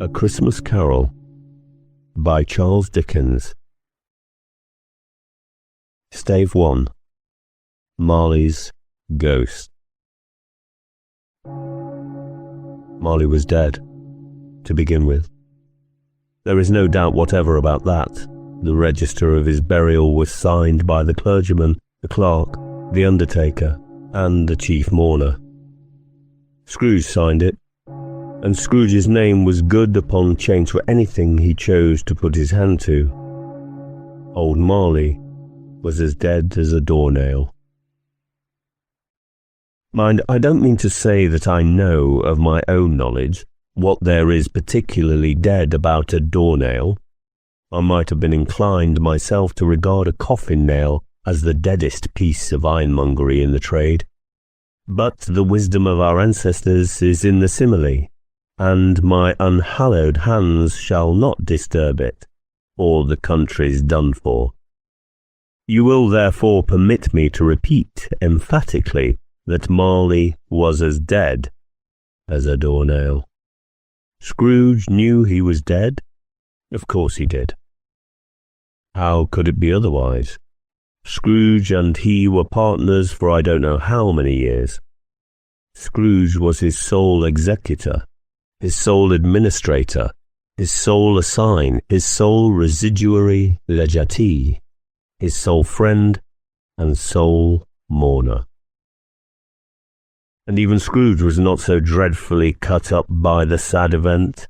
A Christmas Carol by Charles Dickens. Stave 1. Marley's Ghost. Marley was dead, to begin with. There is no doubt whatever about that. The register of his burial was signed by the clergyman, the clerk, the undertaker, and the chief mourner. Scrooge signed it, and Scrooge's name was good upon change for anything he chose to put his hand to. Old Marley was as dead as a doornail. Mind, I don't mean to say that I know of my own knowledge what there is particularly dead about a doornail. I might have been inclined myself to regard a coffin nail as the deadest piece of ironmongery in the trade. But the wisdom of our ancestors is in the simile, and my unhallowed hands shall not disturb it, or the country's done for. You will therefore permit me to repeat emphatically that Marley was as dead as a doornail. Scrooge knew he was dead? Of course he did. How could it be otherwise? Scrooge and he were partners for I don't know how many years. Scrooge was his sole executor, his sole administrator, his sole assign, his sole residuary legatee, his sole friend and sole mourner. And even Scrooge was not so dreadfully cut up by the sad event,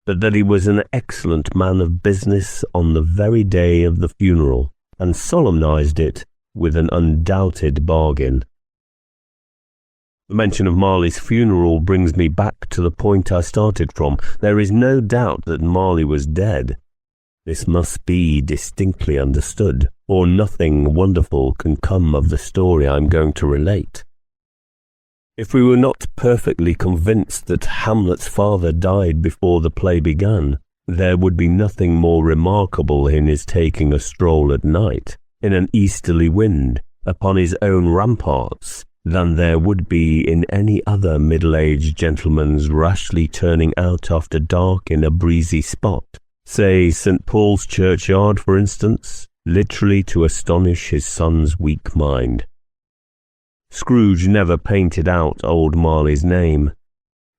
but that he was an excellent man of business on the very day of the funeral, and solemnized it with an undoubted bargain. The mention of Marley's funeral brings me back to the point I started from. There is no doubt that Marley was dead. This must be distinctly understood, or nothing wonderful can come of the story I am going to relate. If we were not perfectly convinced that Hamlet's father died before the play began, there would be nothing more remarkable in his taking a stroll at night, in an easterly wind, upon his own ramparts, than there would be in any other middle-aged gentleman's rashly turning out after dark in a breezy spot, say St. Paul's churchyard, for instance, literally to astonish his son's weak mind. Scrooge never painted out old Marley's name.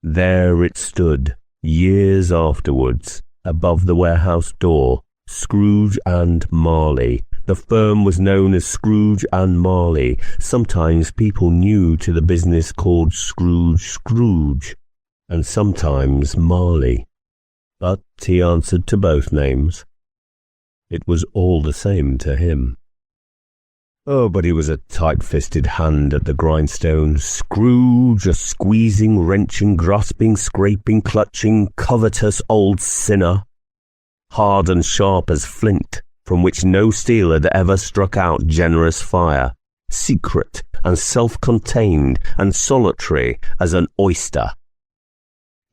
There it stood, years afterwards, above the warehouse door, Scrooge and Marley. The firm was known as Scrooge and Marley. Sometimes people new to the business called Scrooge, and sometimes Marley. But he answered to both names. It was all the same to him. Oh, but he was a tight-fisted hand at the grindstone. Scrooge, a squeezing, wrenching, grasping, scraping, clutching, covetous old sinner, hard and sharp as flint, from which no steel had ever struck out generous fire, secret and self-contained and solitary as an oyster.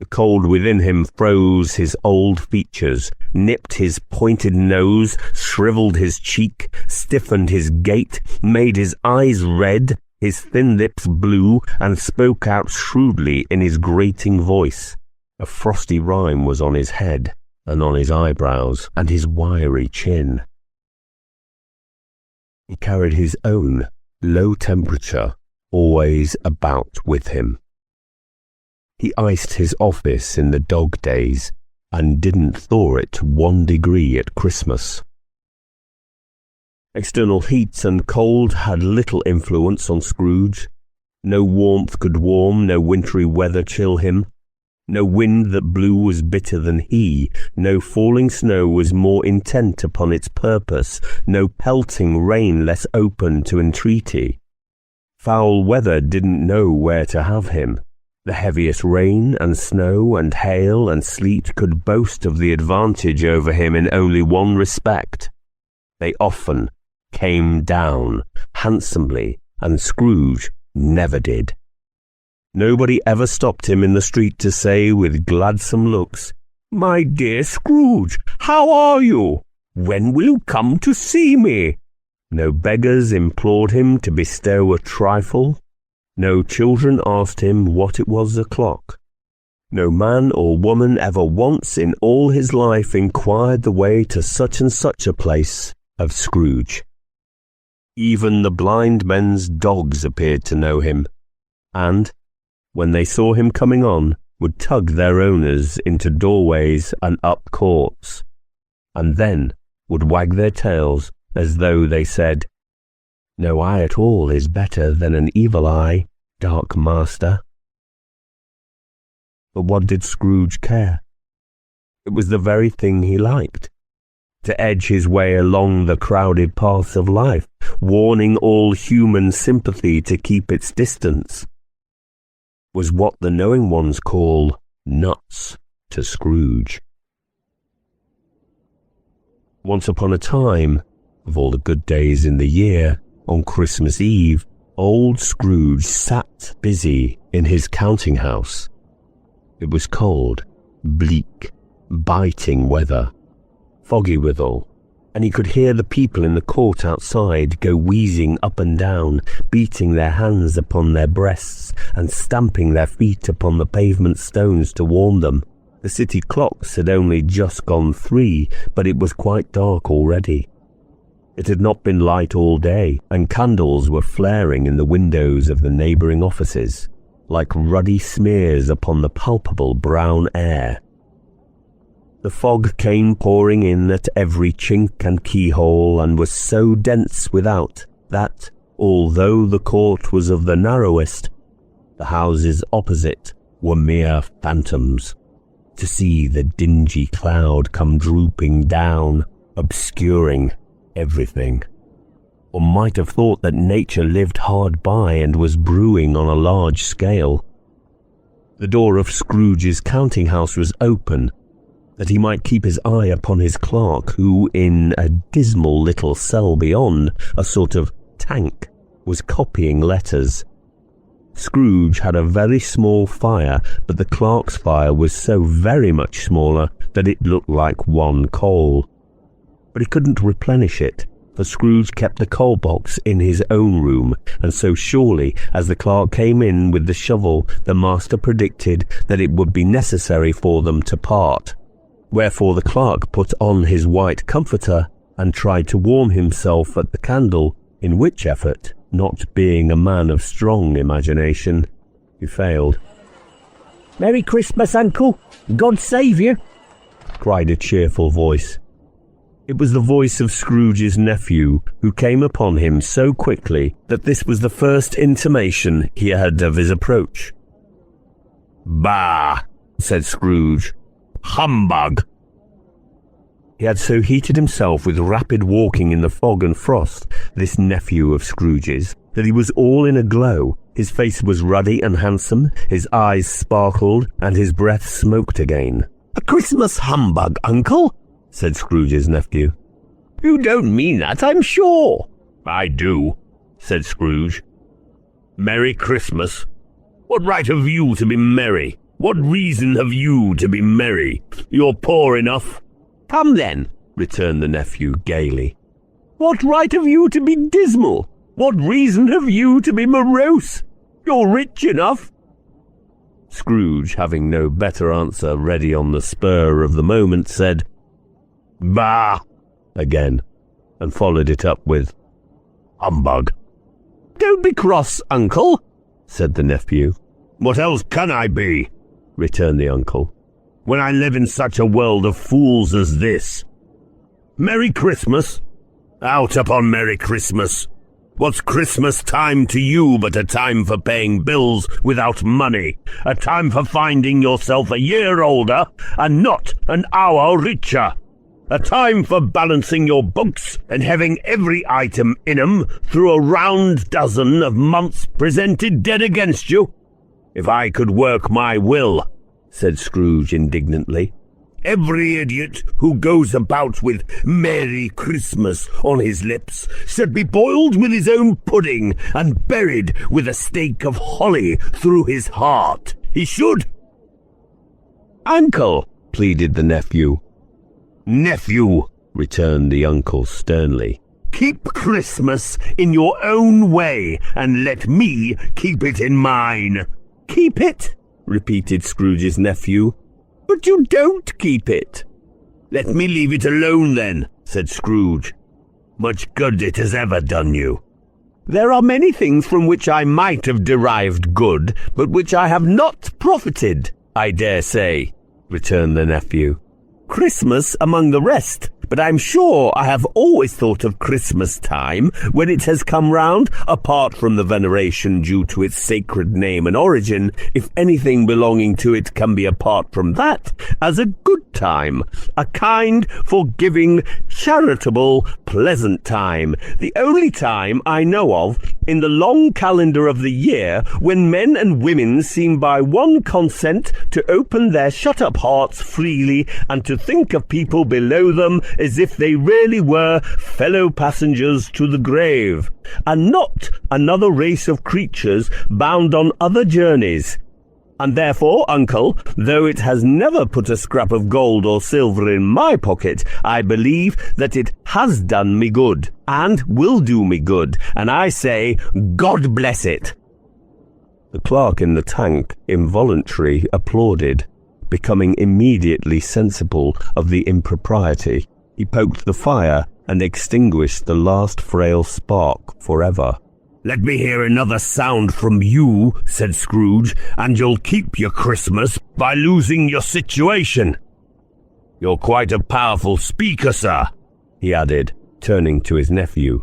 The cold within him froze his old features, nipped his pointed nose, shriveled his cheek, stiffened his gait, made his eyes red, his thin lips blue, and spoke out shrewdly in his grating voice. A frosty rime was on his head, and on his eyebrows, and his wiry chin. He carried his own low temperature always about with him. He iced his office in the dog days, and didn't thaw it 1 degree at Christmas. External heat and cold had little influence on Scrooge. No warmth could warm, no wintry weather chill him. No wind that blew was bitter than he, no falling snow was more intent upon its purpose, no pelting rain less open to entreaty. Foul weather didn't know where to have him. The heaviest rain and snow and hail and sleet could boast of the advantage over him in only one respect. They often came down handsomely, and Scrooge never did. Nobody ever stopped him in the street to say with gladsome looks, "My dear Scrooge, how are you? When will you come to see me?" No beggars implored him to bestow a trifle. No children asked him what it was o'clock. No man or woman ever once in all his life inquired the way to such and such a place of Scrooge. Even the blind men's dogs appeared to know him, and, when they saw him coming on, would tug their owners into doorways and up courts, and then would wag their tails as though they said, "No eye at all is better than an evil eye, dark master." But what did Scrooge care? It was the very thing he liked, to edge his way along the crowded paths of life, warning all human sympathy to keep its distance. Was what the knowing ones call nuts to Scrooge. Once upon a time, of all the good days in the year, on Christmas Eve, old Scrooge sat busy in his counting house. It was cold, bleak, biting weather, foggy withal, and he could hear the people in the court outside go wheezing up and down, beating their hands upon their breasts and stamping their feet upon the pavement stones to warm them. The city clocks had only just gone 3, but it was quite dark already. It had not been light all day, and candles were flaring in the windows of the neighbouring offices, like ruddy smears upon the palpable brown air. The fog came pouring in at every chink and keyhole, and was so dense without that, although the court was of the narrowest, the houses opposite were mere phantoms. To see the dingy cloud come drooping down, obscuring everything. One might have thought that nature lived hard by and was brewing on a large scale. The door of Scrooge's counting house was open, that he might keep his eye upon his clerk, who, in a dismal little cell beyond, a sort of tank, was copying letters. Scrooge had a very small fire, but the clerk's fire was so very much smaller that it looked like one coal. But he couldn't replenish it, for Scrooge kept the coal box in his own room, and so surely as the clerk came in with the shovel, the master predicted that it would be necessary for them to part. Wherefore the clerk put on his white comforter and tried to warm himself at the candle, in which effort, not being a man of strong imagination, he failed. "Merry Christmas, Uncle! God save you!" cried a cheerful voice. It was the voice of Scrooge's nephew, who came upon him so quickly that this was the first intimation he had of his approach. "Bah!" said Scrooge. "Humbug!" He had so heated himself with rapid walking in the fog and frost, this nephew of Scrooge's, that he was all in a glow. His face was ruddy and handsome, his eyes sparkled, and his breath smoked again. "A Christmas humbug, Uncle?" said Scrooge's nephew. "You don't mean that, I'm sure." "I do," said Scrooge. "Merry Christmas. What right have you to be merry? What reason have you to be merry? You're poor enough." "Come then," returned the nephew gaily. "What right have you to be dismal? What reason have you to be morose? You're rich enough." Scrooge, having no better answer ready on the spur of the moment, said, "Bah!" again, and followed it up with, "Humbug." "Don't be cross, Uncle," said the nephew. "What else can I be?" returned the uncle, "when I live in such a world of fools as this? Merry Christmas? Out upon Merry Christmas! What's Christmas time to you but a time for paying bills without money, a time for finding yourself a year older and not an hour richer, a time for balancing your books and having every item in 'em through a round dozen of months presented dead against you? If I could work my will," said Scrooge indignantly, "every idiot who goes about with Merry Christmas on his lips should be boiled with his own pudding and buried with a stake of holly through his heart. He should." "Uncle," pleaded the nephew. "Nephew," returned the uncle sternly, "keep Christmas in your own way and let me keep it in mine." "Keep it?" repeated Scrooge's nephew. "But you don't keep it." "Let me leave it alone then," said Scrooge. "Much good it has ever done you." "There are many things from which I might have derived good, but which I have not profited, I dare say," returned the nephew. "Christmas among the rest, but I'm sure I have always thought of Christmas time, when it has come round, apart from the veneration due to its sacred name and origin, if anything belonging to it can be apart from that, as a good time, a kind, forgiving, charitable, pleasant time, the only time I know of in the long calendar of the year when men and women seem by one consent to open their shut-up hearts freely and to think of people below them as if they really were fellow passengers to the grave, and not another race of creatures bound on other journeys. And therefore, uncle, though it has never put a scrap of gold or silver in my pocket, I believe that it has done me good, and will do me good, and I say, God bless it." The clerk in the tank involuntarily applauded, becoming immediately sensible of the impropriety. He poked the fire and extinguished the last frail spark forever. "Let me hear another sound from you," said Scrooge, "and you'll keep your Christmas by losing your situation. You're quite a powerful speaker, sir," he added, turning to his nephew.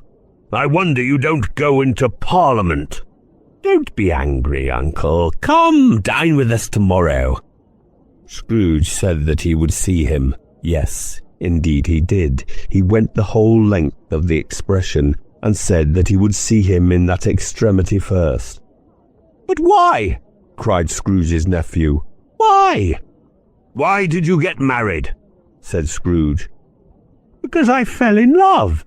"I wonder you don't go into Parliament." "Don't be angry, uncle. Come, dine with us tomorrow." Scrooge said that he would see him. Yes, indeed he did. He went the whole length of the expression, and said that he would see him in that extremity first. "But why?" cried Scrooge's nephew. "Why?" "Why did you get married?" said Scrooge. "Because I fell in love."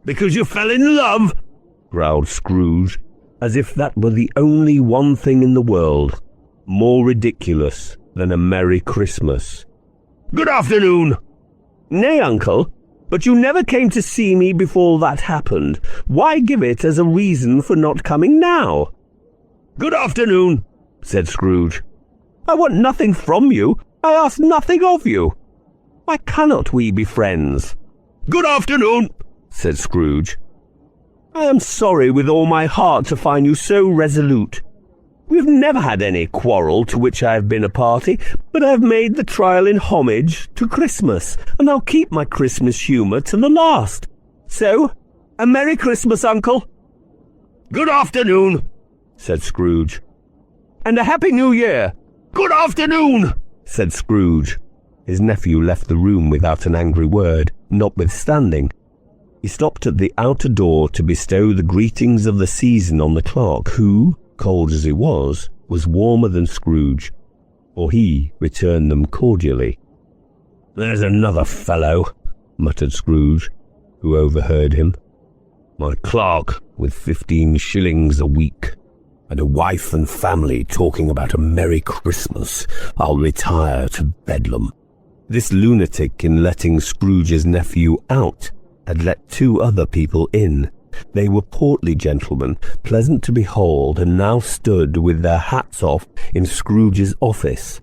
"Because you fell in love?" growled Scrooge, as if that were the only one thing in the world more ridiculous than a Merry Christmas. "Good afternoon." "Nay, uncle, but you never came to see me before that happened. Why give it as a reason for not coming now?" "Good afternoon," said Scrooge. "I want nothing from you. I ask nothing of you. Why cannot we be friends?" "Good afternoon," said Scrooge. "I am sorry with all my heart to find you so resolute. We've never had any quarrel to which I have been a party, but I have made the trial in homage to Christmas, and I'll keep my Christmas humour to the last. So, a Merry Christmas, uncle." "Good afternoon," said Scrooge. "And a Happy New Year." "Good afternoon," said Scrooge. His nephew left the room without an angry word, notwithstanding. He stopped at the outer door to bestow the greetings of the season on the clerk, who, cold as he was warmer than Scrooge, for he returned them cordially. "There's another fellow," muttered Scrooge, who overheard him. "My clerk with 15 shillings a week, and a wife and family talking about a Merry Christmas. I'll retire to Bedlam." This lunatic, in letting Scrooge's nephew out, had let 2 other people in. They were portly gentlemen, pleasant to behold, and now stood with their hats off in Scrooge's office.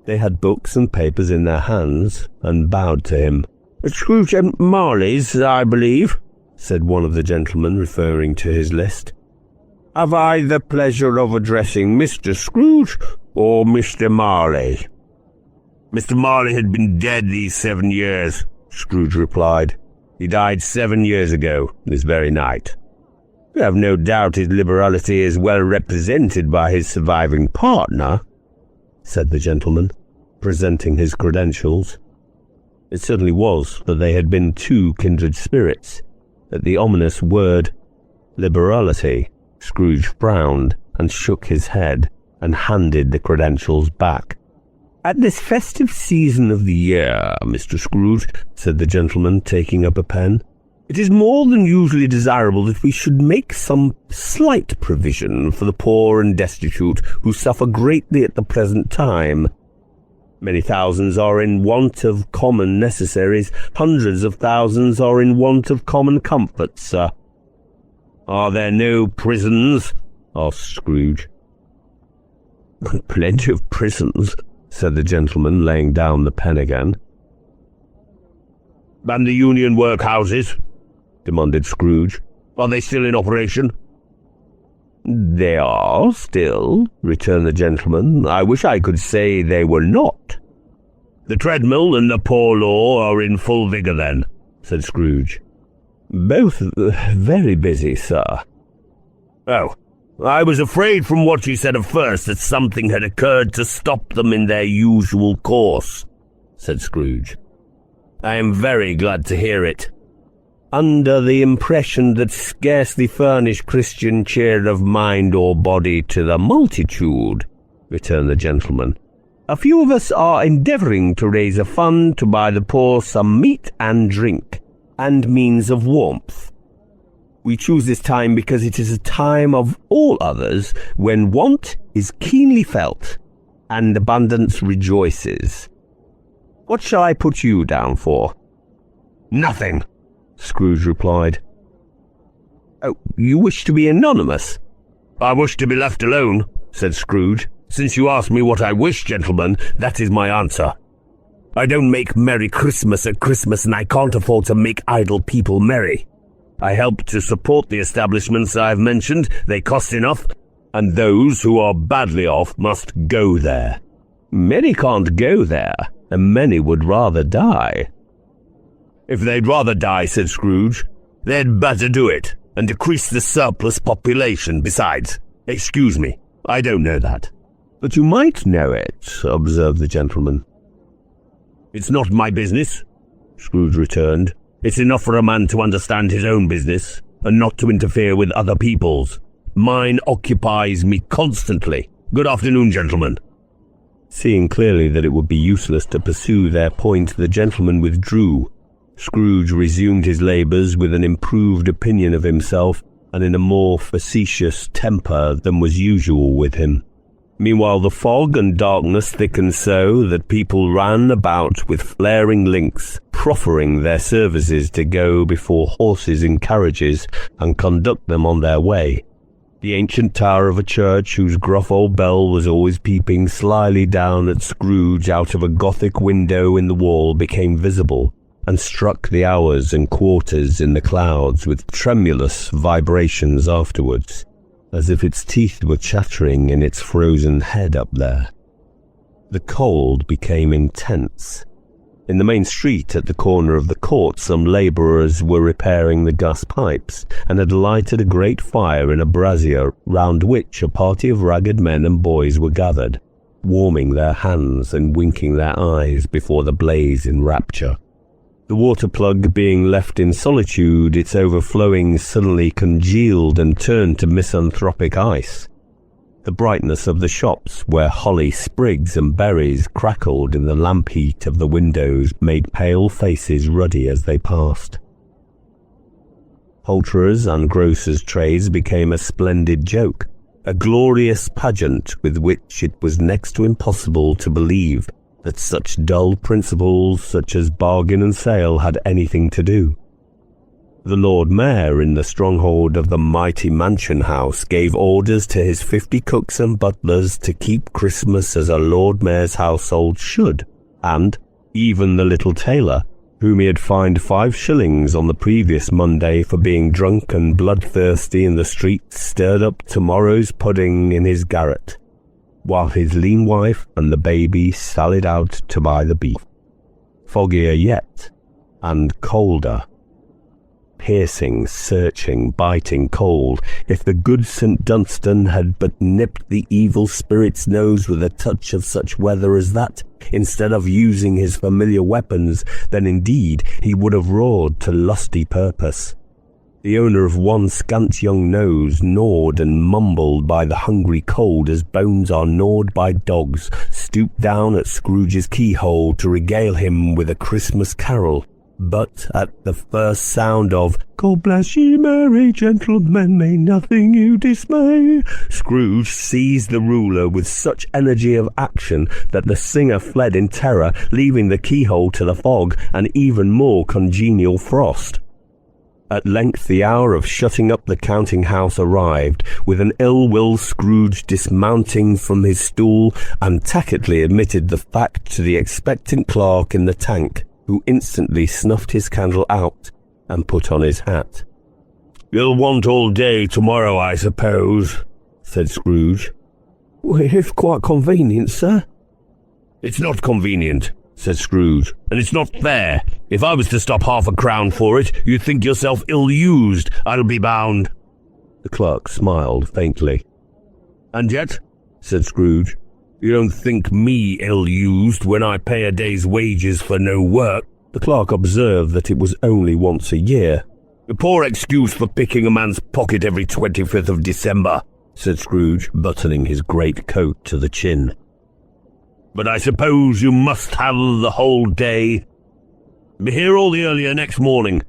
They had books and papers in their hands, and bowed to him. "Scrooge and Marley's, I believe," said one of the gentlemen, referring to his list. "Have I the pleasure of addressing Mr. Scrooge or Mr. Marley?" "Mr. Marley had been dead these 7 years," Scrooge replied. "He died 7 years ago, this very night. We have no doubt his liberality is well represented by his surviving partner," said the gentleman, presenting his credentials. It certainly was, for they had been 2 kindred spirits. At the ominous word liberality, Scrooge frowned and shook his head and handed the credentials back. "At this festive season of the year, Mr. Scrooge," said the gentleman, taking up a pen, "it is more than usually desirable that we should make some slight provision for the poor and destitute who suffer greatly at the present time. Many thousands are in want of common necessaries. Hundreds of thousands are in want of common comforts, sir." "Are there no prisons?" asked Scrooge. Plenty of prisons, said the gentleman, laying down the pen again. And the union workhouses? Demanded Scrooge. Are they still in operation? They are still, returned the gentleman. I wish I could say they were not. The treadmill and the poor law are in full vigour then, said Scrooge. Both very busy, sir. Oh, I was afraid from what you said at first that something had occurred to stop them in their usual course, said Scrooge. I am very glad to hear it. Under the impression that scarcely furnish Christian cheer of mind or body to the multitude, returned the gentleman, a few of us are endeavouring to raise a fund to buy the poor some meat and drink, and means of warmth. We choose this time because it is a time of all others when want is keenly felt, and abundance rejoices. What shall I put you down for? Nothing, Scrooge replied. Oh, you wish to be anonymous? I wish to be left alone, said Scrooge. Since you ask me what I wish, gentlemen, that is my answer. I don't make Merry Christmas at Christmas, and I can't afford to make idle people merry. I help to support the establishments I have mentioned. They cost enough, and those who are badly off must go there. Many can't go there, and many would rather die. If they'd rather die, said Scrooge, they'd better do it, and decrease the surplus population besides. Excuse me, I don't know that. But you might know it, observed the gentleman. It's not my business, Scrooge returned. It's enough for a man to understand his own business, and not to interfere with other people's. Mine occupies me constantly. Good afternoon, gentlemen. Seeing clearly that it would be useless to pursue their point, the gentleman withdrew. Scrooge resumed his labours with an improved opinion of himself, and in a more facetious temper than was usual with him. Meanwhile the fog and darkness thickened so that people ran about with flaring links, proffering their services to go before horses in carriages and conduct them on their way. The ancient tower of a church, whose gruff old bell was always peeping slyly down at Scrooge out of a Gothic window in the wall, became visible, and struck the hours and quarters in the clouds with tremulous vibrations afterwards, as if its teeth were chattering in its frozen head up there. The cold became intense. In the main street at the corner of the court, some labourers were repairing the gas pipes, and had lighted a great fire in a brazier, round which a party of ragged men and boys were gathered, warming their hands and winking their eyes before the blaze in rapture. The water plug being left in solitude, its overflowing suddenly congealed and turned to misanthropic ice. The brightness of the shops, where holly sprigs and berries crackled in the lamp heat of the windows, made pale faces ruddy as they passed. Poulterers' and grocers' trades became a splendid joke, a glorious pageant with which it was next to impossible to believe that such dull principles such as bargain and sale had anything to do. The Lord Mayor in the stronghold of the mighty mansion house gave orders to his 50 cooks and butlers to keep Christmas as a Lord Mayor's household should, and even the little tailor, whom he had fined 5 shillings on the previous Monday for being drunk and bloodthirsty in the street, stirred up tomorrow's pudding in his garret, while his lean wife and the baby sallied out to buy the beef. Foggier yet, and colder. Piercing, searching, biting cold. If the good St. Dunstan had but nipped the evil spirit's nose with a touch of such weather as that, instead of using his familiar weapons, then indeed he would have roared to lusty purpose. The owner of one scant young nose, gnawed and mumbled by the hungry cold as bones are gnawed by dogs, stooped down at Scrooge's keyhole to regale him with a Christmas carol. But at the first sound of "God bless ye merry gentlemen, may nothing you dismay," Scrooge seized the ruler with such energy of action that the singer fled in terror, leaving the keyhole to the fog and even more congenial frost. At length the hour of shutting up the counting-house arrived, with an ill-will Scrooge dismounting from his stool and tacitly admitted the fact to the expectant clerk in the tank, who instantly snuffed his candle out and put on his hat. "You'll want all day tomorrow, I suppose," said Scrooge. "Well, if quite convenient, sir." "It's not convenient," said Scrooge, "and it's not fair. If I was to stop £0.50 for it, you'd think yourself ill-used, I'll be bound." The clerk smiled faintly. "And yet," said Scrooge, "you don't think me ill-used when I pay a day's wages for no work." The clerk observed that it was only once a year. "A poor excuse for picking a man's pocket every 25th of December," said Scrooge, buttoning his great coat to the chin. "But I suppose you must have the whole day. Be here all the earlier next morning."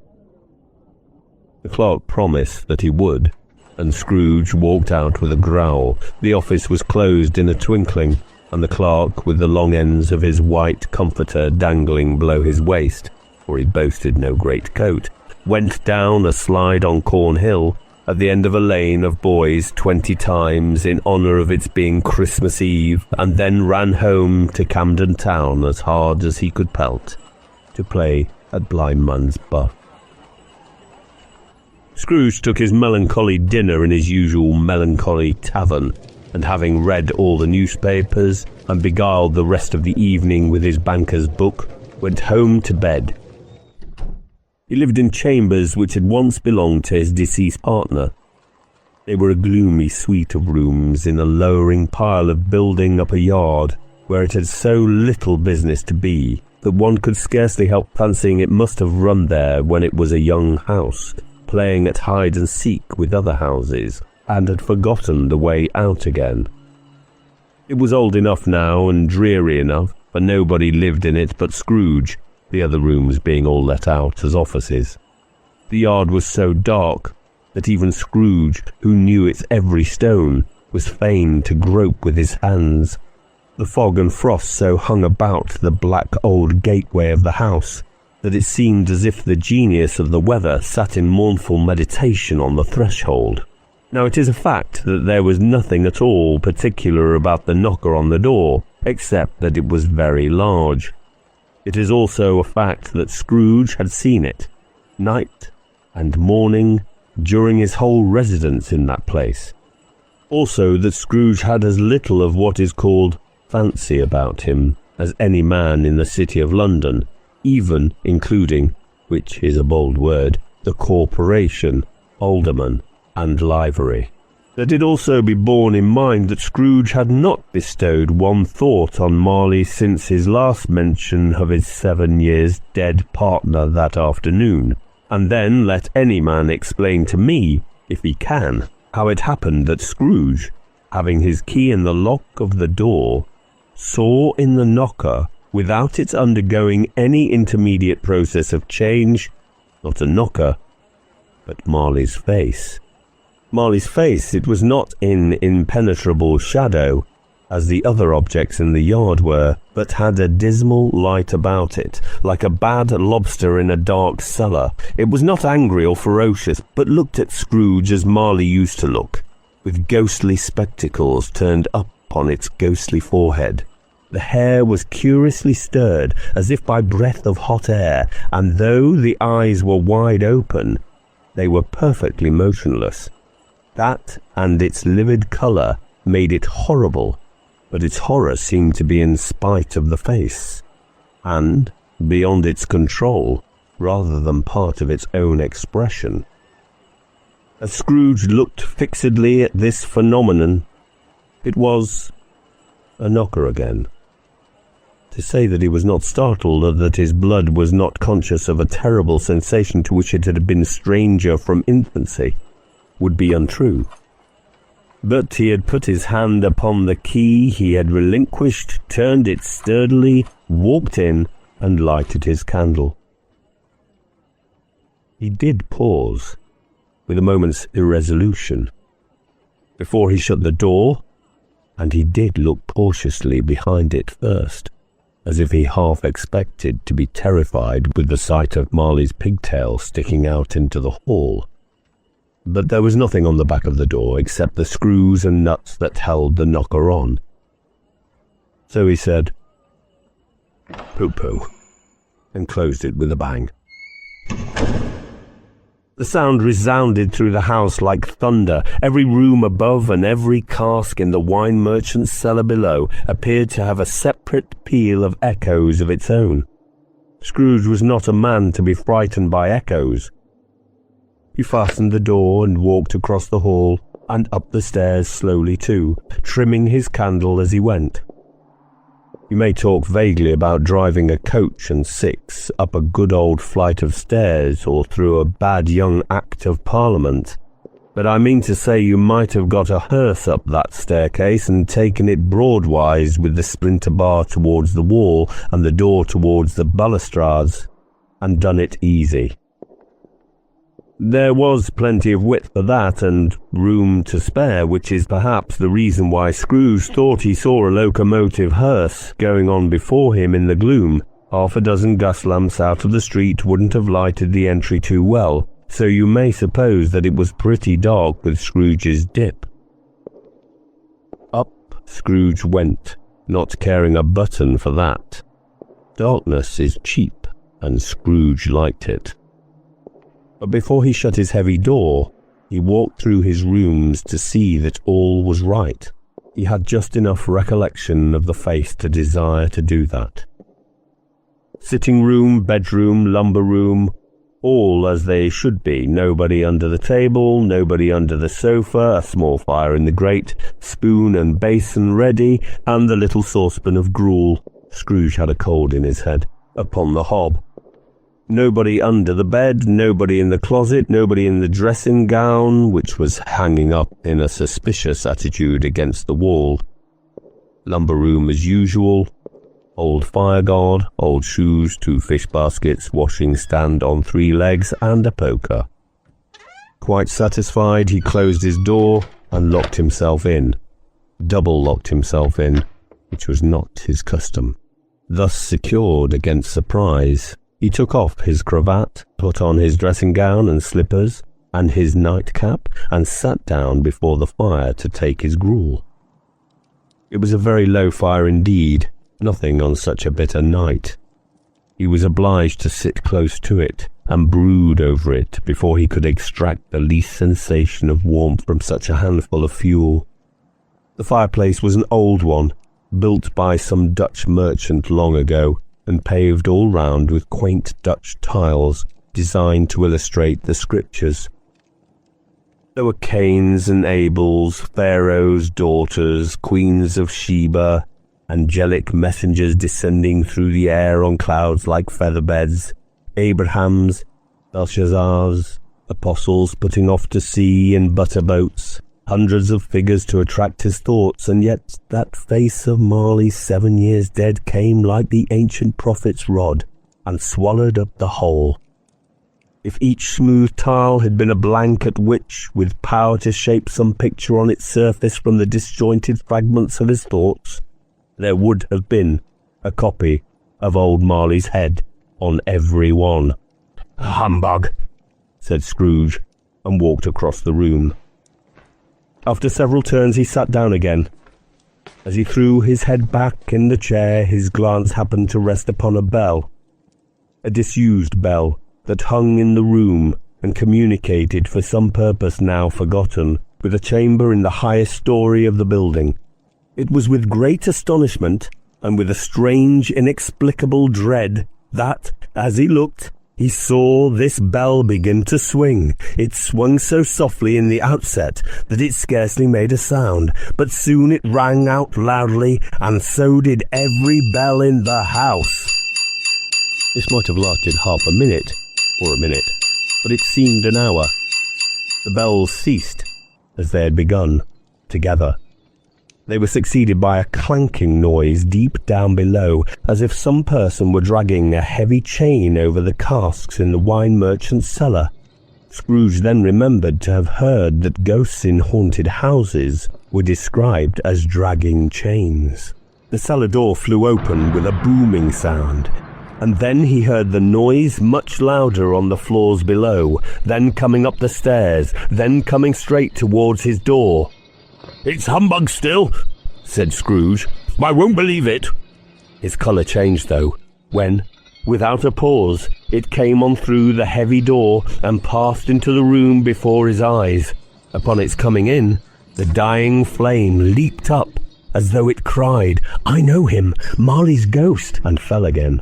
The clerk promised that he would, and Scrooge walked out with a growl. The office was closed in a twinkling, and the clerk, with the long ends of his white comforter dangling below his waist, for he boasted no great coat, went down a slide on Cornhill at the end of a lane of boys 20 times in honour of its being Christmas Eve, and then ran home to Camden Town as hard as he could pelt, to play at Blindman's Buff. Scrooge took his melancholy dinner in his usual melancholy tavern, and having read all the newspapers and beguiled the rest of the evening with his banker's book, went home to bed. He lived in chambers which had once belonged to his deceased partner. They were a gloomy suite of rooms in a lowering pile of building up a yard, where it had so little business to be that one could scarcely help fancying it must have run there when it was a young house, playing at hide-and-seek with other houses, and had forgotten the way out again. It was old enough now and dreary enough, for nobody lived in it but Scrooge, the other rooms being all let out as offices. The yard was so dark that even Scrooge, who knew its every stone, was fain to grope with his hands. The fog and frost so hung about the black old gateway of the house that it seemed as if the genius of the weather sat in mournful meditation on the threshold. Now it is a fact that there was nothing at all particular about the knocker on the door, except that it was very large. It is also a fact that Scrooge had seen it, night and morning, during his whole residence in that place. Also that Scrooge had as little of what is called fancy about him as any man in the city of London, even including, which is a bold word, the corporation, alderman, and livery. Let it also be borne in mind that Scrooge had not bestowed one thought on Marley since his last mention of his 7 years dead partner that afternoon, and then let any man explain to me, if he can, how it happened that Scrooge, having his key in the lock of the door, saw in the knocker, without its undergoing any intermediate process of change, not a knocker, but Marley's face. Marley's face, it was not in impenetrable shadow, as the other objects in the yard were, but had a dismal light about it, like a bad lobster in a dark cellar. It was not angry or ferocious, but looked at Scrooge as Marley used to look, with ghostly spectacles turned up on its ghostly forehead. The hair was curiously stirred, as if by breath of hot air, and though the eyes were wide open, they were perfectly motionless. That and its livid colour made it horrible, but its horror seemed to be in spite of the face, and beyond its control, rather than part of its own expression. As Scrooge looked fixedly at this phenomenon, it was a knocker again. To say that he was not startled, or that his blood was not conscious of a terrible sensation to which it had been stranger from infancy, would be untrue. But he had put his hand upon the key he had relinquished, turned it sturdily, walked in, and lighted his candle. He did pause, with a moment's irresolution, before he shut the door, and he did look cautiously behind it first, as if he half expected to be terrified with the sight of Marley's pigtail sticking out into the hall. But there was nothing on the back of the door except the screws and nuts that held the knocker on. So he said, "Pooh-pooh," and closed it with a bang. The sound resounded through the house like thunder. Every room above and every cask in the wine merchant's cellar below appeared to have a separate peal of echoes of its own. Scrooge was not a man to be frightened by echoes. He fastened the door and walked across the hall and up the stairs slowly too, trimming his candle as he went. You may talk vaguely about driving a coach and six up a good old flight of stairs or through a bad young Act of Parliament, but I mean to say you might have got a hearse up that staircase and taken it broadwise with the splinter bar towards the wall and the door towards the balustrades, and done it easy. There was plenty of width for that, and room to spare, which is perhaps the reason why Scrooge thought he saw a locomotive hearse going on before him in the gloom. Half a dozen gas lamps out of the street wouldn't have lighted the entry too well, so you may suppose that it was pretty dark with Scrooge's dip. Up Scrooge went, not caring a button for that. Darkness is cheap, and Scrooge liked it. But before he shut his heavy door, he walked through his rooms to see that all was right. He had just enough recollection of the face to desire to do that. Sitting room, bedroom, lumber room, all as they should be. Nobody under the table, nobody under the sofa, a small fire in the grate, spoon and basin ready, and the little saucepan of gruel — Scrooge had a cold in his head — upon the hob. Nobody under the bed, nobody in the closet, nobody in the dressing gown, which was hanging up in a suspicious attitude against the wall. Lumber room as usual. Old fireguard, old shoes, 2 fish baskets, washing stand on 3 legs, and a poker. Quite satisfied, he closed his door and locked himself in. Double locked himself in, which was not his custom. Thus secured against surprise, he took off his cravat, put on his dressing gown and slippers, and his nightcap, and sat down before the fire to take his gruel. It was a very low fire indeed, nothing on such a bitter night. He was obliged to sit close to it, and brood over it before he could extract the least sensation of warmth from such a handful of fuel. The fireplace was an old one, built by some Dutch merchant long ago, and paved all round with quaint Dutch tiles designed to illustrate the scriptures. There were Cains and Abels, Pharaoh's daughters, queens of Sheba, angelic messengers descending through the air on clouds like featherbeds, Abrahams, Belshazzars, apostles putting off to sea in butter boats, hundreds of figures to attract his thoughts, and yet that face of Marley 7 years dead came like the ancient prophet's rod, and swallowed up the whole. If each smooth tile had been a blanket which, with power to shape some picture on its surface from the disjointed fragments of his thoughts, there would have been a copy of old Marley's head on every one. "Humbug," said Scrooge, and walked across the room. After several turns he sat down again. As he threw his head back in the chair, his glance happened to rest upon a bell, a disused bell that hung in the room and communicated, for some purpose now forgotten, with a chamber in the highest story of the building. It was with great astonishment, and with a strange, inexplicable dread, that, as he looked, he saw this bell begin to swing. It swung so softly in the outset that it scarcely made a sound, but soon it rang out loudly, and so did every bell in the house. This might have lasted half a minute, or a minute, but it seemed an hour. The bells ceased, as they had begun, together. They were succeeded by a clanking noise deep down below, as if some person were dragging a heavy chain over the casks in the wine merchant's cellar. Scrooge then remembered to have heard that ghosts in haunted houses were described as dragging chains. The cellar door flew open with a booming sound, and then he heard the noise much louder on the floors below, then coming up the stairs, then coming straight towards his door. "It's humbug still," said Scrooge. "I won't believe it." His colour changed, though, when, without a pause, it came on through the heavy door and passed into the room before his eyes. Upon its coming in, the dying flame leaped up, as though it cried, "I know him, Marley's ghost," and fell again.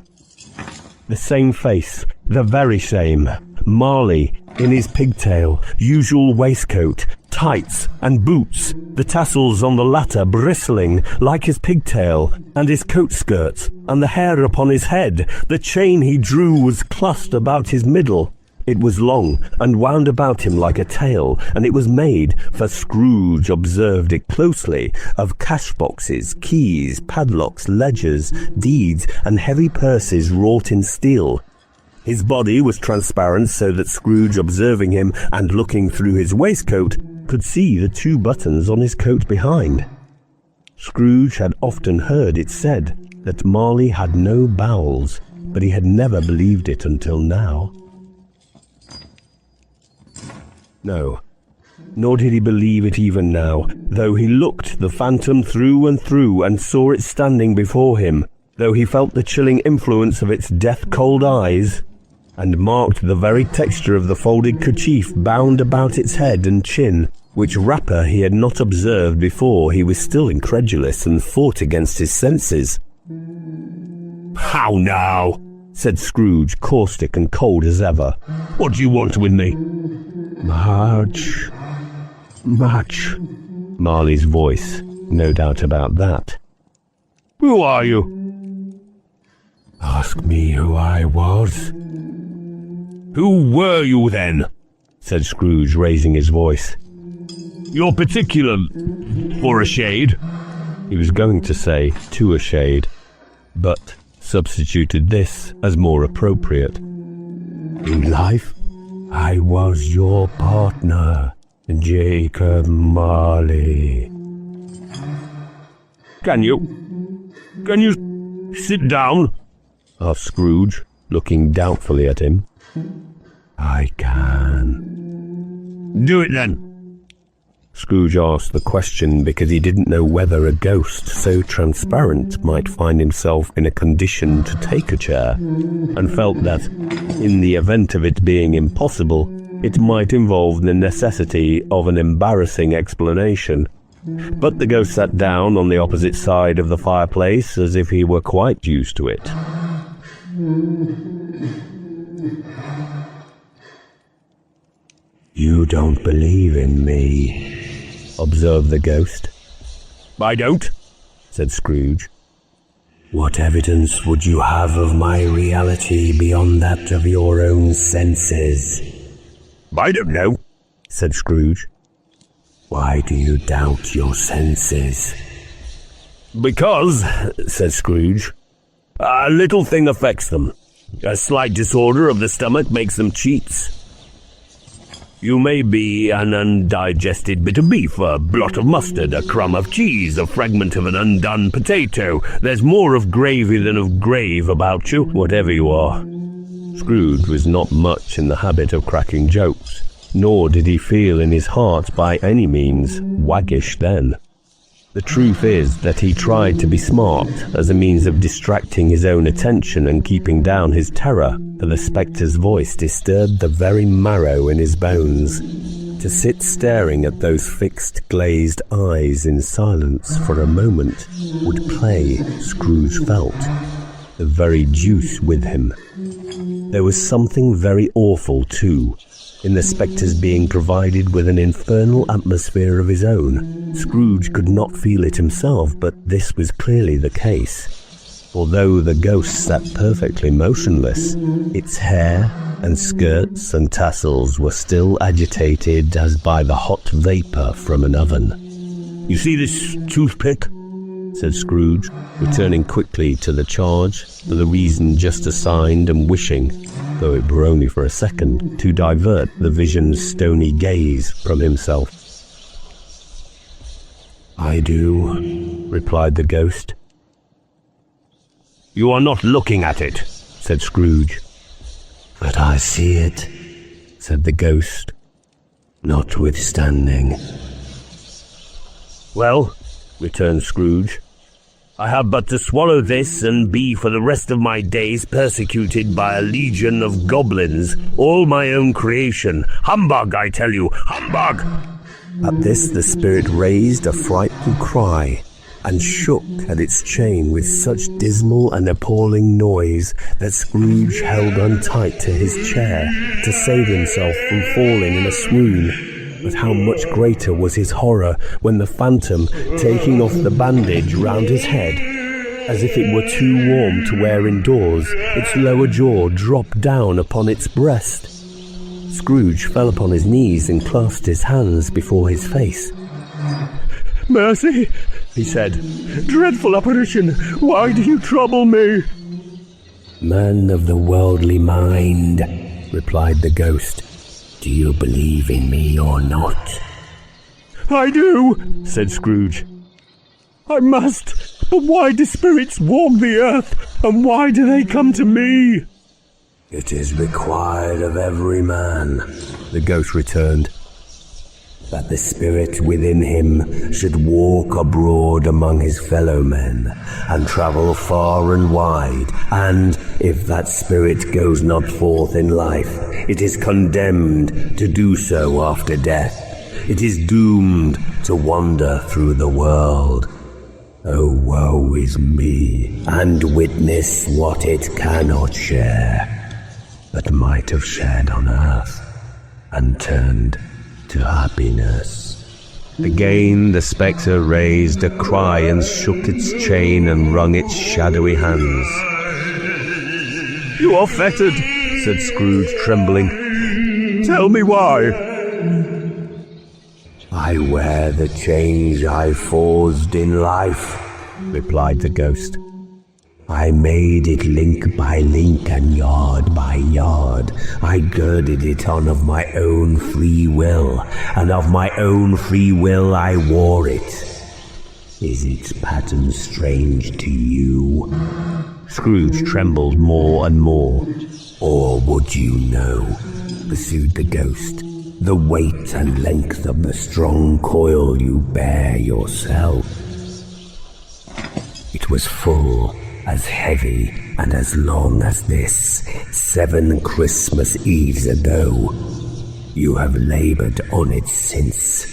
The same face, the very same. Marley, in his pigtail, usual waistcoat, tights and boots, the tassels on the latter bristling like his pigtail, and his coat skirts, and the hair upon his head. The chain he drew was clasped about his middle. It was long, and wound about him like a tail, and it was made, for Scrooge observed it closely, of cash-boxes, keys, padlocks, ledgers, deeds, and heavy purses wrought in steel. His body was transparent, so that Scrooge, observing him and looking through his waistcoat, could see the 2 buttons on his coat behind. Scrooge had often heard it said that Marley had no bowels, but he had never believed it until now. No, nor did he believe it even now, though he looked the phantom through and through and saw it standing before him, though he felt the chilling influence of its death-cold eyes, and marked the very texture of the folded kerchief bound about its head and chin, which wrapper he had not observed before. He was still incredulous and fought against his senses. "How now?" said Scrooge, caustic and cold as ever. "What do you want with me?" Much. Marley's voice, no doubt about that. "Who are you?" "Ask me who I was." "Who were you then?" said Scrooge, raising his voice. "You're particular for a shade." He was going to say to a shade, but substituted this as more appropriate. "In life, I was your partner, Jacob Marley." Can you sit down?" asked Scrooge, looking doubtfully at him. "I can." "Do it then." Scrooge asked the question because he didn't know whether a ghost so transparent might find himself in a condition to take a chair, and felt that, in the event of it being impossible, it might involve the necessity of an embarrassing explanation. But the ghost sat down on the opposite side of the fireplace as if he were quite used to it. "You don't believe in me," observed the ghost. "I don't," said Scrooge. "What evidence would you have of my reality beyond that of your own senses?" "I don't know," said Scrooge. "Why do you doubt your senses?" "Because," said Scrooge, "a little thing affects them. A slight disorder of the stomach makes them cheats. You may be an undigested bit of beef, a blot of mustard, a crumb of cheese, a fragment of an undone potato. There's more of gravy than of grave about you, whatever you are." Scrooge was not much in the habit of cracking jokes, nor did he feel in his heart by any means waggish then. The truth is that he tried to be smart as a means of distracting his own attention and keeping down his terror, for the spectre's voice disturbed the very marrow in his bones. To sit staring at those fixed, glazed eyes in silence for a moment would play, Scrooge felt, the very deuce with him. There was something very awful, too, in the spectre's being provided with an infernal atmosphere of his own. Scrooge could not feel it himself, but this was clearly the case. Although the ghost sat perfectly motionless, its hair and skirts and tassels were still agitated as by the hot vapour from an oven. "You see this toothpick?" said Scrooge, returning quickly to the charge for the reason just assigned, and wishing, though it were only for a second, to divert the vision's stony gaze from himself. "I do," replied the ghost. You are not looking at it, said Scrooge. But I see it, said the ghost, notwithstanding. Well, returned Scrooge, I have but to swallow this and be for the rest of my days persecuted by a legion of goblins, all my own creation. Humbug, I tell you, humbug! At this the spirit raised a frightful cry, and shook at its chain with such dismal and appalling noise that Scrooge held on tight to his chair to save himself from falling in a swoon. But how much greater was his horror when the phantom, taking off the bandage round his head, as if it were too warm to wear indoors, its lower jaw dropped down upon its breast. Scrooge fell upon his knees and clasped his hands before his face. Mercy, he said. Dreadful apparition, why do you trouble me? Man of the worldly mind, replied the ghost, do you believe in me or not? I do, said Scrooge. I must, but why do spirits walk the earth, and why do they come to me? It is required of every man, the ghost returned, that the spirit within him should walk abroad among his fellow men, and travel far and wide, and if that spirit goes not forth in life, it is condemned to do so after death. It is doomed to wander through the world. Oh, woe is me, and witness what it cannot share, but might have shared on earth, and turned to happiness. Again the spectre raised a cry and shook its chain and wrung its shadowy hands. You are fettered, said Scrooge, trembling. Tell me why. I wear the chains I forged in life, replied the ghost. I made it link by link and yard by yard. I girded it on of my own free will, and of my own free will I wore it. Is its pattern strange to you? Scrooge trembled more and more. Or would you know, pursued the ghost, the weight and length of the strong coil you bear yourself? It was full, as heavy and as long as this, 7 Christmas Eves ago. You have labored on it since.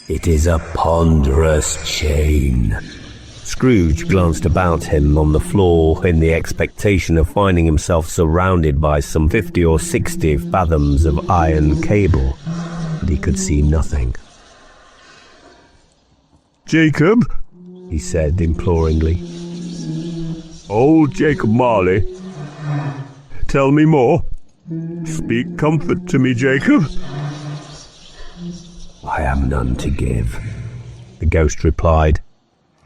It is a ponderous chain. Scrooge glanced about him on the floor in the expectation of finding himself surrounded by some 50 or 60 fathoms of iron cable, but he could see nothing. Jacob, he said imploringly. Old Jacob Marley, tell me more. Speak comfort to me, Jacob. I have none to give, the ghost replied.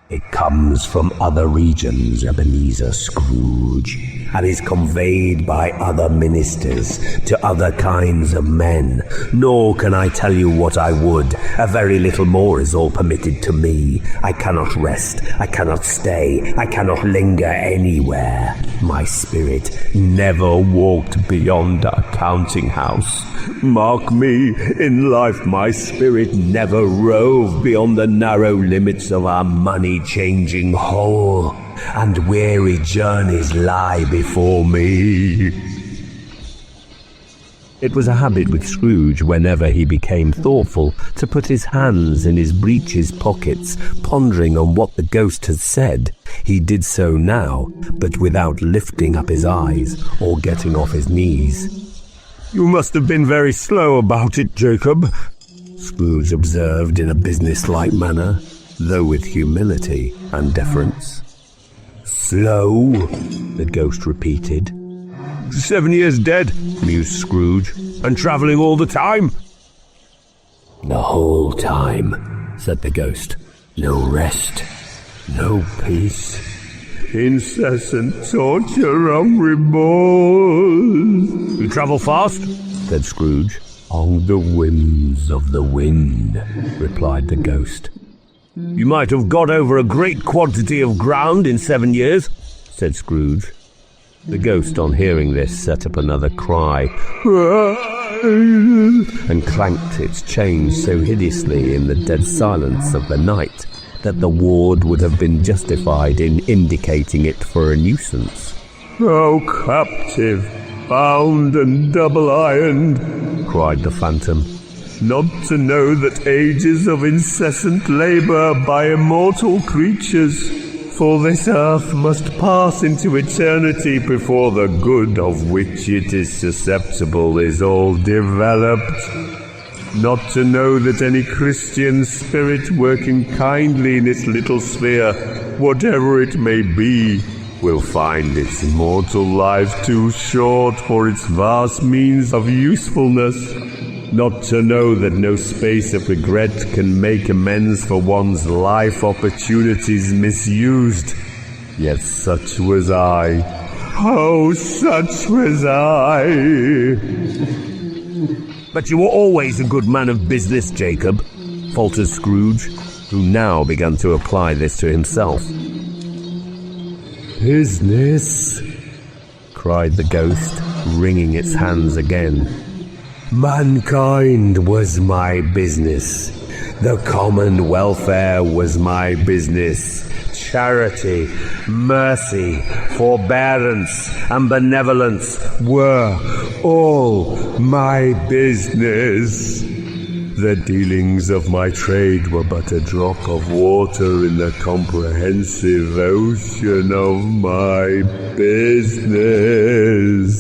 It comes from other regions, Ebenezer Scrooge, and is conveyed by other ministers to other kinds of men. Nor can I tell you what I would. A very little more is all permitted to me. I cannot rest, I cannot stay, I cannot linger anywhere. My spirit never walked beyond a counting house. Mark me, in life my spirit never roved beyond the narrow limits of our money-changing hole, and weary journeys lie before me. It was a habit with Scrooge, whenever he became thoughtful, to put his hands in his breeches pockets, pondering on what the ghost had said. He did so now, but without lifting up his eyes or getting off his knees. You must have been very slow about it, Jacob, Scrooge observed in a business-like manner, though with humility and deference. Slow? The ghost repeated. 7 years dead, mused Scrooge, and travelling all the time. The whole time, said the ghost. No rest, no peace. Incessant torture of remorse. You travel fast? Said Scrooge. On the whims of the wind, replied the ghost. You might have got over a great quantity of ground in 7 years, said Scrooge. The ghost, on hearing this, set up another cry, and clanked its chain so hideously in the dead silence of the night that the ward would have been justified in indicating it for a nuisance. "O captive, bound and double-ironed," cried the phantom, "not to know that ages of incessant labour by immortal creatures for this earth must pass into eternity before the good of which it is susceptible is all developed. Not to know that any Christian spirit working kindly in its little sphere, whatever it may be, will find its mortal life too short for its vast means of usefulness. Not to know that no space of regret can make amends for one's life opportunities misused. Yet such was I. Oh, such was I." "But you were always a good man of business, Jacob," faltered Scrooge, who now began to apply this to himself. "Business?" cried the ghost, wringing its hands again. "Mankind was my business. The common welfare was my business. Charity, mercy, forbearance, and benevolence were all my business. The dealings of my trade were but a drop of water in the comprehensive ocean of my business."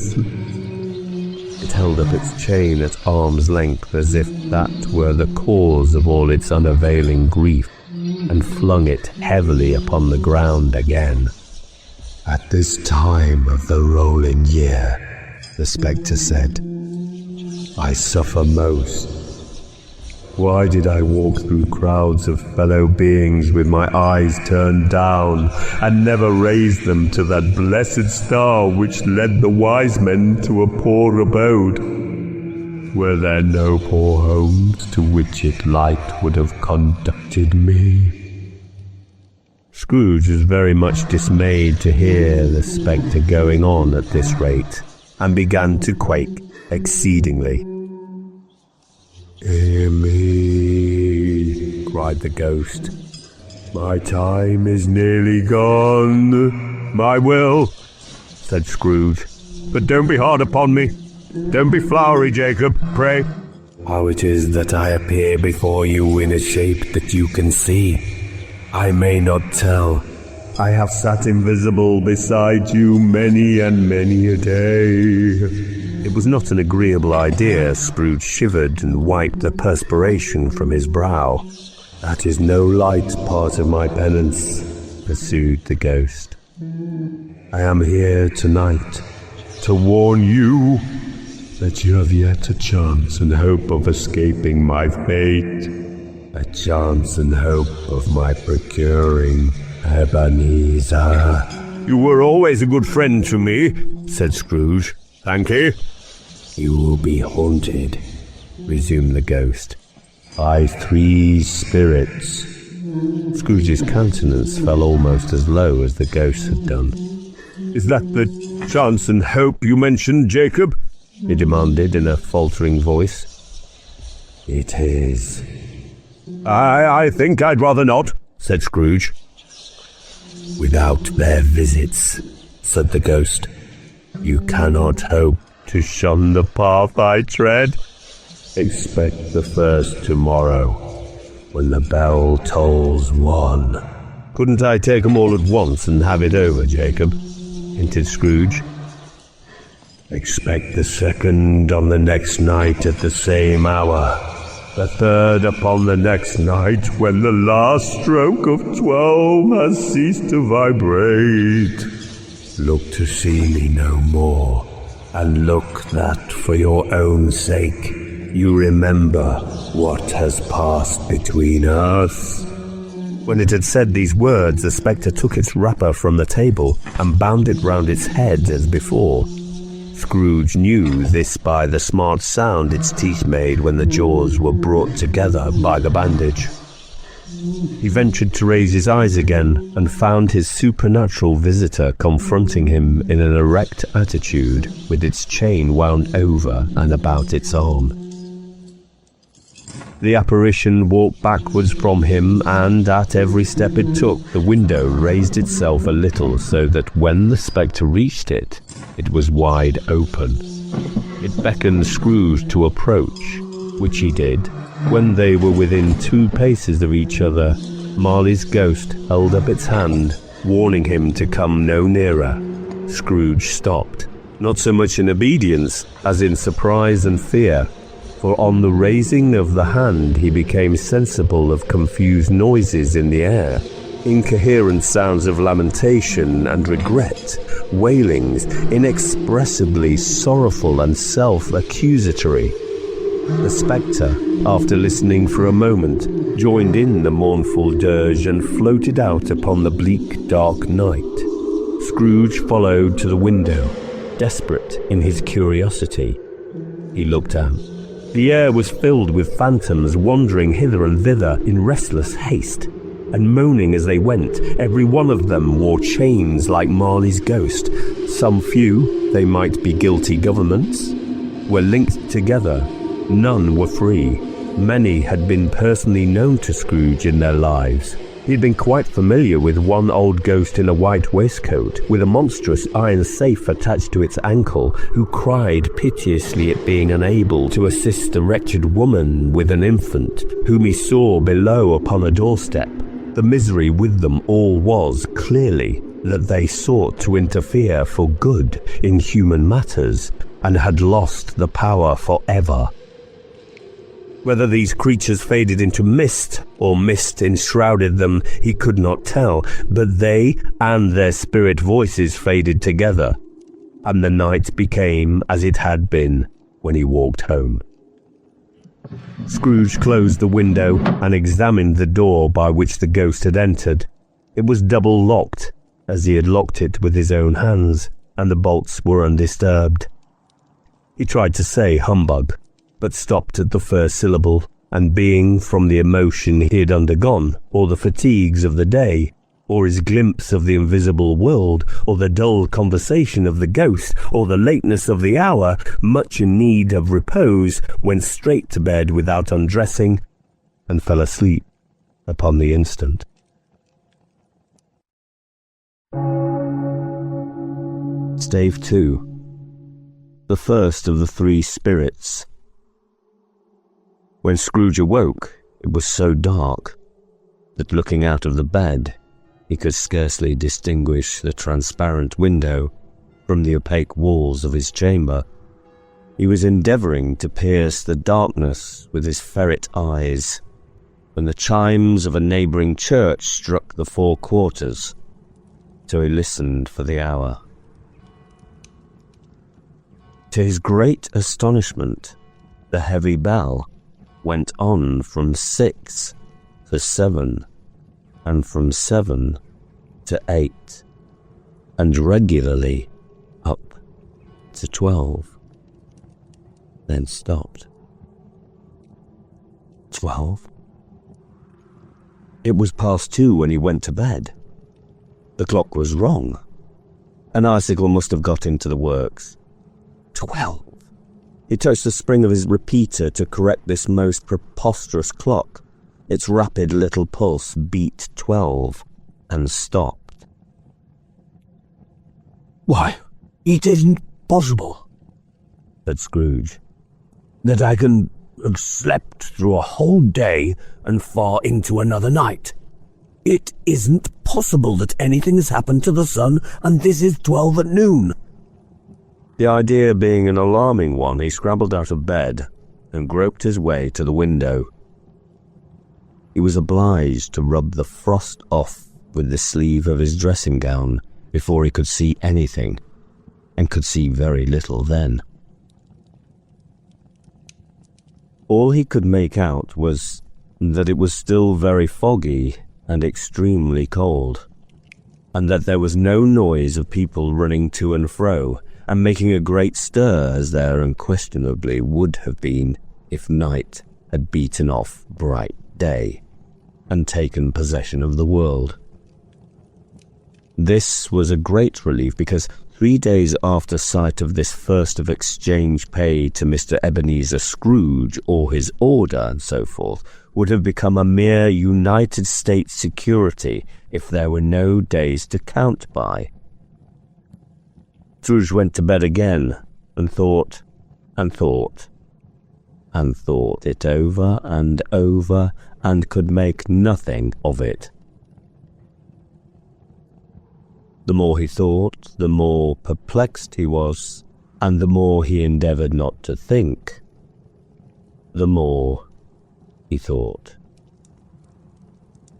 It held up its chain at arm's length as if that were the cause of all its unavailing grief, and flung it heavily upon the ground again. "At this time of the rolling year," the spectre said, "I suffer most. Why did I walk through crowds of fellow beings with my eyes turned down, and never raise them to that blessed star which led the wise men to a poor abode? Were there no poor homes to which its light would have conducted me?" Scrooge was very much dismayed to hear the spectre going on at this rate, and began to quake exceedingly. "Hear me," cried the ghost. "My time is nearly gone." "I will," said Scrooge. "But don't be hard upon me. Don't be flowery, Jacob, pray." "How it is that I appear before you in a shape that you can see, I may not tell. I have sat invisible beside you many and many a day." It was not an agreeable idea. Scrooge shivered and wiped the perspiration from his brow. "That is no light part of my penance," pursued the ghost. "I am here tonight to warn you that you have yet a chance and hope of escaping my fate, a chance and hope of my procuring Ebenezer." "You were always a good friend to me," said Scrooge. "Thank you." "You will be haunted," resumed the ghost, "by 3 spirits." Scrooge's countenance fell almost as low as the ghost had done. "Is that the chance and hope you mentioned, Jacob?" he demanded in a faltering voice. "It is." I think I'd rather not," said Scrooge. "Without their visits," said the ghost, "you cannot hope to shun the path I tread. Expect the first tomorrow, when the bell tolls 1. "Couldn't I take them all at once and have it over, Jacob?" hinted Scrooge. "Expect the second on the next night at the same hour, the third upon the next night when the last stroke of 12 has ceased to vibrate. Look to see me no more, and look that for your own sake you remember what has passed between us." When it had said these words, the spectre took its wrapper from the table and bound it round its head as before. Scrooge knew this by the smart sound its teeth made when the jaws were brought together by the bandage. He ventured to raise his eyes again and found his supernatural visitor confronting him in an erect attitude with its chain wound over and about its arm. The apparition walked backwards from him, and at every step it took, the window raised itself a little so that when the spectre reached it, it was wide open. It beckoned Scrooge to approach, which he did. When they were within 2 paces of each other, Marley's ghost held up its hand, warning him to come no nearer. Scrooge stopped, not so much in obedience as in surprise and fear, for on the raising of the hand he became sensible of confused noises in the air, incoherent sounds of lamentation and regret, wailings inexpressibly sorrowful and self-accusatory. The spectre, after listening for a moment, joined in the mournful dirge and floated out upon the bleak, dark night. Scrooge followed to the window, desperate in his curiosity. He looked out. The air was filled with phantoms wandering hither and thither in restless haste, and moaning as they went. Every one of them wore chains like Marley's ghost. Some few, they might be guilty governments, were linked together. None were free. Many had been personally known to Scrooge in their lives. He had been quite familiar with one old ghost in a white waistcoat, with a monstrous iron safe attached to its ankle, who cried piteously at being unable to assist a wretched woman with an infant, whom he saw below upon a doorstep. The misery with them all was, clearly, that they sought to interfere for good in human matters, and had lost the power forever. Whether these creatures faded into mist, or mist enshrouded them, he could not tell, but they and their spirit voices faded together, and the night became as it had been when he walked home. Scrooge closed the window and examined the door by which the ghost had entered. It was double locked, as he had locked it with his own hands, and the bolts were undisturbed. He tried to say humbug, but stopped at the first syllable, and being from the emotion he had undergone, or the fatigues of the day, or his glimpse of the invisible world, or the dull conversation of the ghost, or the lateness of the hour, much in need of repose, went straight to bed without undressing, and fell asleep upon the instant. Stave 2. The first of the 3 spirits. When Scrooge awoke, it was so dark that looking out of the bed, he could scarcely distinguish the transparent window from the opaque walls of his chamber. He was endeavouring to pierce the darkness with his ferret eyes when the chimes of a neighbouring church struck the 4 quarters, so he listened for the hour. To his great astonishment, the heavy bell went on from 6 to 7, and from 7 to 8, and regularly up to 12, then stopped. 12? It was past 2 when he went to bed. The clock was wrong. An icicle must have got into the works. 12. He touched the spring of his repeater to correct this most preposterous clock. Its rapid little pulse beat 12 and stopped. "Why, it isn't possible," said Scrooge, "that I can have slept through a whole day and far into another night. It isn't possible that anything has happened to the sun, and this is 12 at noon." The idea being an alarming one, he scrambled out of bed and groped his way to the window. He was obliged to rub the frost off with the sleeve of his dressing gown before he could see anything, and could see very little then. All he could make out was that it was still very foggy and extremely cold, and that there was no noise of people running to and fro, and making a great stir as there unquestionably would have been if night had beaten off bright day. and taken possession of the world. This was a great relief, because 3 days after sight of this first of exchange paid to Mr. Ebenezer Scrooge, or his order, and so forth, would have become a mere United States security if there were no days to count by. Scrooge went to bed again, and thought, and thought, and thought it over, and could make nothing of it. The more he thought, the more perplexed he was, and the more he endeavoured not to think, the more he thought.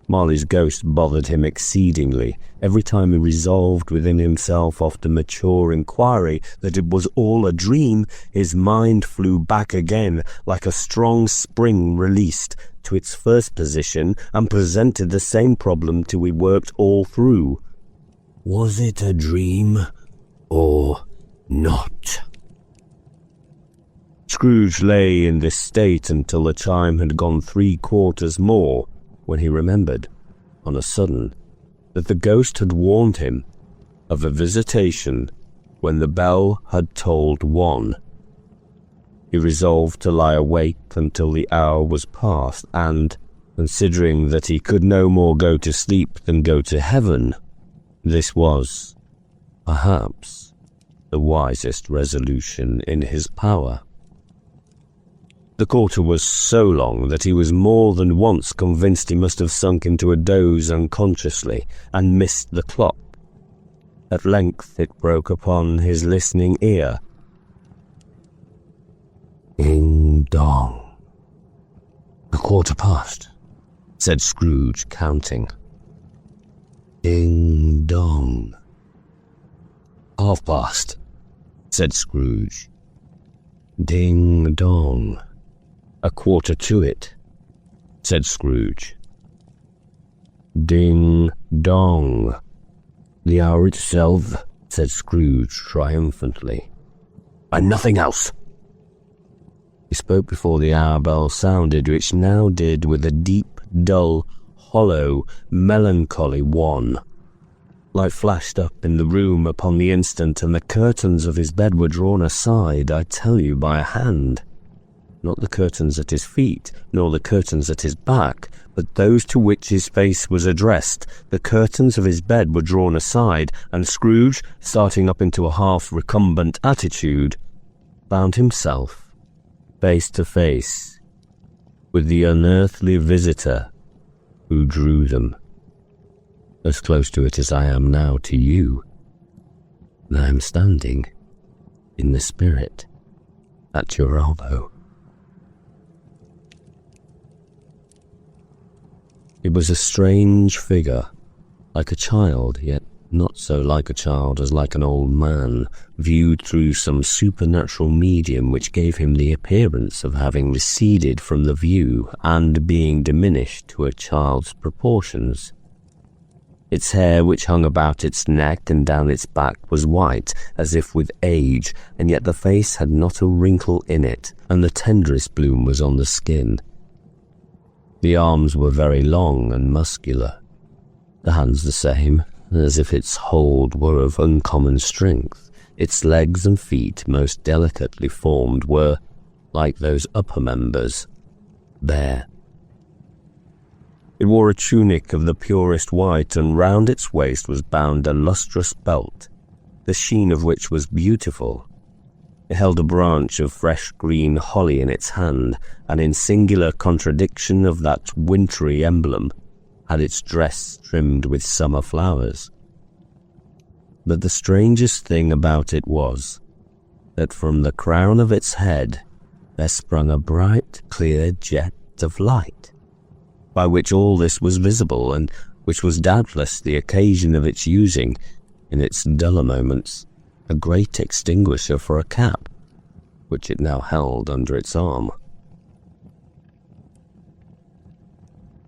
Marley's ghost bothered him exceedingly. Every time he resolved within himself after mature inquiry that it was all a dream, his mind flew back again like a strong spring released to its first position, and presented the same problem till we worked all through. Was it a dream or not? Scrooge lay in this state until the chime had gone 3/4 more, when he remembered, on a sudden, that the ghost had warned him of a visitation when the bell had tolled 1. He resolved to lie awake until the hour was past, and, considering that he could no more go to sleep than go to heaven, this was, perhaps, the wisest resolution in his power. The quarter was so long that he was more than once convinced he must have sunk into a doze unconsciously, and missed the clock. At length it broke upon his listening ear. Ding dong. 1/4 past, said Scrooge, counting. Ding dong. 1/2 past, said Scrooge. Ding dong. 1/4 to it, said Scrooge. Ding dong. The hour itself, said Scrooge triumphantly. And nothing else. He spoke before the hour bell sounded, which now did with a deep, dull, hollow, melancholy one. Light flashed up in the room upon the instant, and the curtains of his bed were drawn aside, I tell you, by a hand. Not the curtains at his feet, nor the curtains at his back, but those to which his face was addressed. The curtains of his bed were drawn aside, and Scrooge, starting up into a half-recumbent attitude, found himself face to face with the unearthly visitor who drew them. As close to it as I am now to you, and I am standing, in the spirit, at your elbow. It was a strange figure, like a child, yet not so like a child as like an old man, viewed through some supernatural medium which gave him the appearance of having receded from the view and being diminished to a child's proportions. Its hair, which hung about its neck and down its back, was white, as if with age, and yet the face had not a wrinkle in it, and the tenderest bloom was on the skin. The arms were very long and muscular, the hands the same, as if its hold were of uncommon strength. Its legs and feet, most delicately formed, were, like those upper members, bare. It wore a tunic of the purest white, and round its waist was bound a lustrous belt, the sheen of which was beautiful. It held a branch of fresh green holly in its hand, and in singular contradiction of that wintry emblem, had its dress trimmed with summer flowers. But the strangest thing about it was, that from the crown of its head there sprung a bright, clear jet of light, by which all this was visible, and which was doubtless the occasion of its using, in its duller moments, a great extinguisher for a cap, which it now held under its arm.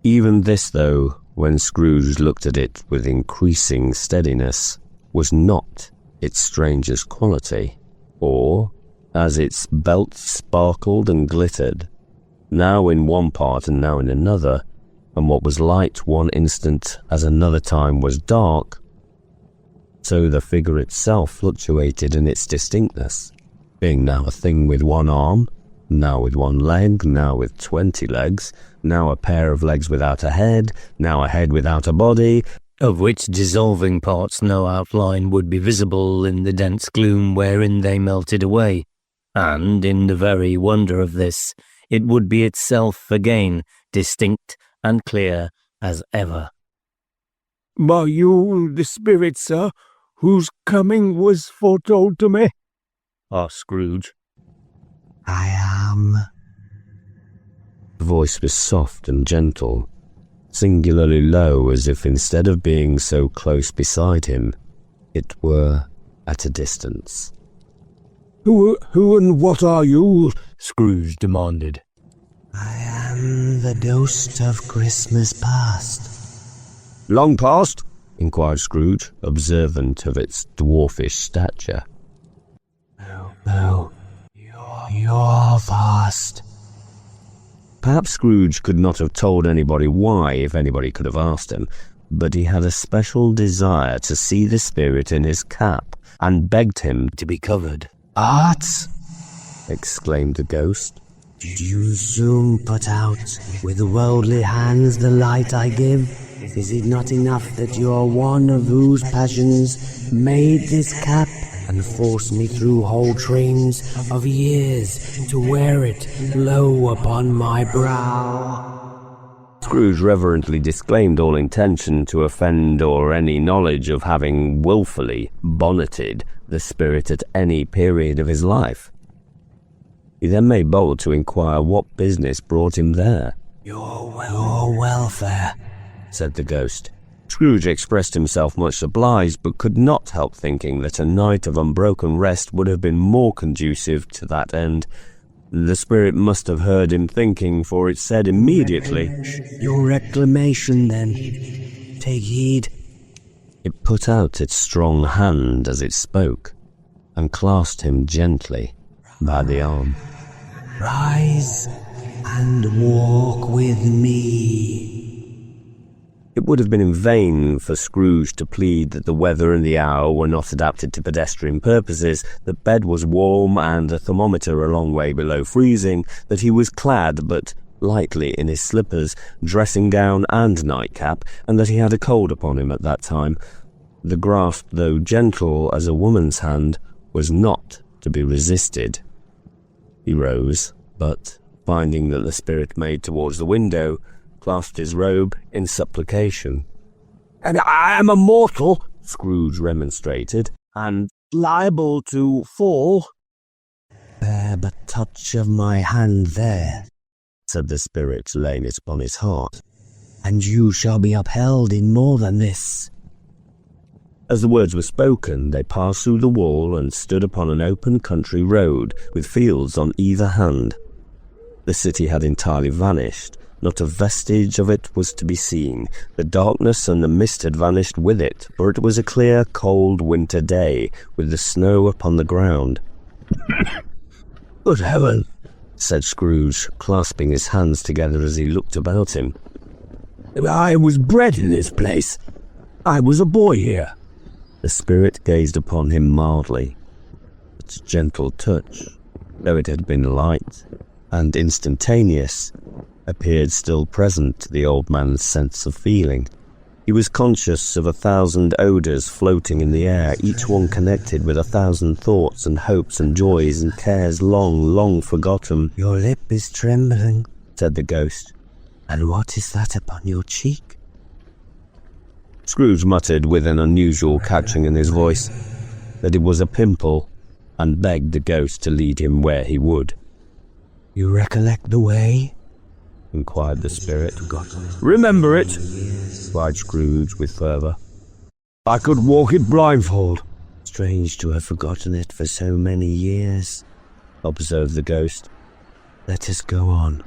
Even this, though, when Scrooge looked at it with increasing steadiness, was not its strangest quality, or, as its belt sparkled and glittered, now in one part and now in another, and what was light one instant as another time was dark, so the figure itself fluctuated in its distinctness, being now a thing with one arm, now with one leg, now with 20 legs, now a pair of legs without a head, now a head without a body, of which dissolving parts no outline would be visible in the dense gloom wherein they melted away, and, in the very wonder of this, it would be itself again, distinct and clear as ever. "Are you the spirit, sir, whose coming was foretold to me?" asked Scrooge. I am. The voice was soft and gentle, singularly low, as if instead of being so close beside him, it were at a distance. Who and what are you?" Scrooge demanded. I am the ghost of Christmas past. Long past? Inquired Scrooge, observant of its dwarfish stature. No, you're fast. Perhaps Scrooge could not have told anybody why if anybody could have asked him, but he had a special desire to see the spirit in his cap, and begged him to be covered. "Art?" exclaimed the ghost. "Did you soon put out with worldly hands the light I give? Is it not enough that you are one of whose passions made this cap, and forced me through whole trains of years to wear it low upon my brow?" Scrooge reverently disclaimed all intention to offend or any knowledge of having wilfully bonneted the spirit at any period of his life. He then made bold to inquire what business brought him there. Your welfare," said the ghost. Scrooge expressed himself much obliged, but could not help thinking that a night of unbroken rest would have been more conducive to that end. The spirit must have heard him thinking, for it said immediately, "Your reclamation, then. Take heed." It put out its strong hand as it spoke, and clasped him gently by the arm. "Rise and walk with me." It would have been in vain for Scrooge to plead that the weather and the hour were not adapted to pedestrian purposes, that bed was warm and the thermometer a long way below freezing, that he was clad but lightly in his slippers, dressing gown and nightcap, and that he had a cold upon him at that time. The grasp, though gentle as a woman's hand, was not to be resisted. He rose, but, finding that the spirit made towards the window, clasped his robe in supplication. "And I am immortal," Scrooge remonstrated, "and liable to fall." "Bear but touch of my hand there," said the spirit, laying it upon his heart, "and you shall be upheld in more than this." As the words were spoken, they passed through the wall and stood upon an open country road, with fields on either hand. The city had entirely vanished. Not a vestige of it was to be seen. The darkness and the mist had vanished with it, for it was a clear, cold winter day, with the snow upon the ground. "Good heaven," said Scrooge, clasping his hands together as he looked about him. "I was bred in this place. I was a boy here." The spirit gazed upon him mildly. Its gentle touch, though it had been light and instantaneous, appeared still present to the old man's sense of feeling. He was conscious of 1,000 odours floating in the air, each one connected with 1,000 thoughts and hopes and joys and cares long, long forgotten. "Your lip is trembling," said the ghost. "And what is that upon your cheek?" Scrooge muttered with an unusual catching in his voice that it was a pimple, and begged the ghost to lead him where he would. "You recollect the way?" inquired the spirit. "Remember it," cried Scrooge with fervour. "I could walk it blindfold." "Strange to have forgotten it for so many years," observed the ghost. "Let us go on."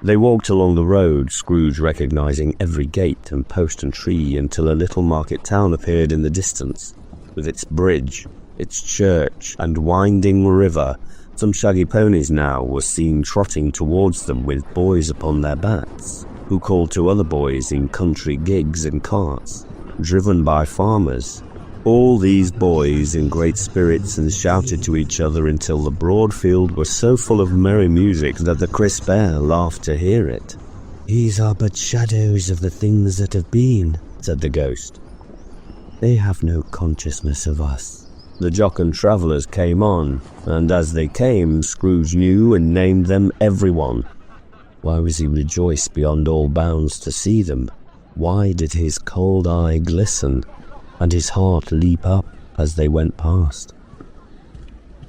They walked along the road, Scrooge recognising every gate and post and tree, until a little market town appeared in the distance, with its bridge, its church, and winding river. Some shaggy ponies now were seen trotting towards them with boys upon their backs. who called to other boys in country gigs and carts, driven by farmers. All these boys in great spirits and shouted to each other until the broad field was so full of merry music that the crisp air laughed to hear it. "These are but shadows of the things that have been," said the ghost. "They have no consciousness of us." The jocund travellers came on, and as they came, Scrooge knew and named them everyone. Why was he rejoiced beyond all bounds to see them? Why did his cold eye glisten, and his heart leap up as they went past?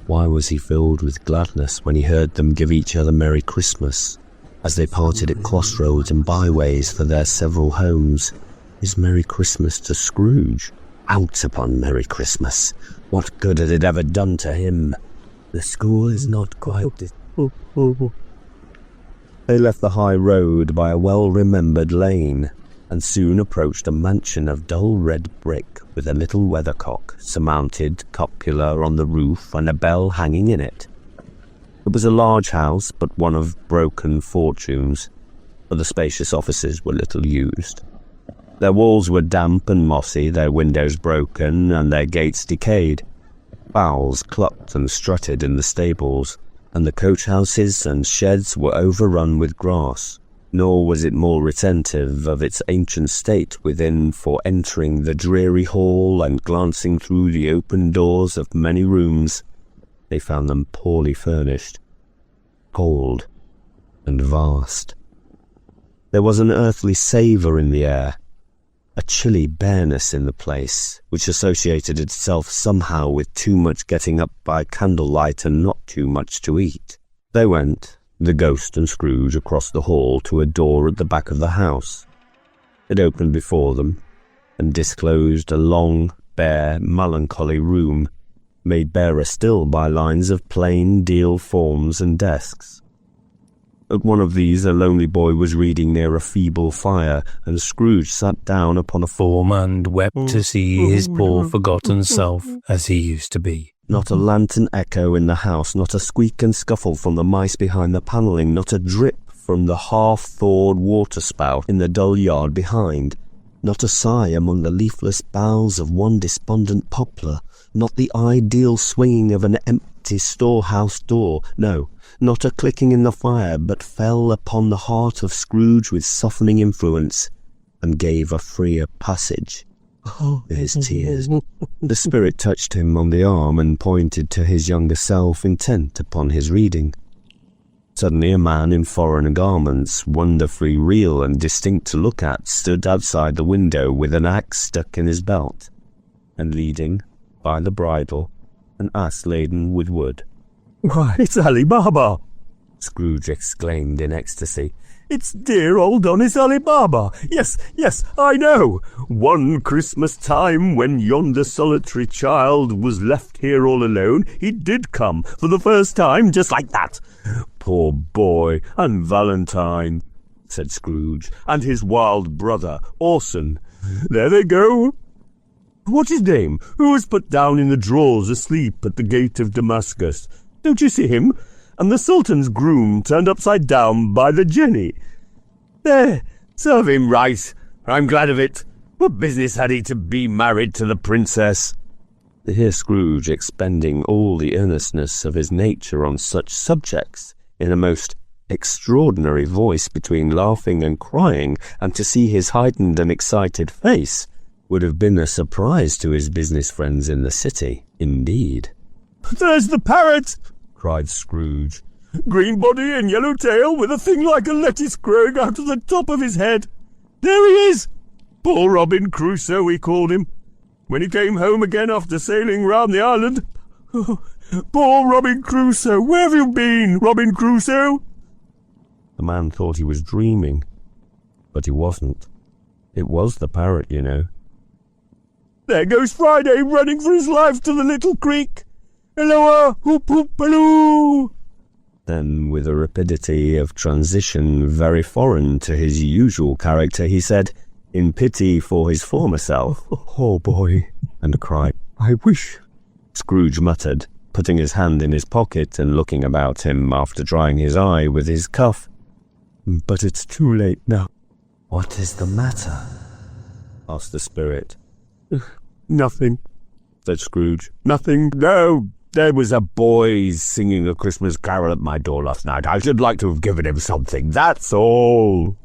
Why was he filled with gladness when he heard them give each other Merry Christmas, as they parted at crossroads and byways for their several homes? His Merry Christmas to Scrooge? Out upon Merry Christmas! What good had it ever done to him? The school is not quite... They left the high road by a well-remembered lane, and soon approached a mansion of dull red brick with a little weathercock, surmounted cupola on the roof, and a bell hanging in it. It was a large house, but one of broken fortunes, for the spacious offices were little used. Their walls were damp and mossy, their windows broken, and their gates decayed. Fowls clucked and strutted in the stables, and the coach-houses and sheds were overrun with grass. Nor was it more retentive of its ancient state within, for entering the dreary hall and glancing through the open doors of many rooms, they found them poorly furnished, cold, and vast. There was an earthly savour in the air, a chilly bareness in the place, which associated itself somehow with too much getting up by candlelight and not too much to eat. They went, the ghost and Scrooge, across the hall to a door at the back of the house. It opened before them, and disclosed a long, bare, melancholy room, made barer still by lines of plain deal forms and desks. At one of these a lonely boy was reading near a feeble fire, and Scrooge sat down upon a form and wept to see his poor forgotten self as he used to be. Not a lantern echo in the house, not a squeak and scuffle from the mice behind the panelling, not a drip from the half-thawed waterspout in the dull yard behind, not a sigh among the leafless boughs of one despondent poplar, not the ideal swinging of an empty storehouse door, no, not a clicking in the fire, but fell upon the heart of Scrooge with softening influence, and gave a freer passage to his tears. The spirit touched him on the arm and pointed to his younger self, intent upon his reading. Suddenly a man in foreign garments, wonderfully real and distinct to look at, stood outside the window with an axe stuck in his belt, and leading, by the bridle, an ass laden with wood. "Why, it's Ali Baba!" Scrooge exclaimed in ecstasy. "It's dear old honest Ali Baba! Yes, I know! One Christmas time, when yonder solitary child was left here all alone, he did come, for the first time, just like that. Poor boy, and Valentine," said Scrooge, "and his wild brother, Orson. There they go. What's his name? Who was put down in the drawers asleep at the gate of Damascus? Don't you see him? And the Sultan's groom turned upside down by the jenny. There, serve him right. I'm glad of it. What business had he to be married to the princess?" To hear Scrooge expending all the earnestness of his nature on such subjects, in a most extraordinary voice between laughing and crying, and to see his heightened and excited face, would have been a surprise to his business friends in the city, indeed. "There's the parrot!" cried Scrooge. "Green body and yellow tail, with a thing like a lettuce growing out of the top of his head. There he is! Poor Robin Crusoe, we called him, when he came home again after sailing round the island. Poor Robin Crusoe! Where have you been, Robin Crusoe?" The man thought he was dreaming, but he wasn't. It was the parrot, you know. "There goes Friday, running for his life to the little creek. Helloa, hoop hoop halloo!" Then, with a rapidity of transition very foreign to his usual character, he said, in pity for his former self, "Oh boy," and cried, "I wish." Scrooge muttered, putting his hand in his pocket and looking about him after drying his eye with his cuff, "But it's too late now. What is the matter? asked the spirit. Nothing, Said Scrooge. nothing. No, there was a boy singing a Christmas carol at my door last night. I should like to have given him something, that's all.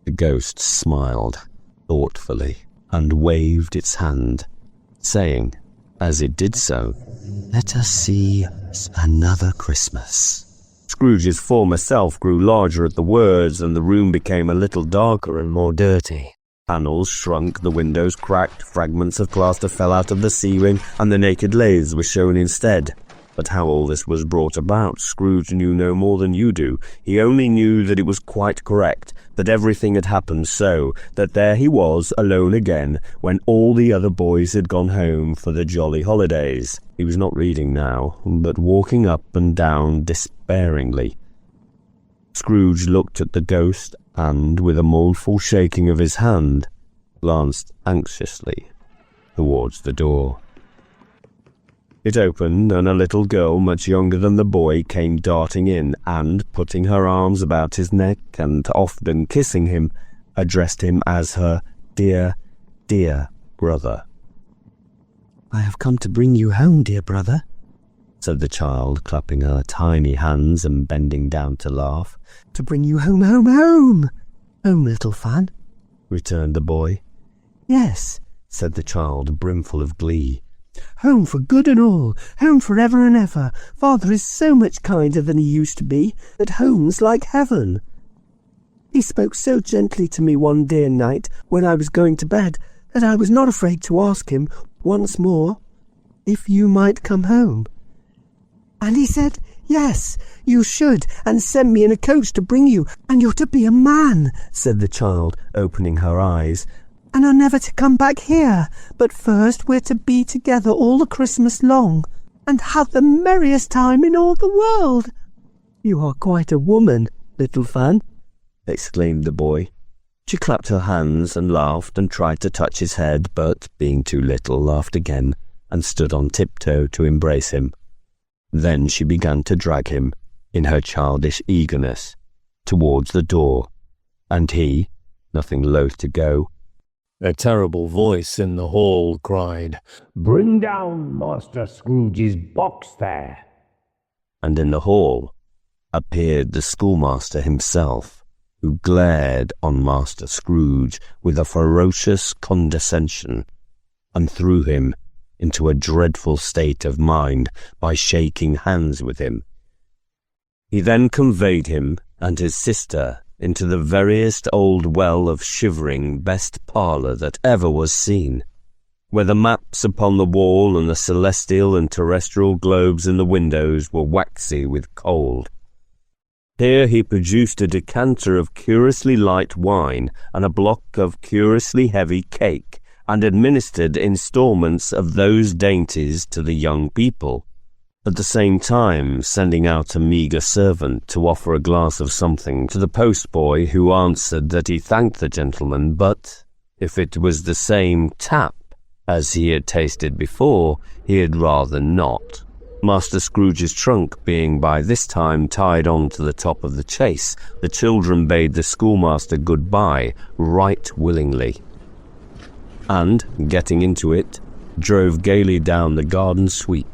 The ghost smiled thoughtfully and waved its hand, saying, as it did so, Let us see another Christmas. Scrooge's former self grew larger at the words, and the room became a little darker and more dirty. Panels shrunk, the windows cracked, fragments of plaster fell out of the ceiling, and the naked lathes were shown instead. But how all this was brought about, Scrooge knew no more than you do. He only knew that it was quite correct, that everything had happened so, that there he was, alone again, when all the other boys had gone home for the jolly holidays. He was not reading now, but walking up and down despairingly. Scrooge looked at the ghost and, with a mournful shaking of his hand, glanced anxiously towards the door. It opened, and a little girl much younger than the boy came darting in, and, putting her arms about his neck and often kissing him, addressed him as her dear, dear brother. I have come to bring you home, dear brother, said the child, clapping her tiny hands and bending down to laugh. To bring you home, home, home. Home, little fan, returned the boy. Yes, said the child, brimful of glee. Home for good and all, home for ever and ever. Father is so much kinder than he used to be, that home's like heaven. He spoke so gently to me one dear night when I was going to bed that I was not afraid to ask him once more if you might come home. And he said, yes, you should, and sent me in a coach to bring you, and you're to be a man, said the child, opening her eyes, and are never to come back here, but first we're to be together all the Christmas long, and have the merriest time in all the world. You are quite a woman, little fan, exclaimed the boy. She clapped her hands and laughed and tried to touch his head, but, being too little, laughed again and stood on tiptoe to embrace him. Then she began to drag him, in her childish eagerness, towards the door, and he, nothing loath to go. A terrible voice in the hall cried, Bring down Master Scrooge's box there. And in the hall appeared the schoolmaster himself, who glared on Master Scrooge with a ferocious condescension, and threw him into a dreadful state of mind by shaking hands with him. He then conveyed him and his sister into the veriest old well of shivering best parlour that ever was seen, where the maps upon the wall and the celestial and terrestrial globes in the windows were waxy with cold. Here he produced a decanter of curiously light wine and a block of curiously heavy cake, and administered instalments of those dainties to the young people, at the same time sending out a meagre servant to offer a glass of something to the postboy, who answered that he thanked the gentleman, but if it was the same tap as he had tasted before, he had rather not. Master Scrooge's trunk being by this time tied on to the top of the chaise, the children bade the schoolmaster good-bye right willingly, and, getting into it, drove gaily down the garden sweep,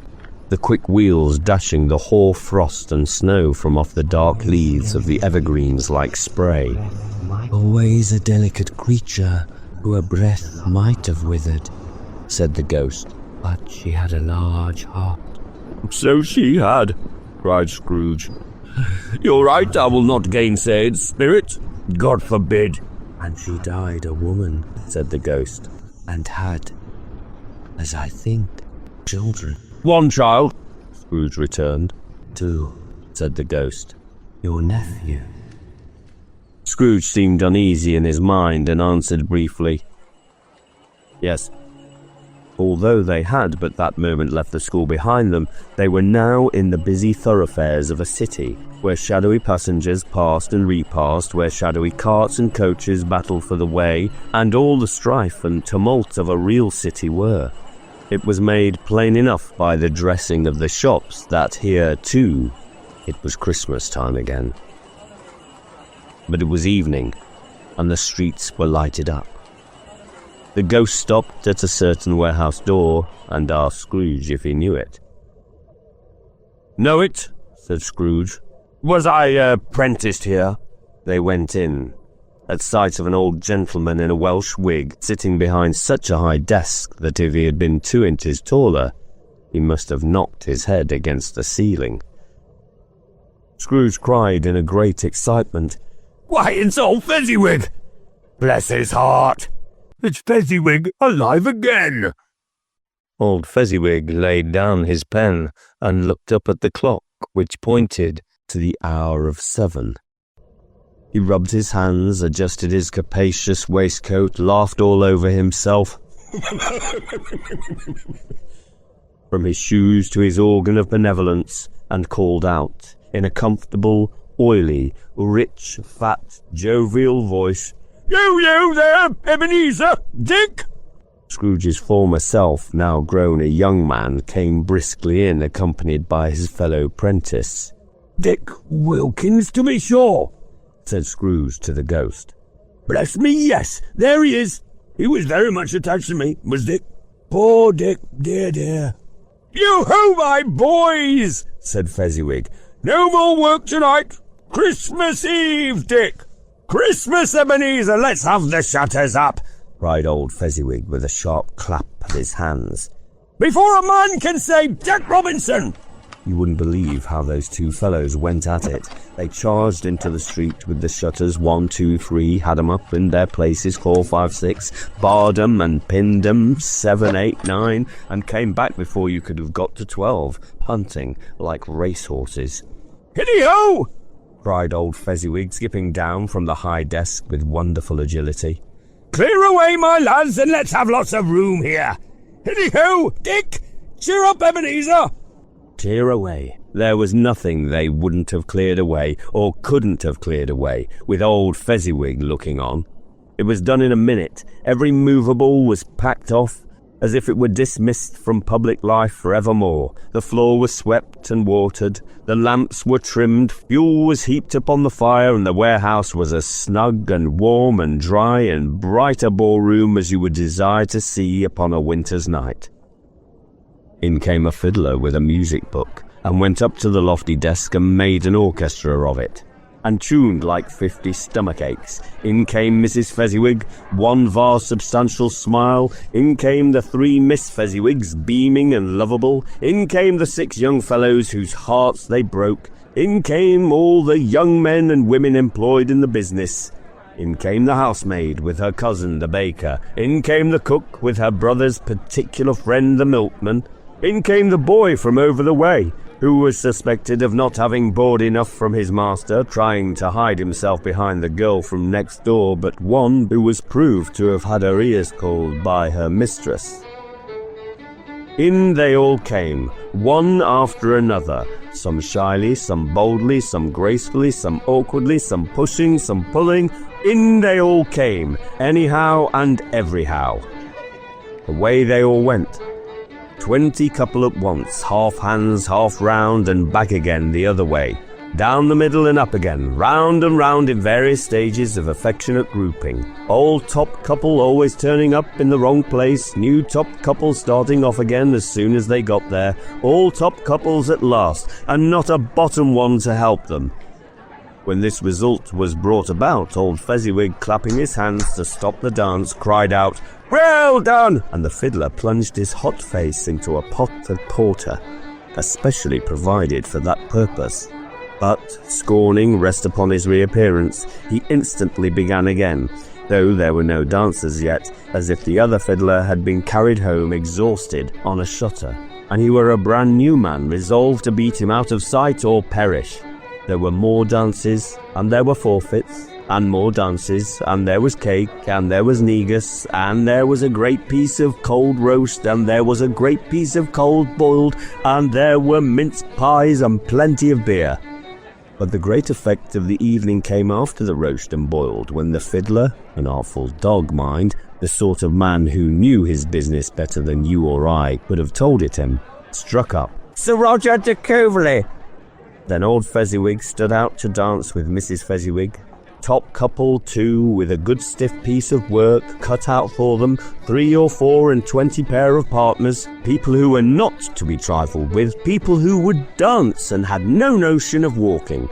the quick wheels dashing the hoar frost and snow from off the dark leaves of the evergreens like spray. Always a delicate creature who a breath might have withered, said the ghost, but she had a large heart. So she had, cried Scrooge. You're right, I will not gainsay it, spirit. God forbid. And she died a woman, said the ghost, and had, as I think, children. One child, Scrooge returned. Two, said the ghost. Your nephew. Scrooge seemed uneasy in his mind and answered briefly, yes. Although they had but that moment left the school behind them, they were now in the busy thoroughfares of a city, where shadowy passengers passed and repassed, where shadowy carts and coaches battled for the way, and all the strife and tumult of a real city were. It was made plain enough by the dressing of the shops that here, too, it was Christmas time again. but it was evening, and the streets were lighted up. The ghost stopped at a certain warehouse door and asked Scrooge if he knew it. "Know it?" said Scrooge. "Was I apprenticed here?" They went in, at sight of an old gentleman in a Welsh wig sitting behind such a high desk that if he had been 2 inches taller, he must have knocked his head against the ceiling. Scrooge cried in a great excitement, "Why, it's old Fezziwig! Bless his heart! It's Fezziwig alive again!" Old Fezziwig laid down his pen and looked up at the clock, which pointed to the hour of 7. He rubbed his hands, adjusted his capacious waistcoat, laughed all over himself, from his shoes to his organ of benevolence, and called out, in a comfortable, oily, rich, fat, jovial voice, You there, Ebenezer! Dick!" Scrooge's former self, now grown a young man, came briskly in, accompanied by his fellow prentice. "Dick Wilkins, to be sure," said Scrooge to the ghost. "Bless me, yes, there he is. He was very much attached to me, was Dick. Poor Dick, dear, dear." "Yo-ho, my boys!" said Fezziwig. "No more work tonight. Christmas Eve, Dick. Christmas, Ebenezer, let's have the shutters up," cried old Fezziwig with a sharp clap of his hands. "Before a man can say Jack Robinson." You wouldn't believe how those two fellows went at it. They charged into the street with the shutters 1, 2, 3, had 'em up in their places 4, 5, 6, barred 'em and pinned 'em 7, 8, 9, and came back before you could have got to 12, punting like racehorses. "Hiddy-ho!" cried old Fezziwig, skipping down from the high desk with wonderful agility. "Clear away, my lads, and let's have lots of room here. Hiddy-ho, Dick! Cheer up, Ebenezer!" Clear away. There was nothing they wouldn't have cleared away, or couldn't have cleared away, with old Fezziwig looking on. It was done in a minute. Every movable was packed off, as if it were dismissed from public life forevermore. The floor was swept and watered, the lamps were trimmed, fuel was heaped upon the fire, and the warehouse was as snug and warm and dry and bright a ballroom as you would desire to see upon a winter's night. In came a fiddler with a music book, and went up to the lofty desk and made an orchestra of it, and tuned like 50 stomach aches. In came Mrs. Fezziwig, one vast substantial smile. In came the 3 Miss Fezziwigs, beaming and lovable. In came the 6 young fellows whose hearts they broke. In came all the young men and women employed in the business. In came the housemaid with her cousin the baker. In came the cook with her brother's particular friend the milkman. In came the boy from over the way, who was suspected of not having board enough from his master, trying to hide himself behind the girl from next door, but one who was proved to have had her ears called by her mistress. In they all came, one after another, some shyly, some boldly, some gracefully, some awkwardly, some pushing, some pulling. In they all came, anyhow and everyhow. Away they all went. 20 couple at once, half hands, half round, and back again the other way, down the middle and up again, round and round in various stages of affectionate grouping. Old top couple always turning up in the wrong place, new top couple starting off again as soon as they got there, all top couples at last, and not a bottom one to help them. When this result was brought about, old Fezziwig, clapping his hands to stop the dance, cried out, "Well done!" and the fiddler plunged his hot face into a pot of porter, especially provided for that purpose. But, scorning rest upon his reappearance, he instantly began again, though there were no dancers yet, as if the other fiddler had been carried home exhausted on a shutter, and he were a brand new man, resolved to beat him out of sight or perish. There were more dances, and there were forfeits, and more dances, and there was cake, and there was negus, and there was a great piece of cold roast, and there was a great piece of cold boiled, and there were mince pies and plenty of beer. But the great effect of the evening came after the roast and boiled, when the fiddler, an artful dog, mind, the sort of man who knew his business better than you or I could have told it him, struck up, "Sir Roger de Coverley." Then old Fezziwig stood out to dance with Mrs. Fezziwig, top couple too, with a good stiff piece of work cut out for them, 3 or 4 and 20 pair of partners, people who were not to be trifled with, people who would dance and had no notion of walking.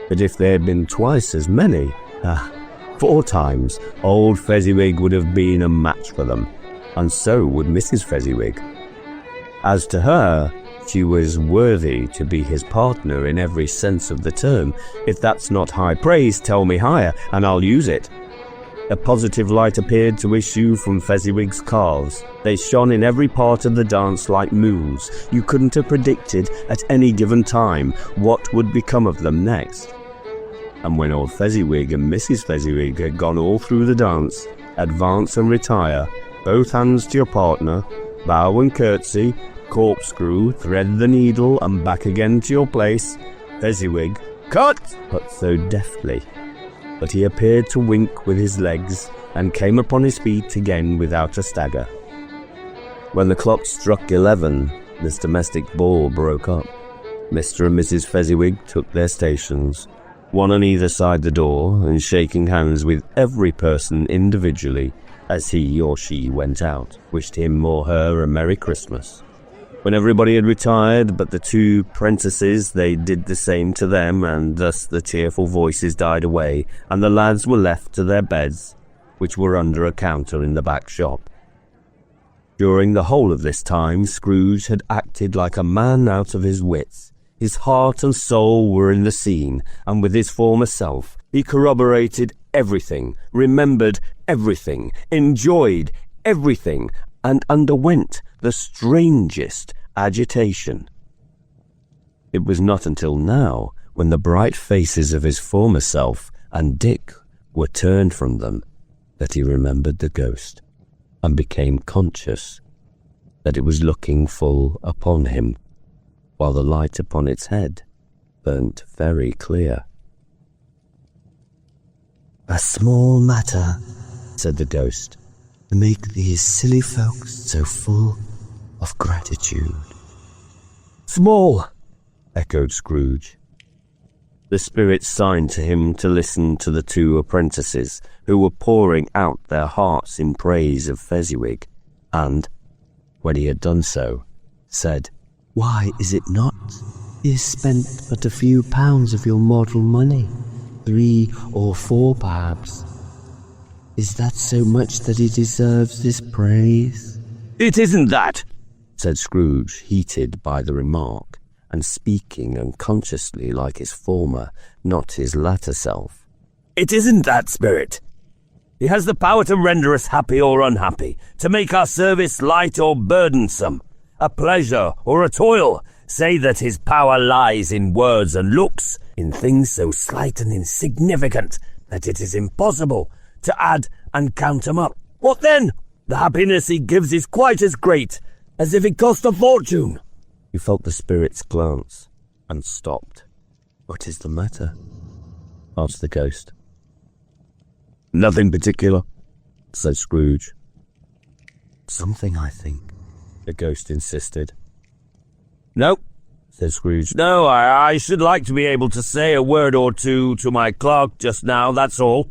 But if there had been twice as many, 4 times, old Fezziwig would have been a match for them, and so would Mrs. Fezziwig. As to her, she was worthy to be his partner in every sense of the term. If that's not high praise, tell me higher, and I'll use it. A positive light appeared to issue from Fezziwig's calves. They shone in every part of the dance like moons. You couldn't have predicted at any given time what would become of them next. And when old Fezziwig and Mrs. Fezziwig had gone all through the dance, advance and retire, both hands to your partner, bow and curtsy, corkscrew, thread the needle, and back again to your place, Fezziwig, cut! But so deftly. But he appeared to wink with his legs, and came upon his feet again without a stagger. When the clock struck 11, this domestic ball broke up. Mr. and Mrs. Fezziwig took their stations, one on either side the door, and shaking hands with every person individually, as he or she went out, wished him or her a Merry Christmas. When everybody had retired but the 2 prentices, they did the same to them, and thus the tearful voices died away, and the lads were left to their beds, which were under a counter in the back shop. During the whole of this time, Scrooge had acted like a man out of his wits. His heart and soul were in the scene, and with his former self, he corroborated everything, remembered everything, enjoyed everything, and underwent the strangest agitation. It was not until now, when the bright faces of his former self and Dick were turned from them, that he remembered the ghost, and became conscious that it was looking full upon him, while the light upon its head burnt very clear. "A small matter," said the ghost, "to make these silly folks so full of gratitude." "Small," echoed Scrooge. The spirit signed to him to listen to the 2 apprentices, who were pouring out their hearts in praise of Fezziwig, and, when he had done so, said, "Why is it not? He has spent but a few pounds of your mortal money, 3 or 4 perhaps. Is that so much that he deserves this praise?" "It isn't that," said Scrooge, heated by the remark, and speaking unconsciously like his former, not his latter self. "It isn't that, Spirit. He has the power to render us happy or unhappy, to make our service light or burdensome, a pleasure or a toil. Say that his power lies in words and looks, in things so slight and insignificant that it is impossible to add and count them up. What then? The happiness he gives is quite as great as if it cost a fortune." He felt the spirit's glance, and stopped. "What is the matter?" asked the ghost. "Nothing particular," said Scrooge. "Something, I think," the ghost insisted. "No," said Scrooge. "No, I should like to be able to say a word or two to my clerk just now, that's all."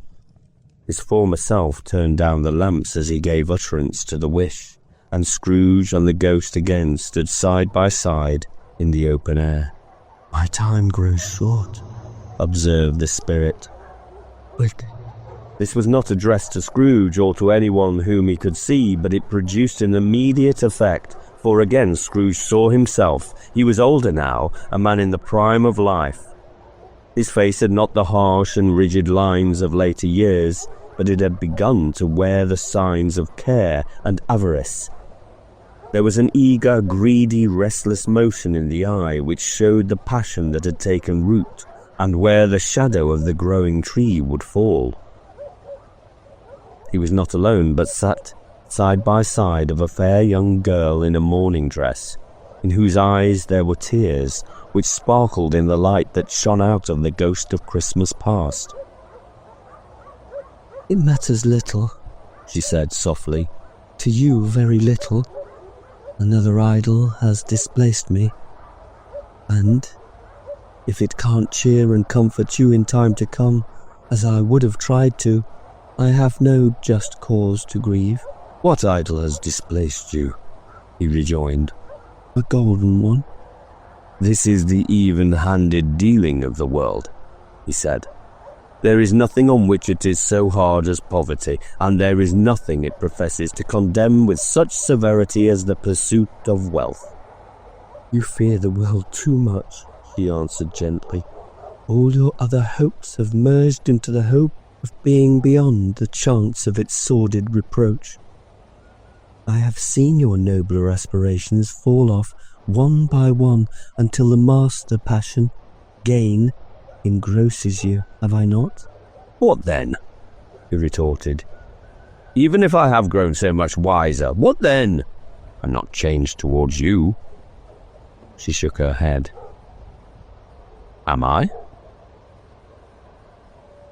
His former self turned down the lamps as he gave utterance to the wish, and Scrooge and the ghost again stood side by side in the open air. "My time grows short," observed the spirit. "But this was not addressed to Scrooge or to anyone whom he could see, but it produced an immediate effect, for again Scrooge saw himself. He was older now, a man in the prime of life. His face had not the harsh and rigid lines of later years, but it had begun to wear the signs of care and avarice. There was an eager, greedy, restless motion in the eye which showed the passion that had taken root, and where the shadow of the growing tree would fall. He was not alone, but sat side by side of a fair young girl in a mourning dress, in whose eyes there were tears, which sparkled in the light that shone out of the ghost of Christmas past. "It matters little," she said softly. "To you, very little. Another idol has displaced me. And, if it can't cheer and comfort you in time to come, as I would have tried to, I have no just cause to grieve. What idol has displaced you? He rejoined. A golden one. This is the even-handed dealing of the world, he said. There is nothing on which it is so hard as poverty, and there is nothing it professes to condemn with such severity as the pursuit of wealth. You fear the world too much, she answered gently. All your other hopes have merged into the hope of being beyond the chance of its sordid reproach. I have seen your nobler aspirations fall off one by one until the master passion, gain, engrosses you, have I not? What then? He retorted. Even if I have grown so much wiser, what then? I'm not changed towards you. She shook her head. Am I?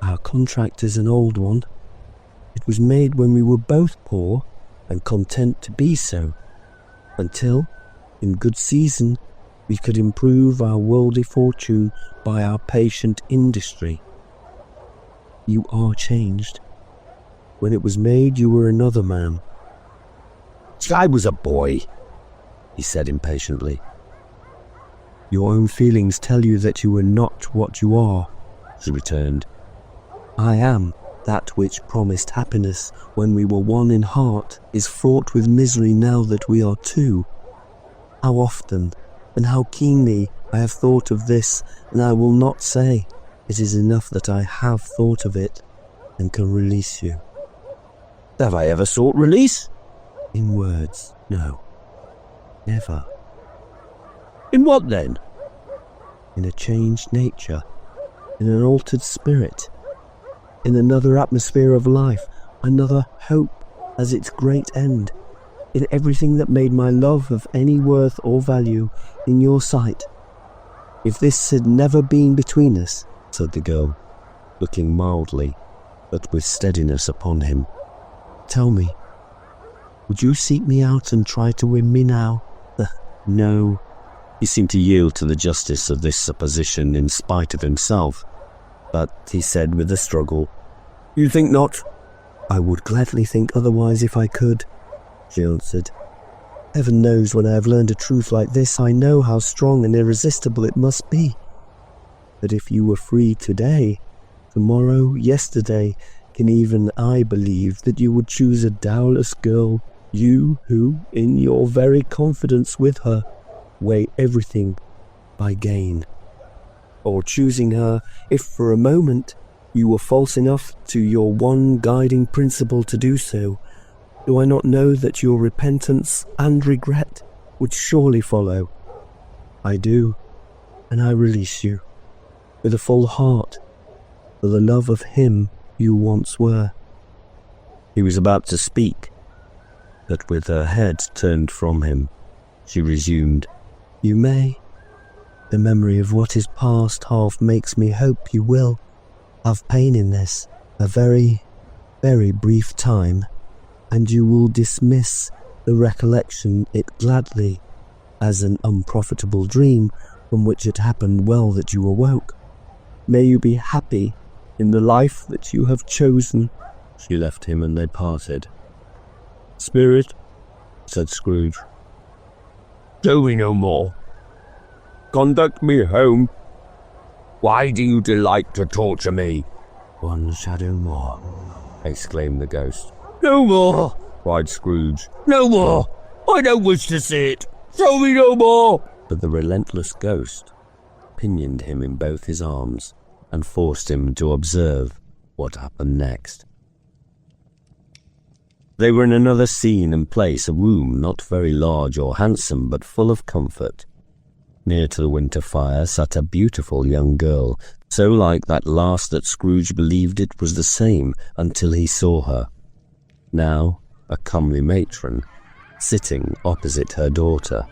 Our contract is an old one. It was made when we were both poor and content to be so, until, in good season, we could improve our worldly fortune by our patient industry. You are changed. When it was made, you were another man. I was a boy, he said impatiently. Your own feelings tell you that you were not what you are, she returned. I am that which promised happiness when we were one in heart is fraught with misery now that we are two. How often and how keenly I have thought of this, and I will not say. It is enough that I have thought of it and can release you. Have I ever sought release? In words, no. Never. In what then? In a changed nature, in an altered spirit, in another atmosphere of life, another hope as its great end, in everything that made my love of any worth or value in your sight. If this had never been between us, said the girl, looking mildly, but with steadiness upon him, tell me, would you seek me out and try to win me now? No. He seemed to yield to the justice of this supposition in spite of himself, but he said with a struggle, You think not? I would gladly think otherwise if I could, she answered. Heaven knows when I have learned a truth like this, I know how strong and irresistible it must be. That if you were free today, tomorrow, yesterday, can even I believe that you would choose a dowerless girl, you who, in your very confidence with her, weigh everything by gain. Or choosing her, if for a moment you were false enough to your one guiding principle to do so, do I not know that your repentance and regret would surely follow? I do, and I release you, with a full heart, for the love of him you once were. He was about to speak, but with her head turned from him, she resumed, You may. The memory of what is past half makes me hope you will have pain in this, a very, very brief time, and you will dismiss the recollection it gladly as an unprofitable dream from which it happened well that you awoke. May you be happy in the life that you have chosen. She left him and they parted. Spirit, said Scrooge, tell me no more. Conduct me home. Why do you delight to torture me? One shadow more, exclaimed the ghost. No more, cried Scrooge. No more. I don't wish to see it. Show me no more. But the relentless ghost pinioned him in both his arms and forced him to observe what happened next. They were in another scene and place, a room not very large or handsome, but full of comfort. Near to the winter fire sat a beautiful young girl, so like that last that Scrooge believed it was the same until he saw her. Now a comely matron, sitting opposite her daughter.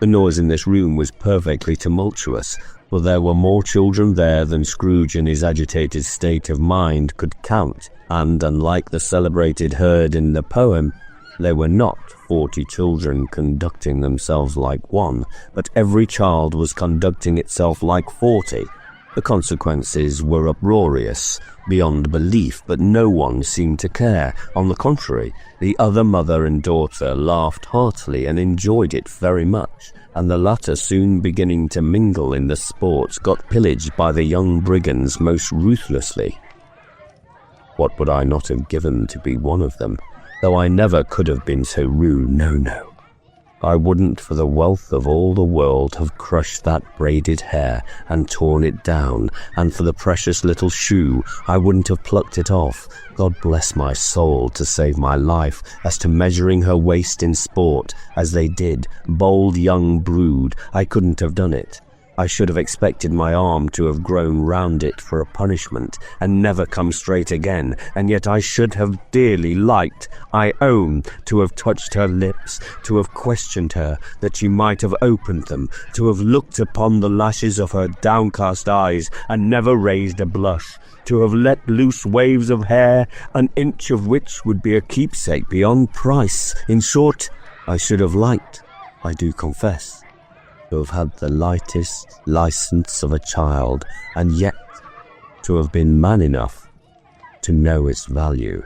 The noise in this room was perfectly tumultuous, for there were more children there than Scrooge in his agitated state of mind could count, and unlike the celebrated herd in the poem, there were not 40 children conducting themselves like one, but every child was conducting itself like 40, The consequences were uproarious, beyond belief, but no one seemed to care. On the contrary, the other mother and daughter laughed heartily and enjoyed it very much, and the latter, soon beginning to mingle in the sports, got pillaged by the young brigands most ruthlessly. What would I not have given to be one of them, though I never could have been so rude, no. I wouldn't for the wealth of all the world have crushed that braided hair and torn it down, and for the precious little shoe I wouldn't have plucked it off, God bless my soul, to save my life. As to measuring her waist in sport, as they did, bold young brood, I couldn't have done it. I should have expected my arm to have grown round it for a punishment, and never come straight again, and yet I should have dearly liked, I own, to have touched her lips, to have questioned her, that she might have opened them, to have looked upon the lashes of her downcast eyes, and never raised a blush, to have let loose waves of hair, an inch of which would be a keepsake beyond price. In short, I should have liked, I do confess, to have had the lightest license of a child, and yet to have been man enough to know its value.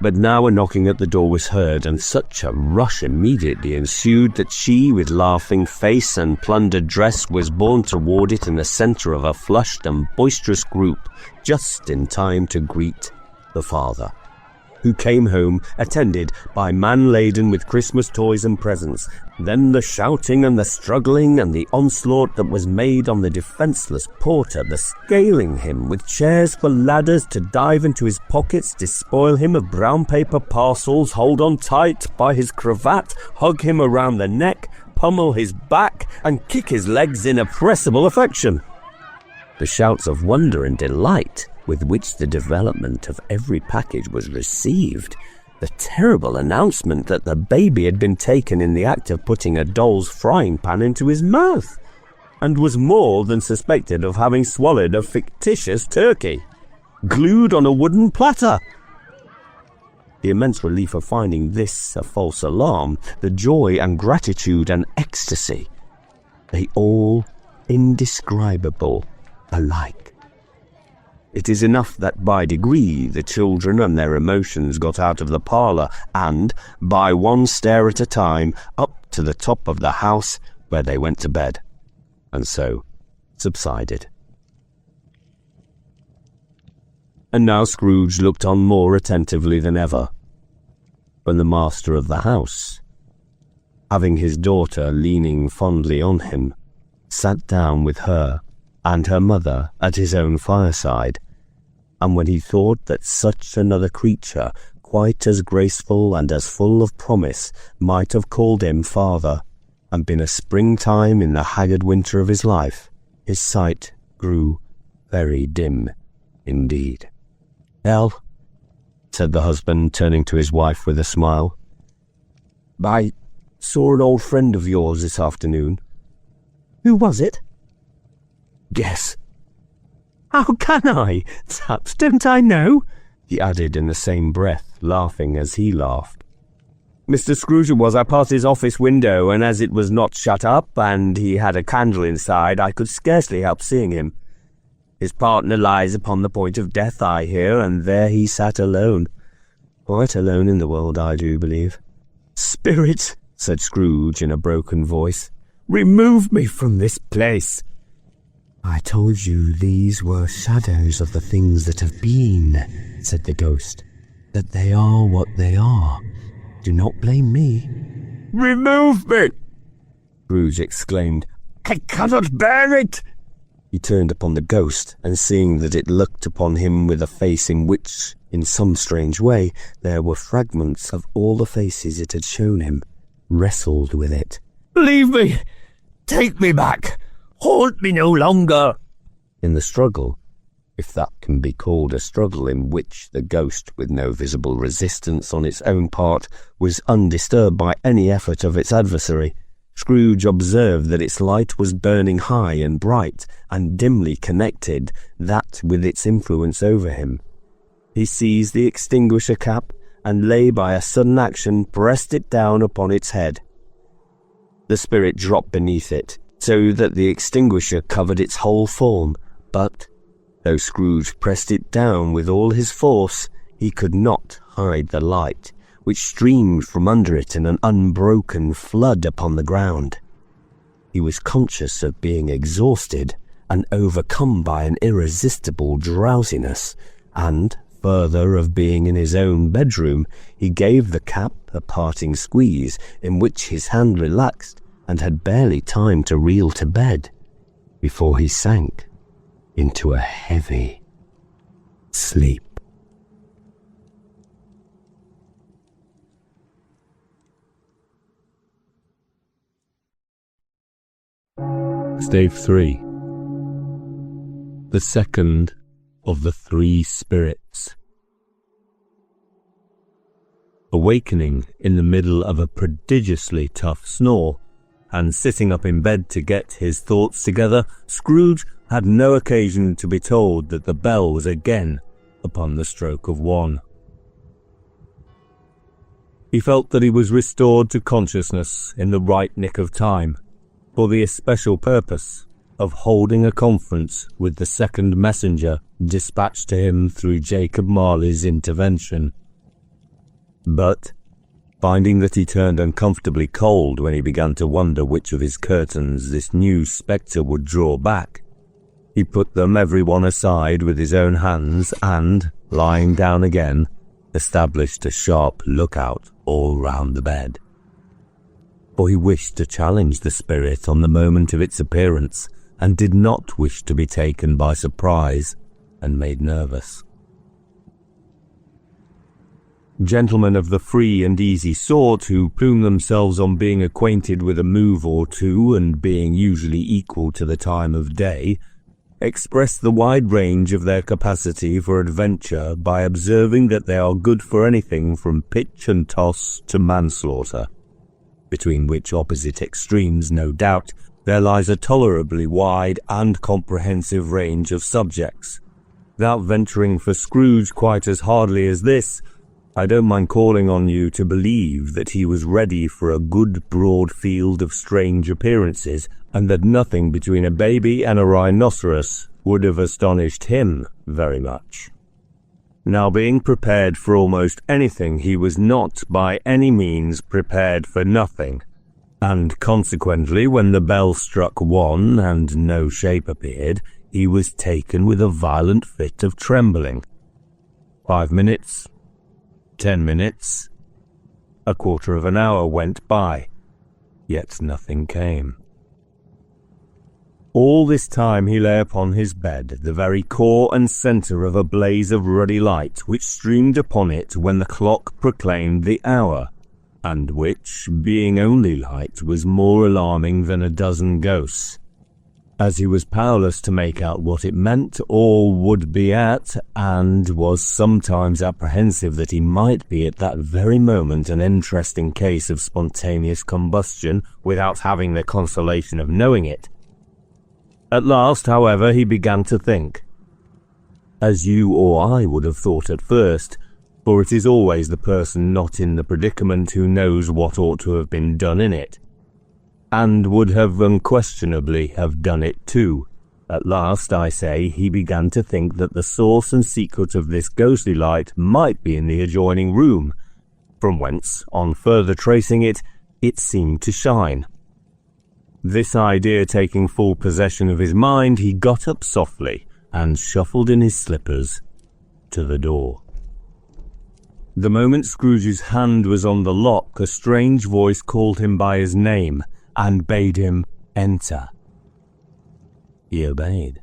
But now a knocking at the door was heard, and such a rush immediately ensued that she, with laughing face and plundered dress, was borne toward it in the centre of a flushed and boisterous group, just in time to greet the father, who came home attended by man laden with Christmas toys and presents. Then the shouting and the struggling and the onslaught that was made on the defenceless porter, the scaling him with chairs for ladders to dive into his pockets, despoil him of brown paper parcels, hold on tight by his cravat, hug him around the neck, pummel his back, and kick his legs in oppressible affection. The shouts of wonder and delight with which the development of every package was received, the terrible announcement that the baby had been taken in the act of putting a doll's frying pan into his mouth, and was more than suspected of having swallowed a fictitious turkey, glued on a wooden platter. The immense relief of finding this a false alarm, the joy and gratitude and ecstasy, they all indescribable alike. It is enough that by degree the children and their emotions got out of the parlour, and, by one stair at a time, up to the top of the house, where they went to bed, and so subsided. And now Scrooge looked on more attentively than ever, when the master of the house, having his daughter leaning fondly on him, sat down with her and her mother at his own fireside, and when he thought that such another creature, quite as graceful and as full of promise, might have called him father, and been a springtime in the haggard winter of his life, his sight grew very dim indeed. "El," said the husband, turning to his wife with a smile, "I saw an old friend of yours this afternoon." "Who was it?" "Guess." "How can I? Perhaps don't I know?" he added in the same breath, laughing as he laughed. "Mr. Scrooge was. I passed his office window, and as it was not shut up, and he had a candle inside, I could scarcely help seeing him. His partner lies upon the point of death, I hear, and there he sat alone. Quite alone in the world, I do believe." "Spirit," said Scrooge in a broken voice, "remove me from this place." "I told you these were shadows of the things that have been," said the ghost, "that they are what they are. Do not blame me." "Remove me!" Scrooge exclaimed. "I cannot bear it!" He turned upon the ghost, and seeing that it looked upon him with a face in which, in some strange way, there were fragments of all the faces it had shown him, wrestled with it. "Leave me! Take me back! Haunt me no longer!" In the struggle, if that can be called a struggle in which the ghost, with no visible resistance on its own part, was undisturbed by any effort of its adversary, Scrooge observed that its light was burning high and bright, and dimly connected that with its influence over him. He seized the extinguisher cap, and lay by a sudden action pressed it down upon its head. The spirit dropped beneath it, so that the extinguisher covered its whole form, But, though Scrooge pressed it down with all his force, he could not hide the light, which streamed from under it in an unbroken flood upon the ground. He was conscious of being exhausted and overcome by an irresistible drowsiness, and, further, of being in his own bedroom, he gave the cap a parting squeeze, in which his hand relaxed, and had barely time to reel to bed, before he sank into a heavy sleep. Stave 3. The second of the three spirits. Awakening in the middle of a prodigiously tough snore, and sitting up in bed to get his thoughts together, Scrooge had no occasion to be told that the bell was again upon the stroke of 1. He felt that he was restored to consciousness in the right nick of time, for the especial purpose of holding a conference with the second messenger dispatched to him through Jacob Marley's intervention. But, finding that he turned uncomfortably cold when he began to wonder which of his curtains this new spectre would draw back, he put them every one aside with his own hands and, lying down again, established a sharp lookout all round the bed. For he wished to challenge the spirit on the moment of its appearance, and did not wish to be taken by surprise and made nervous. Gentlemen of the free and easy sort, who plume themselves on being acquainted with a move or two and being usually equal to the time of day, express the wide range of their capacity for adventure by observing that they are good for anything from pitch and toss to manslaughter, between which opposite extremes, no doubt, there lies a tolerably wide and comprehensive range of subjects. Without venturing for Scrooge quite as hardly as this, I don't mind calling on you to believe that he was ready for a good broad field of strange appearances, and that nothing between a baby and a rhinoceros would have astonished him very much. Now, being prepared for almost anything, he was not by any means prepared for nothing, and consequently, when the bell struck 1 and no shape appeared, he was taken with a violent fit of trembling. 5 minutes, 10 minutes, a quarter of an hour went by, yet nothing came. All this time he lay upon his bed, the very core and centre of a blaze of ruddy light which streamed upon it when the clock proclaimed the hour, and which, being only light, was more alarming than a dozen ghosts, as he was powerless to make out what it meant or would be at, and was sometimes apprehensive that he might be at that very moment an interesting case of spontaneous combustion without having the consolation of knowing it. At last, however, he began to think, as you or I would have thought at first, for it is always the person not in the predicament who knows what ought to have been done in it, and would have unquestionably have done it too. At last, I say, he began to think that the source and secret of this ghostly light might be in the adjoining room, from whence, on further tracing it, it seemed to shine. This idea taking full possession of his mind, he got up softly and shuffled in his slippers to the door. The moment Scrooge's hand was on the lock, a strange voice called him by his name and bade him enter. He obeyed.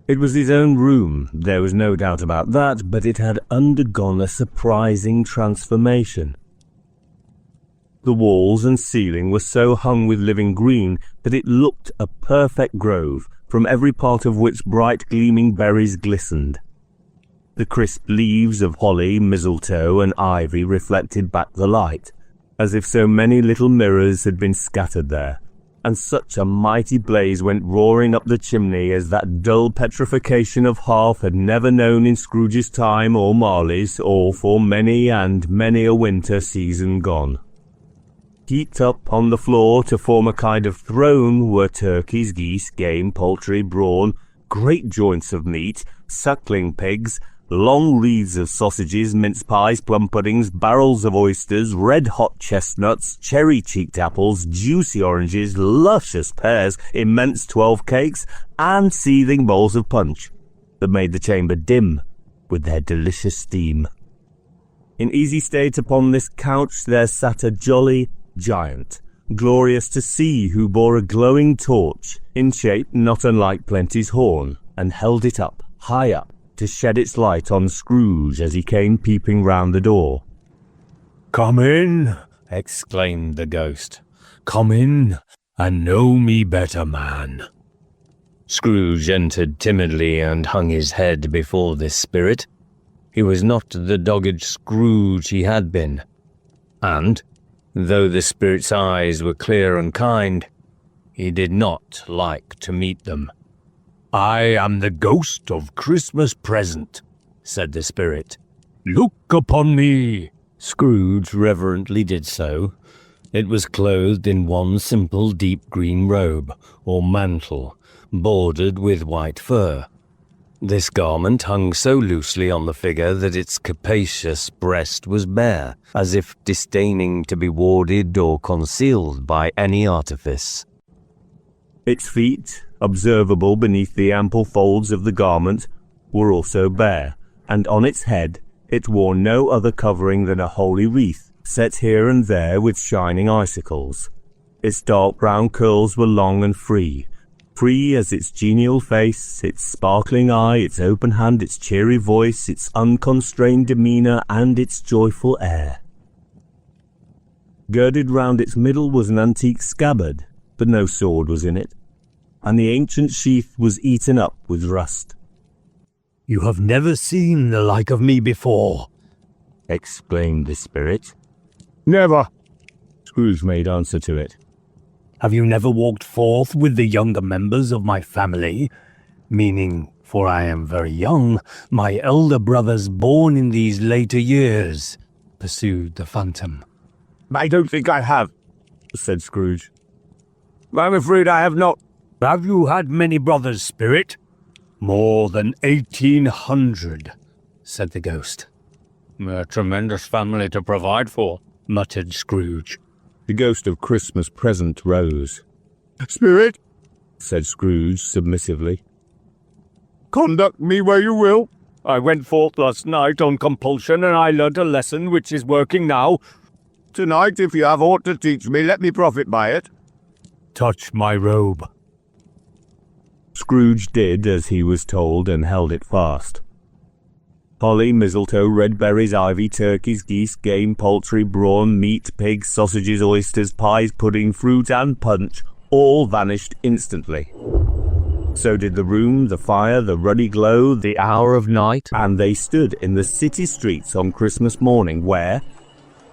It was his own room, there was no doubt about that, but it had undergone a surprising transformation. The walls and ceiling were so hung with living green that it looked a perfect grove, from every part of which bright gleaming berries glistened. The crisp leaves of holly, mistletoe, and ivy reflected back the light, as if so many little mirrors had been scattered there, and such a mighty blaze went roaring up the chimney as that dull petrification of hearth had never known in Scrooge's time or Marley's, or for many and many a winter season gone. Heaped up on the floor to form a kind of throne were turkeys, geese, game, poultry, brawn, great joints of meat, suckling pigs, long wreaths of sausages, mince pies, plum puddings, barrels of oysters, red-hot chestnuts, cherry-cheeked apples, juicy oranges, luscious pears, immense 12 cakes, and seething bowls of punch that made the chamber dim with their delicious steam. In easy state upon this couch there sat a jolly giant, glorious to see, who bore a glowing torch, in shape not unlike Plenty's horn, and held it up, high up, to shed its light on Scrooge as he came peeping round the door. "Come in," exclaimed the ghost. "Come in, and know me better, man." Scrooge entered timidly and hung his head before this spirit. He was not the dogged Scrooge he had been, and, though the spirit's eyes were clear and kind, he did not like to meet them. "I am the ghost of Christmas present," said the spirit. "Look upon me." Scrooge reverently did so. It was clothed in one simple deep green robe, or mantle, bordered with white fur. This garment hung so loosely on the figure that its capacious breast was bare, as if disdaining to be warded or concealed by any artifice. Its feet, observable beneath the ample folds of the garment, were also bare, and on its head it wore no other covering than a holy wreath, set here and there with shining icicles. Its dark brown curls were long and free as its genial face, its sparkling eye, its open hand, its cheery voice, its unconstrained demeanour, and its joyful air. Girded round its middle was an antique scabbard, but no sword was in it, and the ancient sheath was eaten up with rust. "You have never seen the like of me before," exclaimed the spirit. "Never," Scrooge made answer to it. "Have you never walked forth with the younger members of my family? Meaning, for I am very young, my elder brothers born in these later years," pursued the phantom. "I don't think I have," said Scrooge. "I'm afraid I have not." "Have you had many brothers, spirit?" "More than 1,800, said the ghost. "A tremendous family to provide for," muttered Scrooge. The ghost of Christmas present rose. "Spirit," said Scrooge submissively, "conduct me where you will. "I went forth last night on compulsion, and I learnt a lesson which is working now. Tonight, if you have aught to teach me, let me profit by it." "Touch my robe." Scrooge did as he was told and held it fast. Holly, mistletoe, red berries, ivy, turkeys, geese, game, poultry, brawn, meat, pigs, sausages, oysters, pies, pudding, fruit, and punch all vanished instantly. So did the room, the fire, the ruddy glow, the hour of night, and they stood in the city streets on Christmas morning where,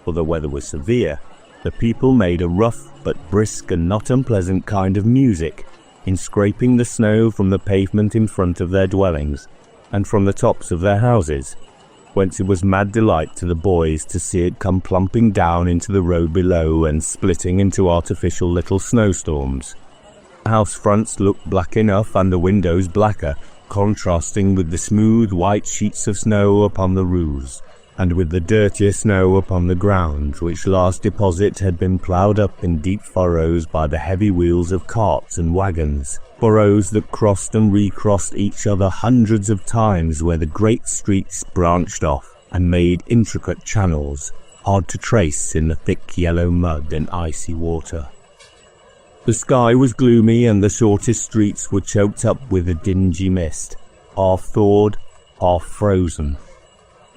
for the weather was severe, the people made a rough but brisk and not unpleasant kind of music in scraping the snow from the pavement in front of their dwellings, and from the tops of their houses, whence it was mad delight to the boys to see it come plumping down into the road below and splitting into artificial little snowstorms. The house fronts looked black enough and the windows blacker, contrasting with the smooth white sheets of snow upon the roofs, and with the dirtier snow upon the ground, which last deposit had been ploughed up in deep furrows by the heavy wheels of carts and wagons, furrows that crossed and recrossed each other hundreds of times, where the great streets branched off and made intricate channels, hard to trace in the thick yellow mud and icy water. The sky was gloomy, and the shortest streets were choked up with a dingy mist, half thawed, half frozen,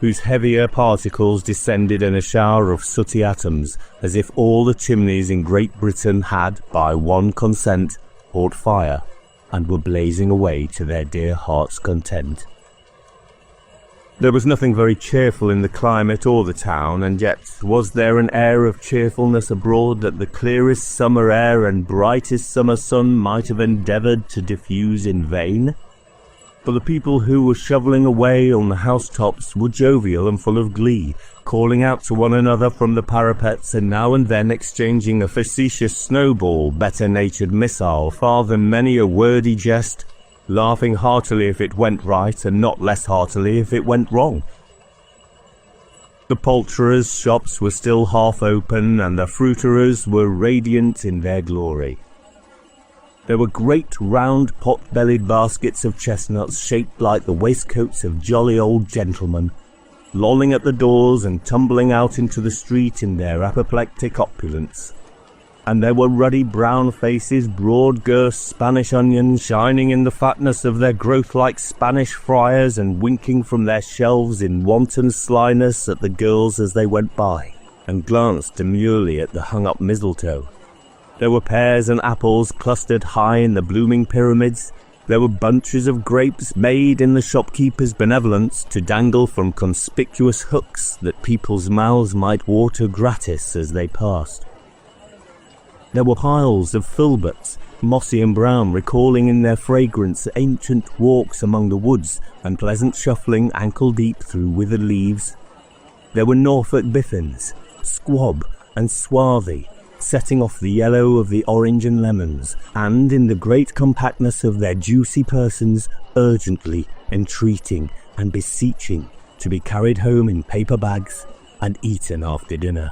whose heavier particles descended in a shower of sooty atoms, as if all the chimneys in Great Britain had, by one consent, caught fire, and were blazing away to their dear hearts' content. There was nothing very cheerful in the climate or the town, and yet was there an air of cheerfulness abroad that the clearest summer air and brightest summer sun might have endeavoured to diffuse in vain? For the people who were shoveling away on the housetops were jovial and full of glee, calling out to one another from the parapets and now and then exchanging a facetious snowball, better-natured missile, far than many a wordy jest, laughing heartily if it went right and not less heartily if it went wrong. The poulterers' shops were still half open and the fruiterers were radiant in their glory. There were great round pot-bellied baskets of chestnuts shaped like the waistcoats of jolly old gentlemen, lolling at the doors and tumbling out into the street in their apoplectic opulence. And there were ruddy brown faces, broad-girthed Spanish onions shining in the fatness of their growth like Spanish friars and winking from their shelves in wanton slyness at the girls as they went by, and glanced demurely at the hung-up mistletoe. There were pears and apples clustered high in the blooming pyramids. There were bunches of grapes made in the shopkeeper's benevolence to dangle from conspicuous hooks that people's mouths might water gratis as they passed. There were piles of filberts, mossy and brown, recalling in their fragrance ancient walks among the woods and pleasant shuffling ankle-deep through withered leaves. There were Norfolk biffins, squab and swarthy, setting off the yellow of the orange and lemons, and in the great compactness of their juicy persons, urgently entreating and beseeching to be carried home in paper bags and eaten after dinner.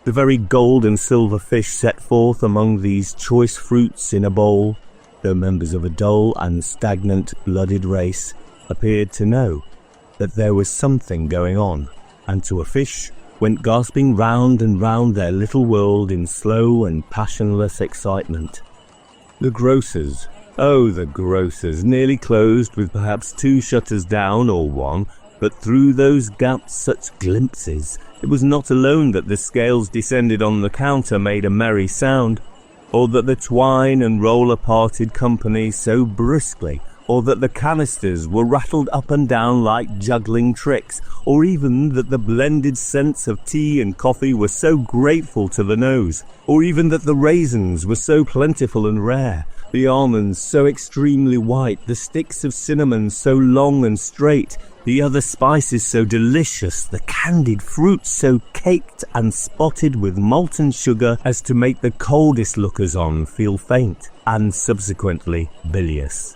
The very gold and silver fish set forth among these choice fruits in a bowl, though members of a dull and stagnant blooded race, appeared to know that there was something going on, and to a fish went gasping round and round their little world in slow and passionless excitement. The grocers, oh the grocers, nearly closed with perhaps 2 shutters down or 1, but through those gaps such glimpses. It was not alone that the scales descended on the counter made a merry sound, or that the twine and roller parted company so briskly, or that the canisters were rattled up and down like juggling tricks, or even that the blended scents of tea and coffee were so grateful to the nose, or even that the raisins were so plentiful and rare, the almonds so extremely white, the sticks of cinnamon so long and straight, the other spices so delicious, the candied fruits so caked and spotted with molten sugar as to make the coldest lookers-on feel faint and subsequently bilious.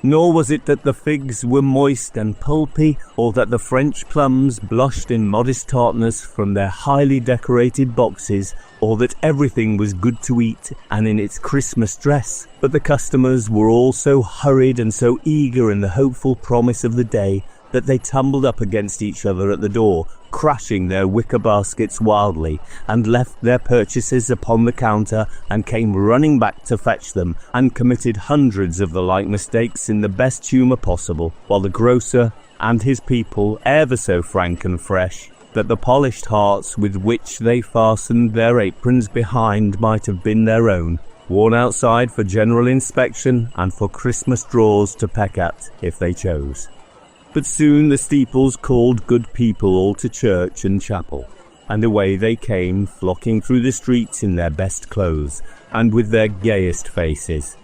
Nor was it that the figs were moist and pulpy, or that the French plums blushed in modest tartness from their highly decorated boxes, or that everything was good to eat and in its Christmas dress, but the customers were all so hurried and so eager in the hopeful promise of the day that they tumbled up against each other at the door, crashing their wicker baskets wildly, and left their purchases upon the counter and came running back to fetch them, and committed hundreds of the like mistakes in the best humour possible, while the grocer and his people, ever so frank and fresh, that the polished hearts with which they fastened their aprons behind might have been their own, worn outside for general inspection and for Christmas draws to peck at if they chose. But soon the steeples called good people all to church and chapel, and away they came, flocking through the streets in their best clothes, and with their gayest faces.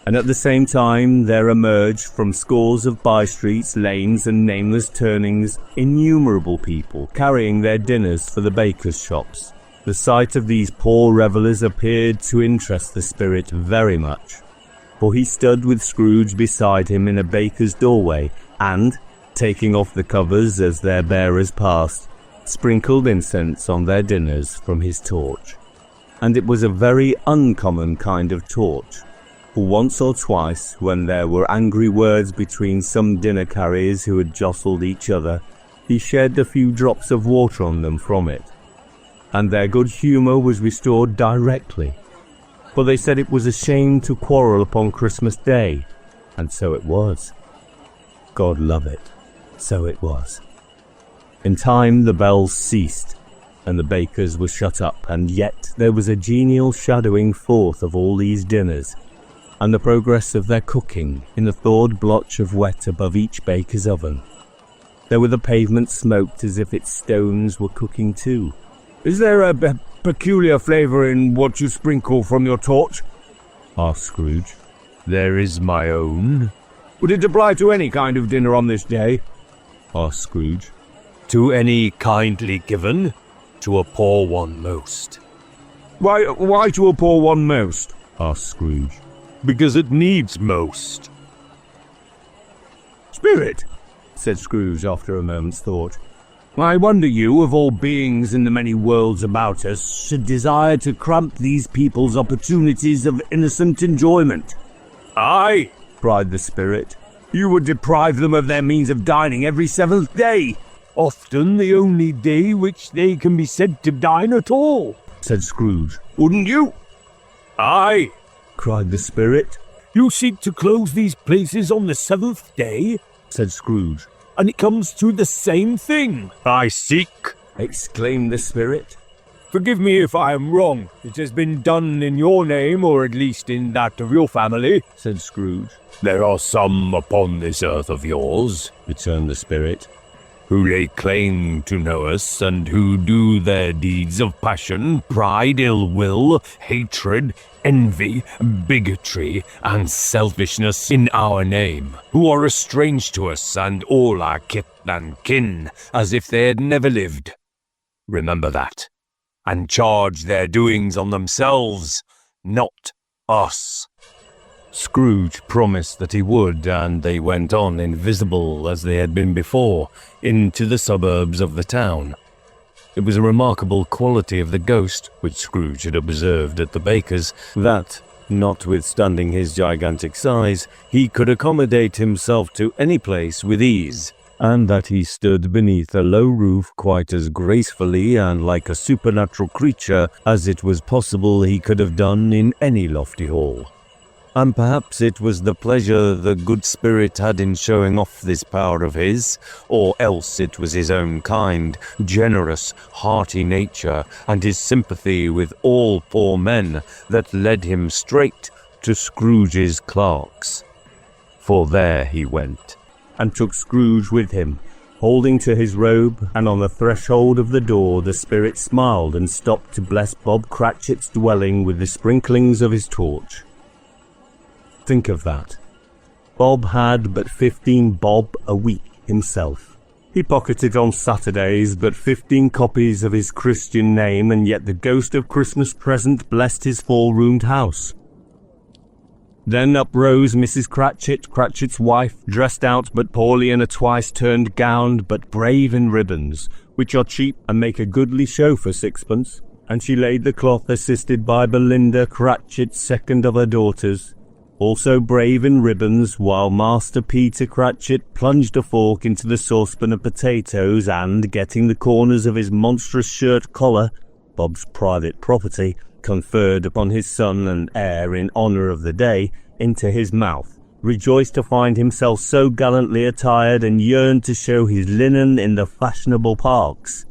And at the same time there emerged from scores of by-streets, lanes and nameless turnings innumerable people carrying their dinners for the bakers' shops. The sight of these poor revellers appeared to interest the spirit very much, for he stood with Scrooge beside him in a baker's doorway, and, taking off the covers as their bearers passed, sprinkled incense on their dinners from his torch. And it was a very uncommon kind of torch, for once or twice, when there were angry words between some dinner carriers who had jostled each other, he shed a few drops of water on them from it, and their good humour was restored directly, for they said it was a shame to quarrel upon Christmas Day, and so it was. God love it. So it was. In time the bells ceased, and the bakers were shut up, and yet there was a genial shadowing forth of all these dinners, and the progress of their cooking in the thawed blotch of wet above each baker's oven. There were the pavements smoked as if its stones were cooking too. "Is there a peculiar flavour in what you sprinkle from your torch?" asked Scrooge. "There is my own," Would it apply to any kind of dinner on this day? Asked Scrooge. To any kindly given, to a poor one most. Why to a poor one most? Asked Scrooge. Because it needs most. Spirit, said Scrooge after a moment's thought. I wonder you, of all beings in the many worlds about us, should desire to cramp these people's opportunities of innocent enjoyment. Aye, cried the Spirit. You would deprive them of their means of dining every 7th day. often the only day which they can be said to dine at all, said Scrooge. Wouldn't you? Aye, cried the Spirit. You seek to close these places on the 7th day, said Scrooge. And it comes to the same thing. I seek, exclaimed the Spirit. Forgive me if I am wrong. It has been done in your name, or at least in that of your family, said Scrooge. There are some upon this earth of yours, returned the Spirit, who lay claim to know us, and who do their deeds of passion, pride, ill will, hatred, envy, bigotry, and selfishness in our name, who are estranged to us and all our kith and kin, as if they had never lived. Remember that, and charge their doings on themselves, not us. Scrooge promised that he would, and they went on invisible as they had been before, into the suburbs of the town. It was a remarkable quality of the ghost, which Scrooge had observed at the baker's, that, notwithstanding his gigantic size, he could accommodate himself to any place with ease, and that he stood beneath a low roof quite as gracefully and like a supernatural creature as it was possible he could have done in any lofty hall. And perhaps it was the pleasure the good Spirit had in showing off this power of his, or else it was his own kind, generous, hearty nature, and his sympathy with all poor men that led him straight to Scrooge's clerks. For there he went, and took Scrooge with him, holding to his robe, and on the threshold of the door the Spirit smiled and stopped to bless Bob Cratchit's dwelling with the sprinklings of his torch. Think of that. Bob had but 15 bob a week himself. He pocketed on Saturdays but 15 copies of his Christian name, and yet the ghost of Christmas present blessed his 4-roomed house. Then up rose Mrs. Cratchit, Cratchit's wife, dressed out but poorly in a twice-turned gown, but brave in ribbons, which are cheap and make a goodly show for 6pence, and she laid the cloth assisted by Belinda Cratchit, second of her daughters, also brave in ribbons, while Master Peter Cratchit plunged a fork into the saucepan of potatoes and, getting the corners of his monstrous shirt collar, Bob's private property, conferred upon his son and heir in honour of the day, into his mouth, rejoiced to find himself so gallantly attired, and yearned to show his linen in the fashionable parks.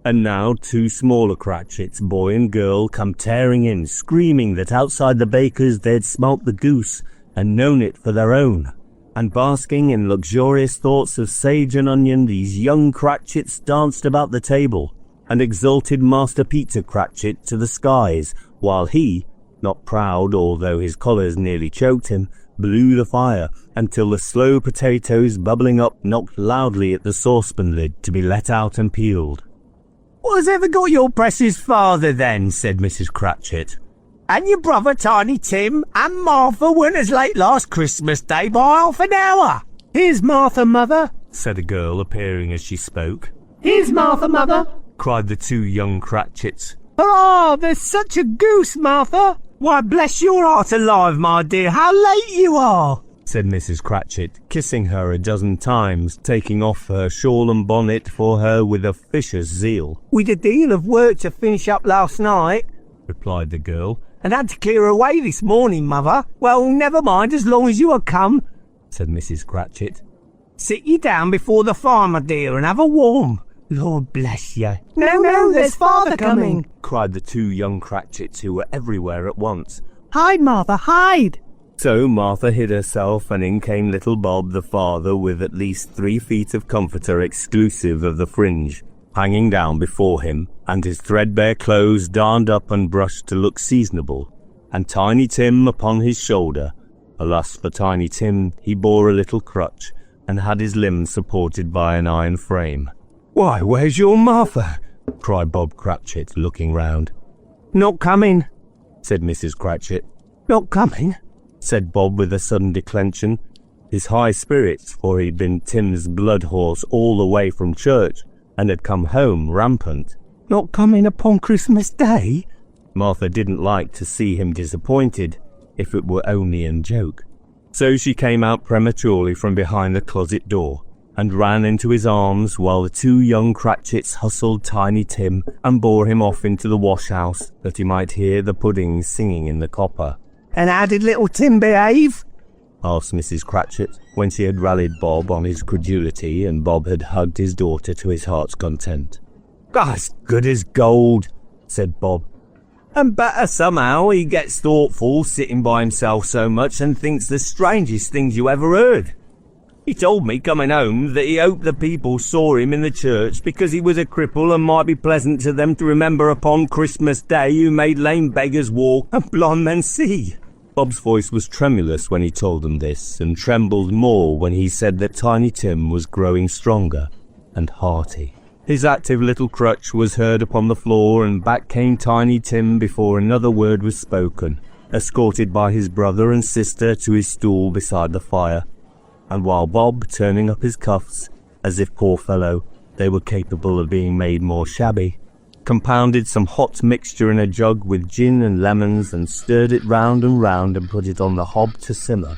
And now 2 smaller Cratchits, boy and girl, come tearing in, screaming that outside the baker's they'd smelt the goose and known it for their own. And basking in luxurious thoughts of sage and onion, these young Cratchits danced about the table, and exalted Master Peter Cratchit to the skies, while he, not proud although his collars nearly choked him, blew the fire, until the slow potatoes bubbling up knocked loudly at the saucepan lid to be let out and peeled. "What has ever got your precious father then?" said Mrs. Cratchit. "And your brother Tiny Tim and Martha weren't as late last Christmas Day by half an hour." "Here's Martha, mother," said a girl, appearing as she spoke. "Here's Martha, mother," cried the 2 young Cratchits. "Hurrah, there's such a goose, Martha." "Why, bless your heart alive, my dear, how late you are," said Mrs. Cratchit, kissing her a dozen times, taking off her shawl and bonnet for her with officious zeal. "We'd a deal of work to finish up last night," replied the girl, "and had to clear away this morning, mother." "Well, never mind, as long as you are come," said Mrs. Cratchit. "Sit ye down before the fire, my dear, and have a warm. Lord bless you." No, there's father coming," cried the 2 young Cratchits, who were everywhere at once. "Hide, Martha, hide." So Martha hid herself, and in came little Bob the father with at least 3 feet of comforter exclusive of the fringe, hanging down before him, and his threadbare clothes darned up and brushed to look seasonable, and Tiny Tim upon his shoulder, Alas for Tiny Tim, he bore a little crutch, and had his limbs supported by an iron frame. Why, where's your Martha? Cried Bob Cratchit, looking round. Not coming, said Mrs. Cratchit. not coming. Said Bob with a sudden declension. His high spirits, for he'd been Tim's blood horse all the way from church, and had come home rampant. Not coming upon Christmas Day? Martha didn't like to see him disappointed, if it were only in joke. So she came out prematurely from behind the closet door, and ran into his arms while the two young Cratchits hustled Tiny Tim and bore him off into the wash-house that he might hear the puddings singing in the copper. And how did little Tim behave? Asked Mrs. Cratchit, when she had rallied Bob on his credulity and Bob had hugged his daughter to his heart's content. As good as gold, said Bob. and better somehow. He gets thoughtful sitting by himself so much and thinks the strangest things you ever heard. He told me coming home that he hoped the people saw him in the church because he was a cripple and might be pleasant to them to remember upon Christmas Day who made lame beggars walk and blind men see. Bob's voice was tremulous when he told them this, and trembled more when he said that Tiny Tim was growing stronger and hearty. His active little crutch was heard upon the floor, and back came Tiny Tim before another word was spoken, escorted by his brother and sister to his stool beside the fire. And while Bob, turning up his cuffs, as if, poor fellow, they were capable of being made more shabby, compounded some hot mixture in a jug with gin and lemons and stirred it round and put it on the hob to simmer,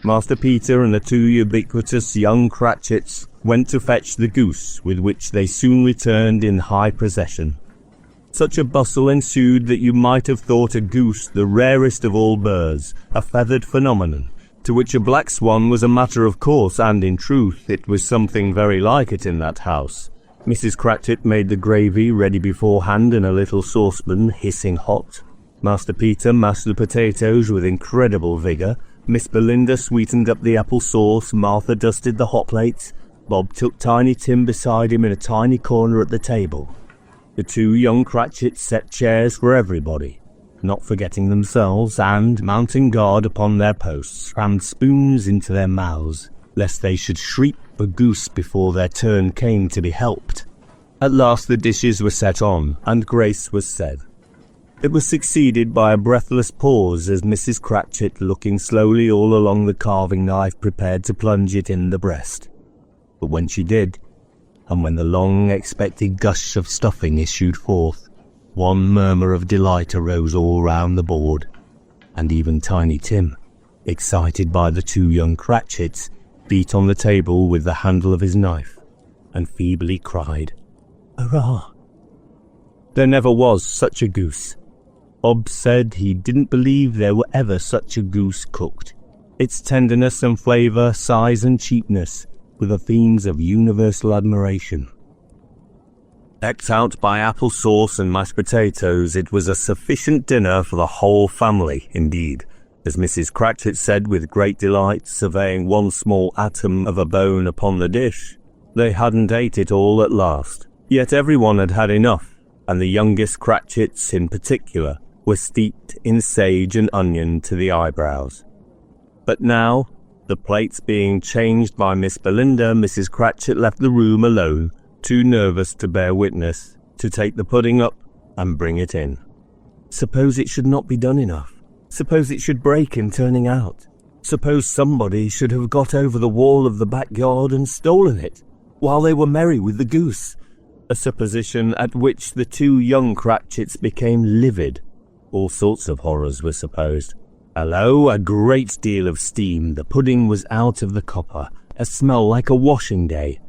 Master Peter and the two ubiquitous young Cratchits went to fetch the goose, with which they soon returned in high procession. Such a bustle ensued that you might have thought a goose the rarest of all birds, a feathered phenomenon, to which a black swan was a matter of course, and in truth it was something very like it in that house. Mrs. Cratchit made the gravy ready beforehand in a little saucepan, hissing hot. Master Peter mashed the potatoes with incredible vigour. Miss Belinda sweetened up the apple sauce. Martha dusted the hot plates. Bob took Tiny Tim beside him in a tiny corner at the table. The two young Cratchits set chairs for everybody, not forgetting themselves, and, mounting guard upon their posts, crammed spoons into their mouths, lest they should shriek for goose before their turn came to be helped. At last the dishes were set on, and grace was said. It was succeeded by a breathless pause as Mrs. Cratchit, looking slowly all along the carving knife, prepared to plunge it in the breast. But when she did, and when the long-expected gush of stuffing issued forth, one murmur of delight arose all round the board, and even Tiny Tim, excited by the two young Cratchits, beat on the table with the handle of his knife, and feebly cried, "Hurrah!" There never was such a goose. Bob said he didn't believe there were ever such a goose cooked. Its tenderness and flavour, size and cheapness were the themes of universal admiration. Decked out by apple sauce and mashed potatoes, it was a sufficient dinner for the whole family, indeed, as Mrs. Cratchit said with great delight, surveying one small atom of a bone upon the dish. They hadn't ate it all at last, yet everyone had had enough, and the youngest Cratchits in particular were steeped in sage and onion to the eyebrows. But now, the plates being changed by Miss Belinda, Mrs. Cratchit left the room alone, too nervous to bear witness, to take the pudding up and bring it in. Suppose it should not be done enough? Suppose it should break in turning out? Suppose somebody should have got over the wall of the backyard and stolen it, while they were merry with the goose? A supposition at which the two young Cratchits became livid. All sorts of horrors were supposed. Hello, a great deal of steam. The pudding was out of the copper. A smell like a washing day.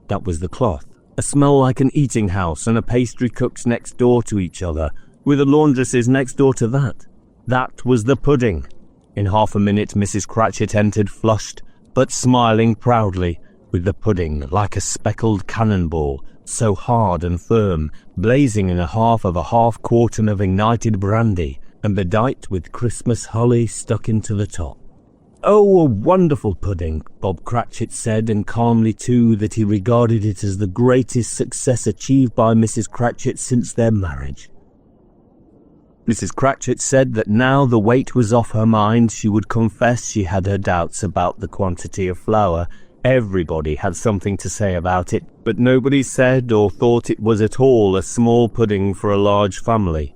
That was the cloth. A smell like an eating house and a pastry cook's next door to each other, with a laundress's next door to that. That was the pudding. In half a minute Mrs. Cratchit entered, flushed, but smiling proudly, with the pudding like a speckled cannonball, so hard and firm, blazing in a half quartern of ignited brandy, and bedight with Christmas holly stuck into the top. Oh, a wonderful pudding, Bob Cratchit said, and calmly too, that he regarded it as the greatest success achieved by Mrs. Cratchit since their marriage. Mrs. Cratchit said that now the weight was off her mind, she would confess she had her doubts about the quantity of flour. Everybody had something to say about it, but nobody said or thought it was at all a small pudding for a large family.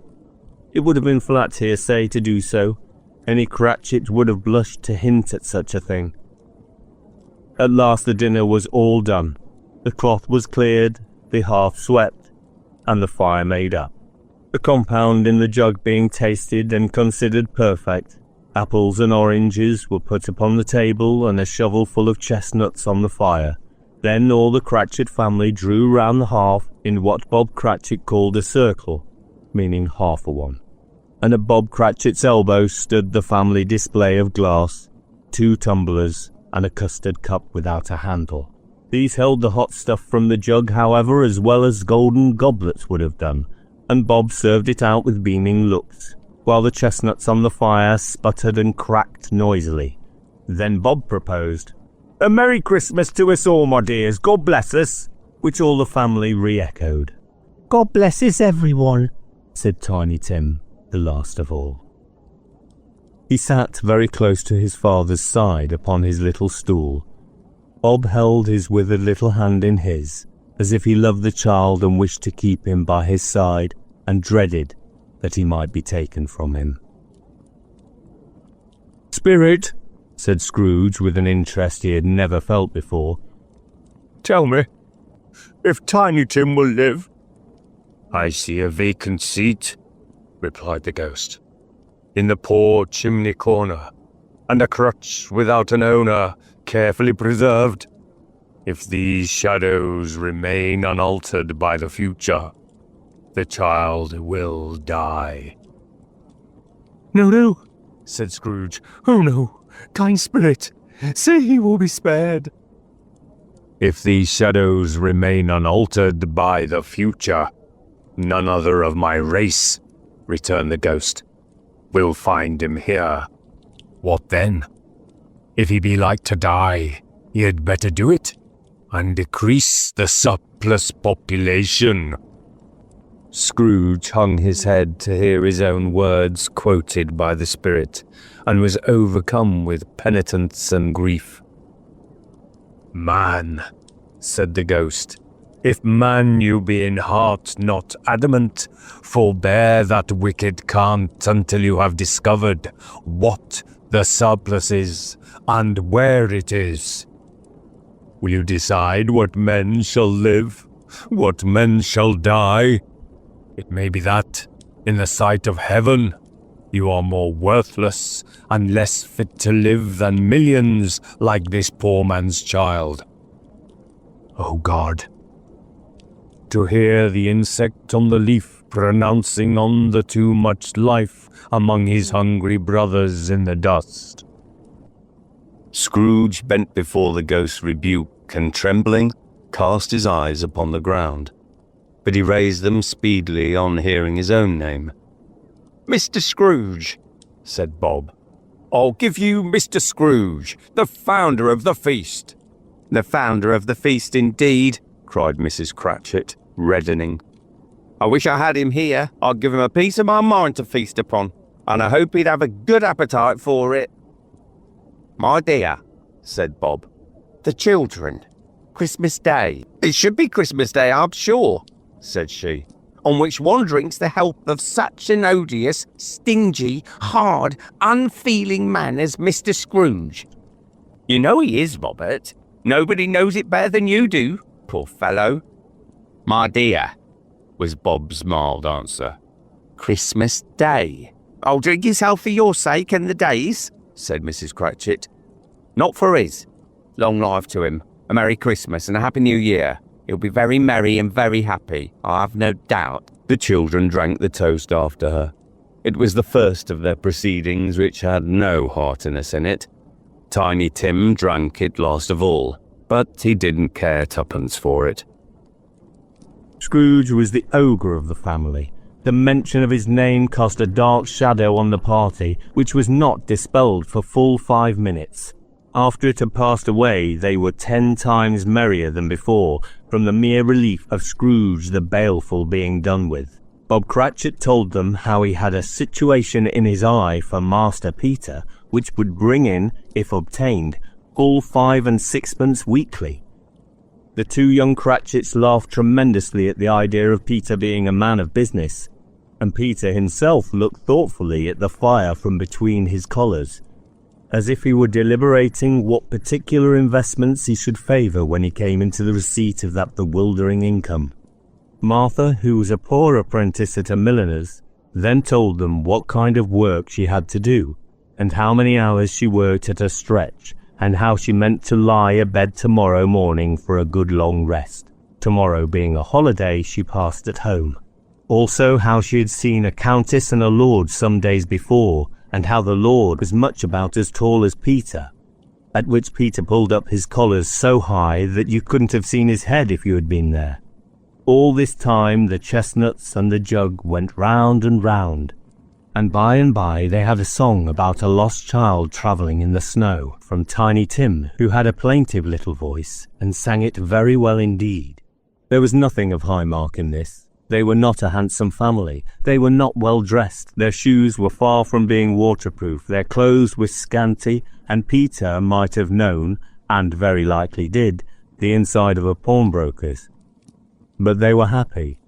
It would have been flat hearsay to do so. Any Cratchit would have blushed to hint at such a thing. At last the dinner was all done. The cloth was cleared, the hearth swept, and the fire made up. The compound in the jug being tasted and considered perfect, apples and oranges were put upon the table and a shovel full of chestnuts on the fire. Then all the Cratchit family drew round the hearth in what Bob Cratchit called a circle, meaning half a one. And at Bob Cratchit's elbow stood the family display of glass, 2 tumblers, and a custard cup without a handle. These held the hot stuff from the jug, however, as well as golden goblets would have done, and Bob served it out with beaming looks, while the chestnuts on the fire sputtered and cracked noisily. Then Bob proposed, "A Merry Christmas to us all, my dears, God bless us," which all the family re-echoed. God blesses everyone, said Tiny Tim, the last of all. He sat very close to his father's side upon his little stool. Bob held his withered little hand in his, as if he loved the child and wished to keep him by his side, and dreaded that he might be taken from him. "Spirit," said Scrooge with an interest he had never felt before, "tell me, if Tiny Tim will live?" "I see a vacant seat," replied the ghost, "in the poor chimney corner, and a crutch without an owner, carefully preserved. If these shadows remain unaltered by the future, the child will die." "No, no," said Scrooge. "Oh no, kind spirit, say he will be spared." "If these shadows remain unaltered by the future, none other of my race," returned the ghost, "will find him here." "What then? If he be like to die, he had better do it, and decrease the surplus population." Scrooge hung his head to hear his own words quoted by the spirit, and was overcome with penitence and grief. "Man," said the ghost, "if man you be in heart not adamant, forbear that wicked cant until you have discovered what the surplus is, and where it is. Will you decide what men shall live, what men shall die? It may be that, in the sight of heaven, you are more worthless and less fit to live than millions like this poor man's child. Oh God, to hear the insect on the leaf pronouncing on the too much life among his hungry brothers in the dust." Scrooge bent before the ghost's rebuke, and trembling, cast his eyes upon the ground. But he raised them speedily on hearing his own name. "Mr. Scrooge," said Bob. "I'll give you Mr. Scrooge, the founder of the feast." "The founder of the feast, indeed," cried Mrs. Cratchit, reddening. "I wish I had him here. I'd give him a piece of my mind to feast upon, and I hope he'd have a good appetite for it." "My dear," said Bob, "the children. Christmas Day. It should be Christmas Day, I'm sure," said she, "on which one drinks the health of such an odious, stingy, hard, unfeeling man as Mr. Scrooge. You know he is, Robert. Nobody knows it better than you do, poor fellow." "My dear," was Bob's mild answer, "Christmas Day." "I'll drink his health for your sake and the day's," said Mrs. Cratchit. "Not for his. Long life to him. A Merry Christmas and a Happy New Year. He'll be very merry and very happy, I have no doubt." The children drank the toast after her. It was the first of their proceedings which had no heartiness in it. Tiny Tim drank it last of all, but he didn't care twopence for it. Scrooge was the ogre of the family. The mention of his name cast a dark shadow on the party, which was not dispelled for full 5 minutes. After it had passed away, they were 10 times merrier than before, from the mere relief of Scrooge the baleful being done with. Bob Cratchit told them how he had a situation in his eye for Master Peter, which would bring in, if obtained, full 5 and 6pence weekly. The two young Cratchits laughed tremendously at the idea of Peter being a man of business, and Peter himself looked thoughtfully at the fire from between his collars, as if he were deliberating what particular investments he should favour when he came into the receipt of that bewildering income. Martha, who was a poor apprentice at a milliner's, then told them what kind of work she had to do, and how many hours she worked at a stretch, and how she meant to lie abed tomorrow morning for a good long rest, tomorrow being a holiday she passed at home. Also how she had seen a countess and a lord some days before, and how the lord was much about as tall as Peter, at which Peter pulled up his collars so high that you couldn't have seen his head if you had been there. All this time the chestnuts and the jug went round and round, and by they had a song about a lost child travelling in the snow, from Tiny Tim, who had a plaintive little voice, and sang it very well indeed. There was nothing of high mark in this. They were not a handsome family. They were not well dressed. Their shoes were far from being waterproof. Their clothes were scanty, and Peter might have known, and very likely did, the inside of a pawnbroker's. But they were happy,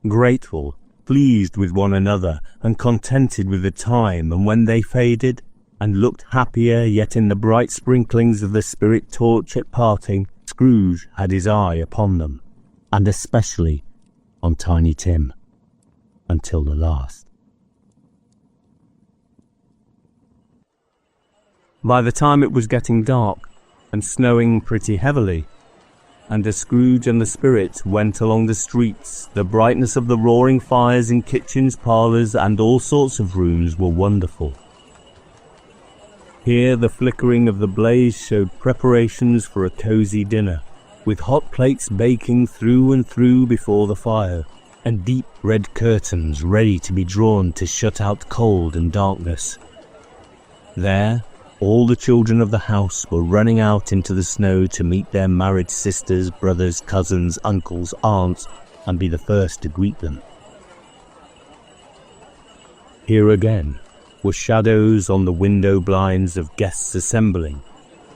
grateful, pleased with one another, and contented with the time, and when they faded, and looked happier yet in the bright sprinklings of the spirit torch at parting, Scrooge had his eye upon them, and especially on Tiny Tim, until the last. By the time it was getting dark, and snowing pretty heavily, and as Scrooge and the spirit went along the streets, the brightness of the roaring fires in kitchens, parlours, and all sorts of rooms were wonderful. Here the flickering of the blaze showed preparations for a cosy dinner, with hot plates baking through and through before the fire, and deep red curtains ready to be drawn to shut out cold and darkness. There, all the children of the house were running out into the snow to meet their married sisters, brothers, cousins, uncles, aunts, and be the first to greet them. Here again were shadows on the window blinds of guests assembling,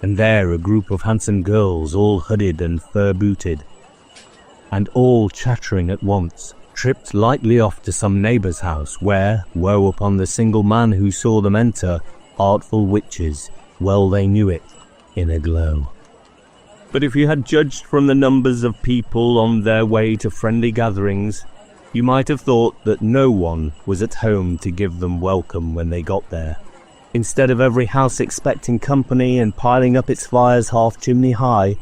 and there a group of handsome girls, all hooded and fur-booted, and all chattering at once, tripped lightly off to some neighbour's house, where, woe upon the single man who saw them enter, artful witches, well they knew it, in a glow. But if you had judged from the numbers of people on their way to friendly gatherings, you might have thought that no one was at home to give them welcome when they got there. Instead of every house expecting company and piling up its fires half chimney high,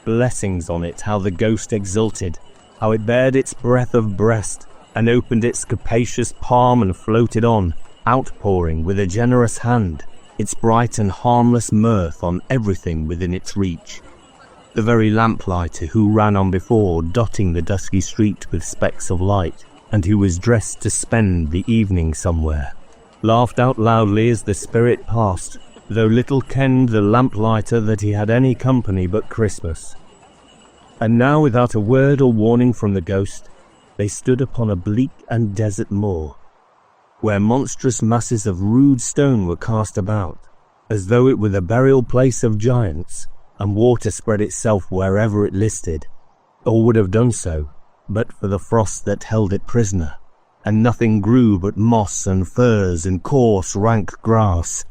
blessings on it, how the ghost exulted, how it bared its breadth of breast, and opened its capacious palm and floated on, outpouring with a generous hand its bright and harmless mirth on everything within its reach. The very lamplighter who ran on before, dotting the dusky street with specks of light, and who was dressed to spend the evening somewhere, laughed out loudly as the spirit passed, though little kenned the lamplighter that he had any company but Christmas. And now, without a word or warning from the ghost, they stood upon a bleak and desert moor, where monstrous masses of rude stone were cast about, as though it were the burial place of giants, and water spread itself wherever it listed, or would have done so, but for the frost that held it prisoner, and nothing grew but moss and furze and coarse rank grass.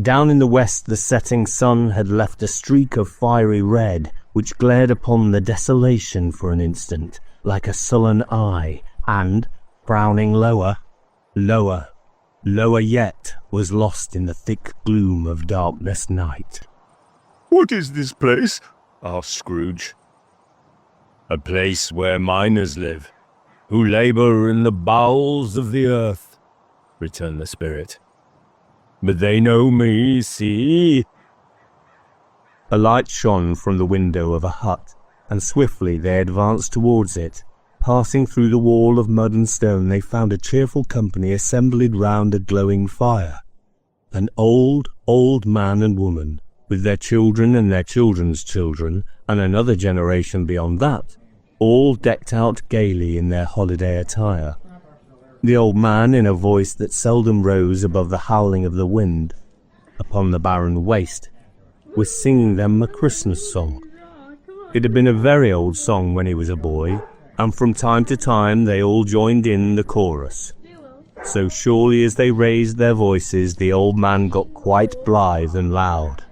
Down in the west the setting sun had left a streak of fiery red, which glared upon the desolation for an instant, like a sullen eye, and, frowning lower, lower yet, was lost in the thick gloom of darkness night. "What is this place?" asked Scrooge. A place where miners live, who labour in the bowels of the earth, returned the spirit. But they know me, see? A light shone from the window of a hut, and swiftly they advanced towards it. Passing through the wall of mud and stone, they found a cheerful company assembled round a glowing fire. An old man and woman, with their children and their children's children, and another generation beyond that, all decked out gaily in their holiday attire. The old man, in a voice that seldom rose above the howling of the wind upon the barren waste, was singing them a Christmas song. It had been a very old song when he was a boy, and from time to time they all joined in the chorus. So surely as they raised their voices, the old man got quite blithe and loud.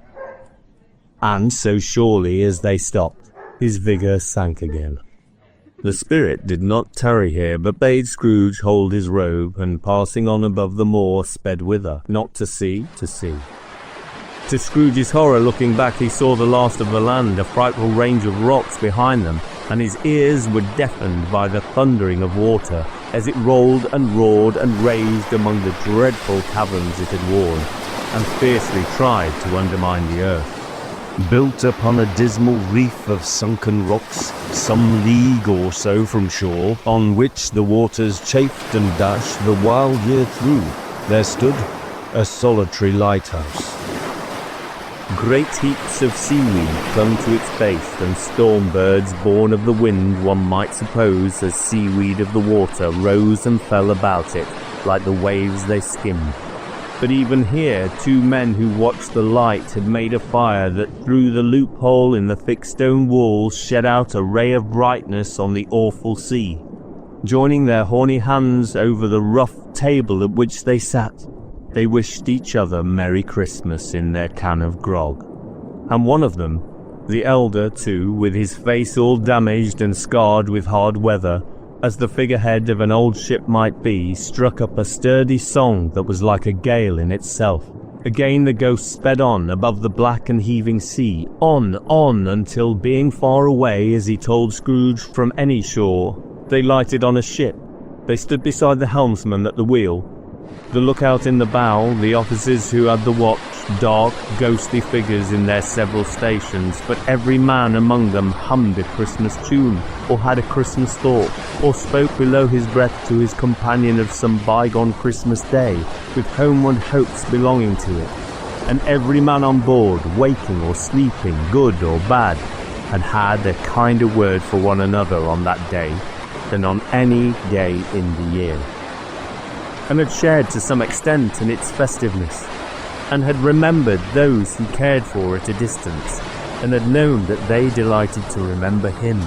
And so surely as they stopped, his vigour sank again. The spirit did not tarry here, but bade Scrooge hold his robe, and passing on above the moor, sped with her, not to sea, to sea. To Scrooge's horror, looking back, he saw the last of the land, a frightful range of rocks behind them, and his ears were deafened by the thundering of water as it rolled and roared and raged among the dreadful caverns it had worn, and fiercely tried to undermine the earth. Built upon a dismal reef of sunken rocks, some league or so from shore, on which the waters chafed and dashed the wild year through, there stood a solitary lighthouse. Great heaps of seaweed clung to its base, and storm birds born of the wind, one might suppose, as seaweed of the water, rose and fell about it like the waves they skimmed. But even here 2 men who watched the light had made a fire that through the loophole in the thick stone walls shed out a ray of brightness on the awful sea. Joining their horny hands over the rough table at which they sat, they wished each other Merry Christmas in their can of grog. And one of them, the elder too, with his face all damaged and scarred with hard weather, as the figurehead of an old ship might be, struck up a sturdy song that was like a gale in itself. Again the ghost sped on above the black and heaving sea, on, until being far away, as he told Scrooge, from any shore, they lighted on a ship. They stood beside the helmsman at the wheel, the lookout in the bow, the officers who had the watch, dark, ghostly figures in their several stations, but every man among them hummed a Christmas tune, or had a Christmas thought, or spoke below his breath to his companion of some bygone Christmas day, with homeward hopes belonging to it. And every man on board, waking or sleeping, good or bad, had a kinder word for one another on that day than on any day in the year, and had shared to some extent in its festiveness, and had remembered those he cared for at a distance, and had known that they delighted to remember him.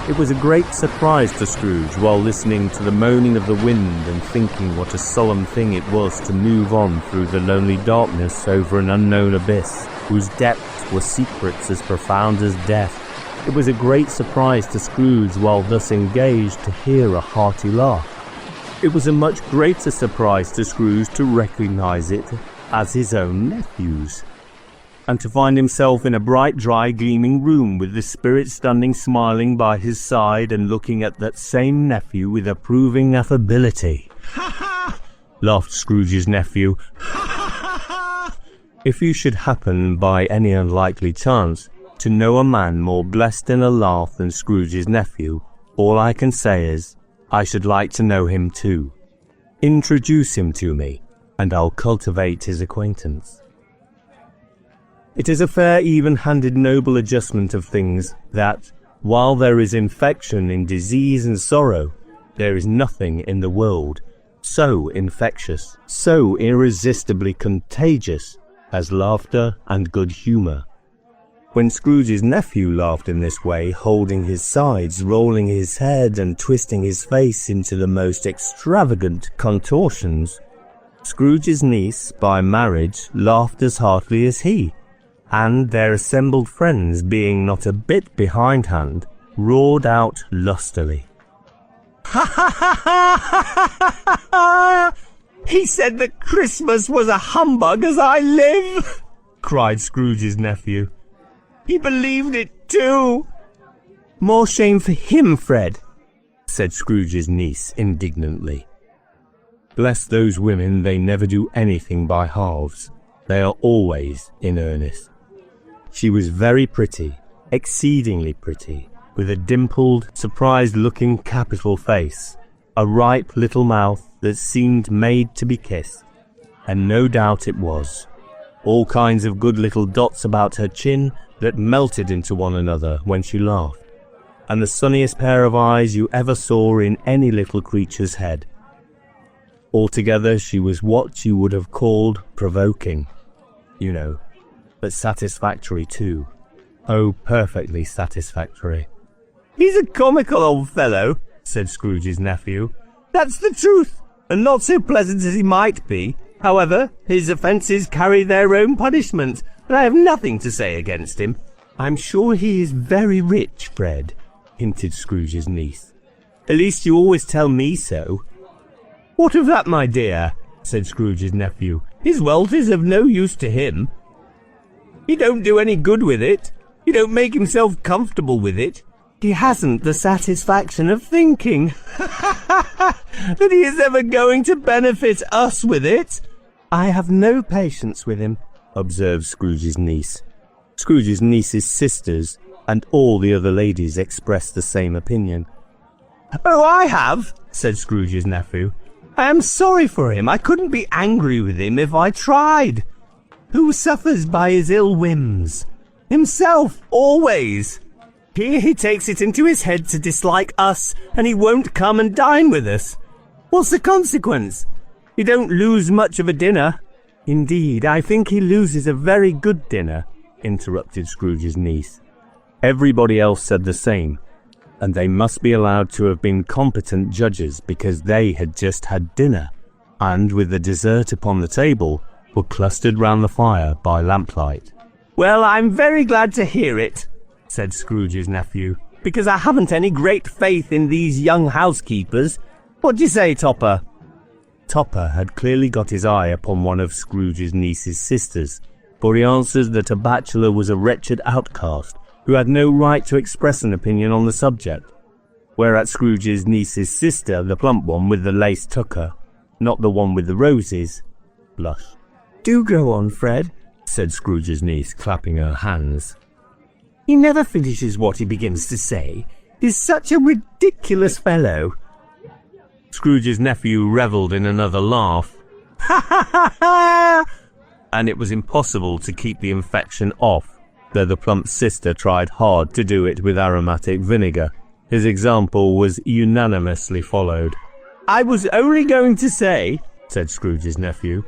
It was a great surprise to Scrooge, while listening to the moaning of the wind and thinking what a solemn thing it was to move on through the lonely darkness over an unknown abyss, whose depths were secrets as profound as death. It was a great surprise to Scrooge, while thus engaged, to hear a hearty laugh. It was a much greater surprise to Scrooge to recognise it as his own nephew's, and to find himself in a bright, dry, gleaming room with the spirit standing smiling by his side and looking at that same nephew with approving affability. "Ha ha!" laughed Scrooge's nephew. "Ha ha ha ha!" If you should happen by any unlikely chance to know a man more blessed in a laugh than Scrooge's nephew, all I can say is, I should like to know him too. Introduce him to me, and I'll cultivate his acquaintance. It is a fair, even-handed, noble adjustment of things that, while there is infection in disease and sorrow, there is nothing in the world so infectious, so irresistibly contagious as laughter and good humour. When Scrooge's nephew laughed in this way, holding his sides, rolling his head, and twisting his face into the most extravagant contortions, Scrooge's niece, by marriage, laughed as heartily as he, and their assembled friends, being not a bit behindhand, roared out lustily. "Ha ha ha ha ha ha! He said that Christmas was a humbug, as I live!" cried Scrooge's nephew. "He believed it too." "More shame for him, Fred," said Scrooge's niece indignantly. Bless those women, they never do anything by halves. They are always in earnest. She was very pretty, exceedingly pretty, with a dimpled, surprised-looking capital face, a ripe little mouth that seemed made to be kissed, and no doubt it was. All kinds of good little dots about her chin that melted into one another when she laughed. and the sunniest pair of eyes you ever saw in any little creature's head. Altogether, she was what you would have called provoking, you know, but satisfactory too. Oh, perfectly satisfactory. "He's a comical old fellow," said Scrooge's nephew. "That's the truth, and not so pleasant as he might be. However, his offences carry their own punishment, and I have nothing to say against him." "I'm sure he is very rich, Fred," hinted Scrooge's niece. "At least you always tell me so." "What of that, my dear?" said Scrooge's nephew. "His wealth is of no use to him. He don't do any good with it. He don't make himself comfortable with it. He hasn't the satisfaction of thinking that he is ever going to benefit us with it." "I have no patience with him," observed Scrooge's niece. Scrooge's niece's sisters and all the other ladies expressed the same opinion. "Oh, I have," said Scrooge's nephew. "I am sorry for him. I couldn't be angry with him if I tried. Who suffers by his ill whims? Himself, always. Here he takes it into his head to dislike us, and he won't come and dine with us. What's the consequence? He don't lose much of a dinner." "Indeed, I think he loses a very good dinner," interrupted Scrooge's niece. Everybody else said the same, and they must be allowed to have been competent judges because they had just had dinner, and with the dessert upon the table, were clustered round the fire by lamplight. "Well, I'm very glad to hear it," said Scrooge's nephew, "because I haven't any great faith in these young housekeepers. What do you say, Topper?" Topper had clearly got his eye upon one of Scrooge's niece's sisters, for he answered that a bachelor was a wretched outcast who had no right to express an opinion on the subject, whereat Scrooge's niece's sister, the plump one with the lace tucker, not the one with the roses, blushed. "Do go on, Fred," said Scrooge's niece, clapping her hands. "He never finishes what he begins to say. He's such a ridiculous fellow." Scrooge's nephew revelled in another laugh. "Ha ha ha ha!" And it was impossible to keep the infection off, though the plump sister tried hard to do it with aromatic vinegar. His example was unanimously followed. "I was only going to say," said Scrooge's nephew,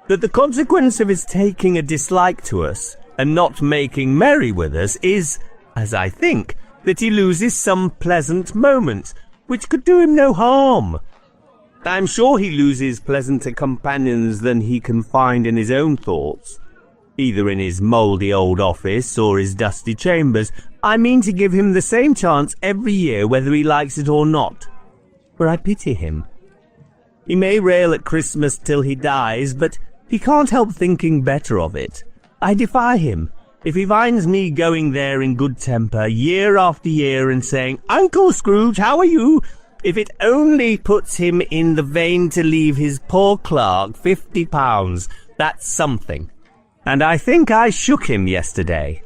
"that the consequence of his taking a dislike to us and not making merry with us is, as I think, that he loses some pleasant moments, which could do him no harm. I'm sure he loses pleasanter companions than he can find in his own thoughts, either in his mouldy old office or his dusty chambers. I mean to give him the same chance every year, whether he likes it or not, for I pity him. He may rail at Christmas till he dies, but he can't help thinking better of it. I defy him. If he finds me going there in good temper year after year and saying, 'Uncle Scrooge, how are you?' if it only puts him in the vein to leave his poor clerk £50, that's something. And I think I shook him yesterday."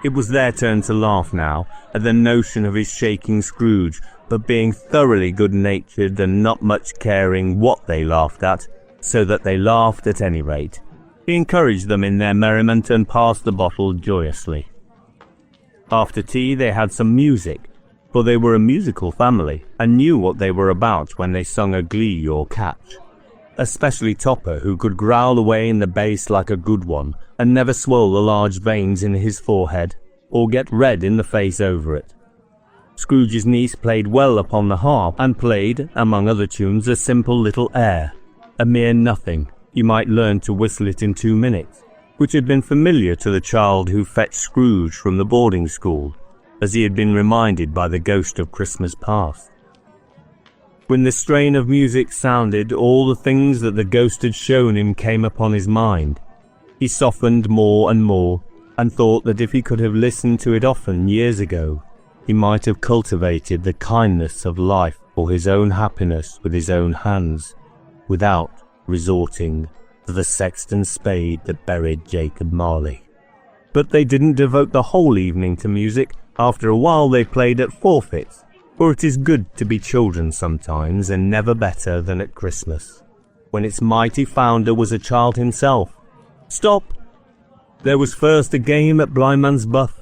It was their turn to laugh now at the notion of his shaking Scrooge, but being thoroughly good-natured and not much caring what they laughed at, so that they laughed at any rate. He encouraged them in their merriment and passed the bottle joyously. After tea they had some music, for they were a musical family and knew what they were about when they sung a glee or catch. Especially Topper, who could growl away in the bass like a good one and never swell the large veins in his forehead or get red in the face over it. Scrooge's niece played well upon the harp and played, among other tunes, a simple little air, a mere nothing. You might learn to whistle it in 2 minutes, which had been familiar to the child who fetched Scrooge from the boarding school, as he had been reminded by the ghost of Christmas past. When the strain of music sounded, all the things that the ghost had shown him came upon his mind. He softened more and more, and thought that if he could have listened to it often years ago, he might have cultivated the kindness of life for his own happiness with his own hands, without resorting to the sexton spade that buried Jacob Marley. But they didn't devote the whole evening to music. After a while they played at forfeits, for it is good to be children sometimes, and never better than at Christmas, when its mighty founder was a child himself. Stop! There was first a game at Blindman's Buff.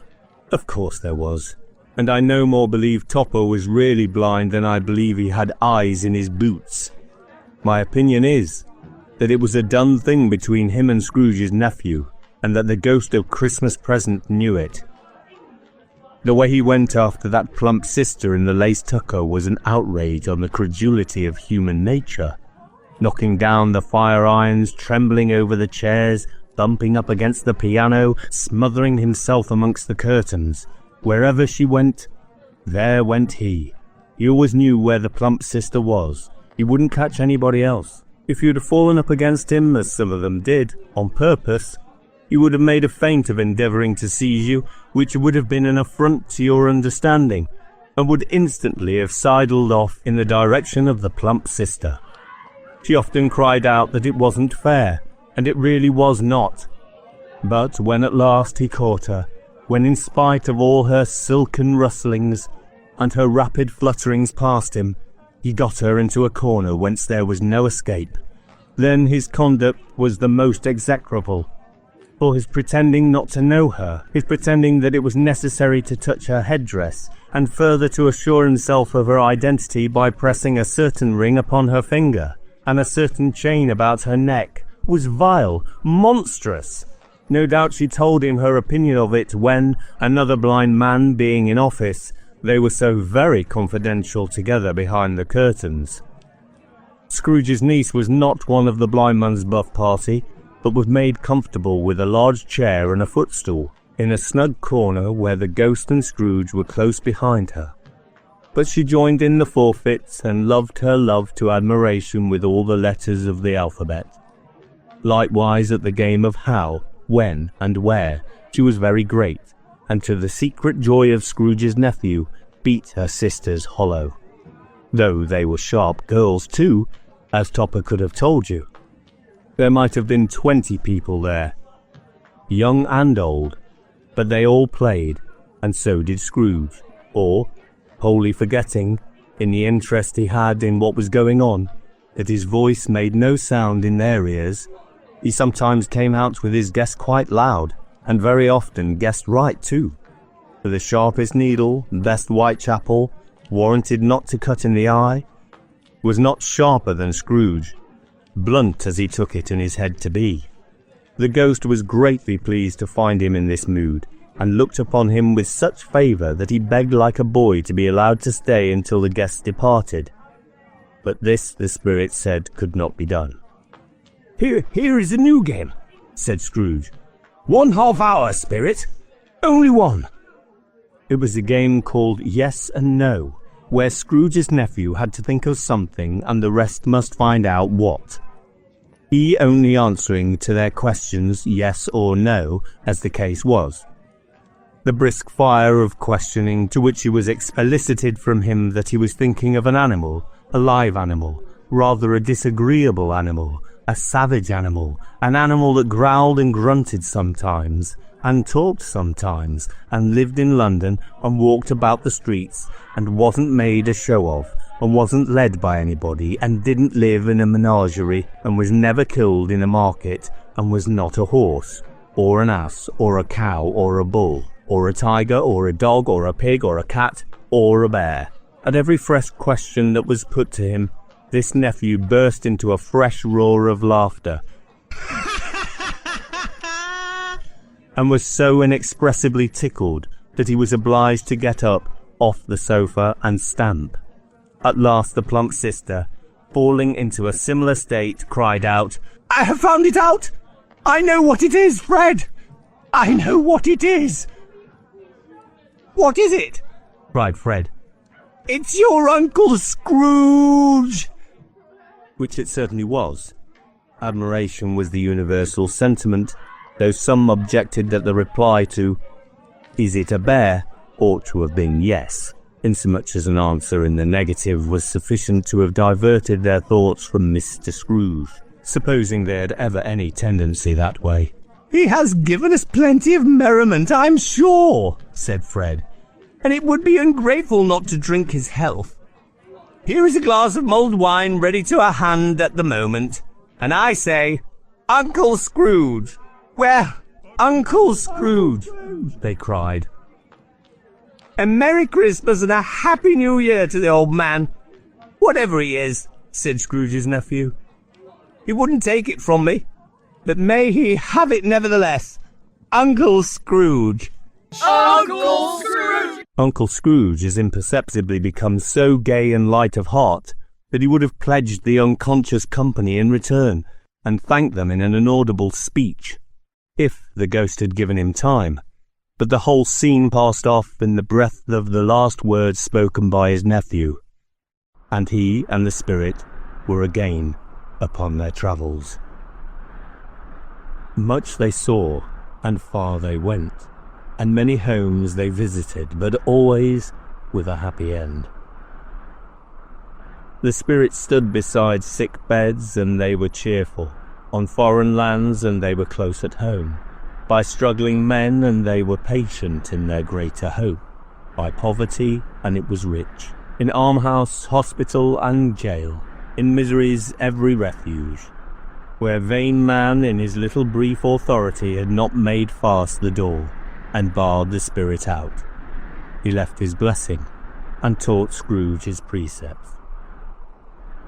Of course there was. and I no more believe Topper was really blind than I believe he had eyes in his boots. My opinion is that it was a done thing between him and Scrooge's nephew, and that the ghost of Christmas present knew it. The way he went after that plump sister in the lace tucker was an outrage on the credulity of human nature, knocking down the fire irons, trembling over the chairs, thumping up against the piano, smothering himself amongst the curtains. Wherever she went, there went he. He always knew where the plump sister was. He wouldn't catch anybody else. If you'd have fallen up against him, as some of them did, on purpose, he would have made a feint of endeavouring to seize you, which would have been an affront to your understanding, and would instantly have sidled off in the direction of the plump sister. She often cried out that it wasn't fair, and it really was not. But when at last he caught her, when in spite of all her silken rustlings and her rapid flutterings past him, he got her into a corner whence there was no escape, then his conduct was the most execrable. For his pretending not to know her, his pretending that it was necessary to touch her headdress, and further to assure himself of her identity by pressing a certain ring upon her finger, and a certain chain about her neck, was vile, monstrous. No doubt she told him her opinion of it when, another blind man being in office, they were so very confidential together behind the curtains. Scrooge's niece was not one of the blind man's buff party, but was made comfortable with a large chair and a footstool, in a snug corner where the ghost and Scrooge were close behind her. But she joined in the forfeits and loved her love to admiration with all the letters of the alphabet. Likewise at the game of how, when, and where, she was very great, and to the secret joy of Scrooge's nephew, beat her sisters hollow. Though they were sharp girls too, as Topper could have told you. There might have been 20 people there, young and old, but they all played, and so did Scrooge, or, wholly forgetting, in the interest he had in what was going on, that his voice made no sound in their ears, he sometimes came out with his guess quite loud, and very often guessed right too. For the sharpest needle, best Whitechapel, warranted not to cut in the eye, was not sharper than Scrooge, blunt as he took it in his head to be. The ghost was greatly pleased to find him in this mood, and looked upon him with such favour that he begged like a boy to be allowed to stay until the guests departed. But this, the spirit said, could not be done. Here is a new game, said Scrooge. 1/2 hour, spirit. Only one. It was a game called Yes and No, where Scrooge's nephew had to think of something and the rest must find out what. He only answering to their questions yes or no, as the case was. The brisk fire of questioning to which it was elicited from him that he was thinking of an animal, a live animal, rather a disagreeable animal, a savage animal, an animal that growled and grunted sometimes, and talked sometimes, and lived in London, and walked about the streets, and wasn't made a show of, and wasn't led by anybody, and didn't live in a menagerie, and was never killed in a market, and was not a horse, or an ass, or a cow, or a bull, or a tiger, or a dog, or a pig, or a cat, or a bear. At every fresh question that was put to him, this nephew burst into a fresh roar of laughter, and was so inexpressibly tickled that he was obliged to get up off the sofa and stamp. At last the plump sister, falling into a similar state, cried out, I have found it out! I know what it is, Fred! I know what it is! What is it? cried Fred. It's your Uncle Scrooge! Which it certainly was. Admiration was the universal sentiment, though some objected that the reply to, "Is it a bear?" ought to have been yes, insomuch as an answer in the negative was sufficient to have diverted their thoughts from Mr. Scrooge, supposing they had ever any tendency that way. He has given us plenty of merriment, I'm sure, said Fred, and it would be ungrateful not to drink his health. Here is a glass of mulled wine ready to our hand at the moment, and I say, Uncle Scrooge! Where? Uncle Scrooge! They cried. A Merry Christmas and a Happy New Year to the old man. Whatever he is, said Scrooge's nephew. He wouldn't take it from me, but may he have it nevertheless. Uncle Scrooge. Uncle Scrooge! Uncle Scrooge has imperceptibly become so gay and light of heart that he would have pledged the unconscious company in return and thanked them in an inaudible speech, if the ghost had given him time. But the whole scene passed off in the breath of the last words spoken by his nephew, and he and the spirit were again upon their travels. Much they saw, and far they went, and many homes they visited, but always with a happy end. The spirits stood beside sick beds, and they were cheerful, on foreign lands, and they were close at home, by struggling men, and they were patient in their greater hope, by poverty, and it was rich, in almshouse, hospital, and jail, in misery's every refuge, where vain man in his little brief authority had not made fast the door, and barred the spirit out. He left his blessing, and taught Scrooge his precepts.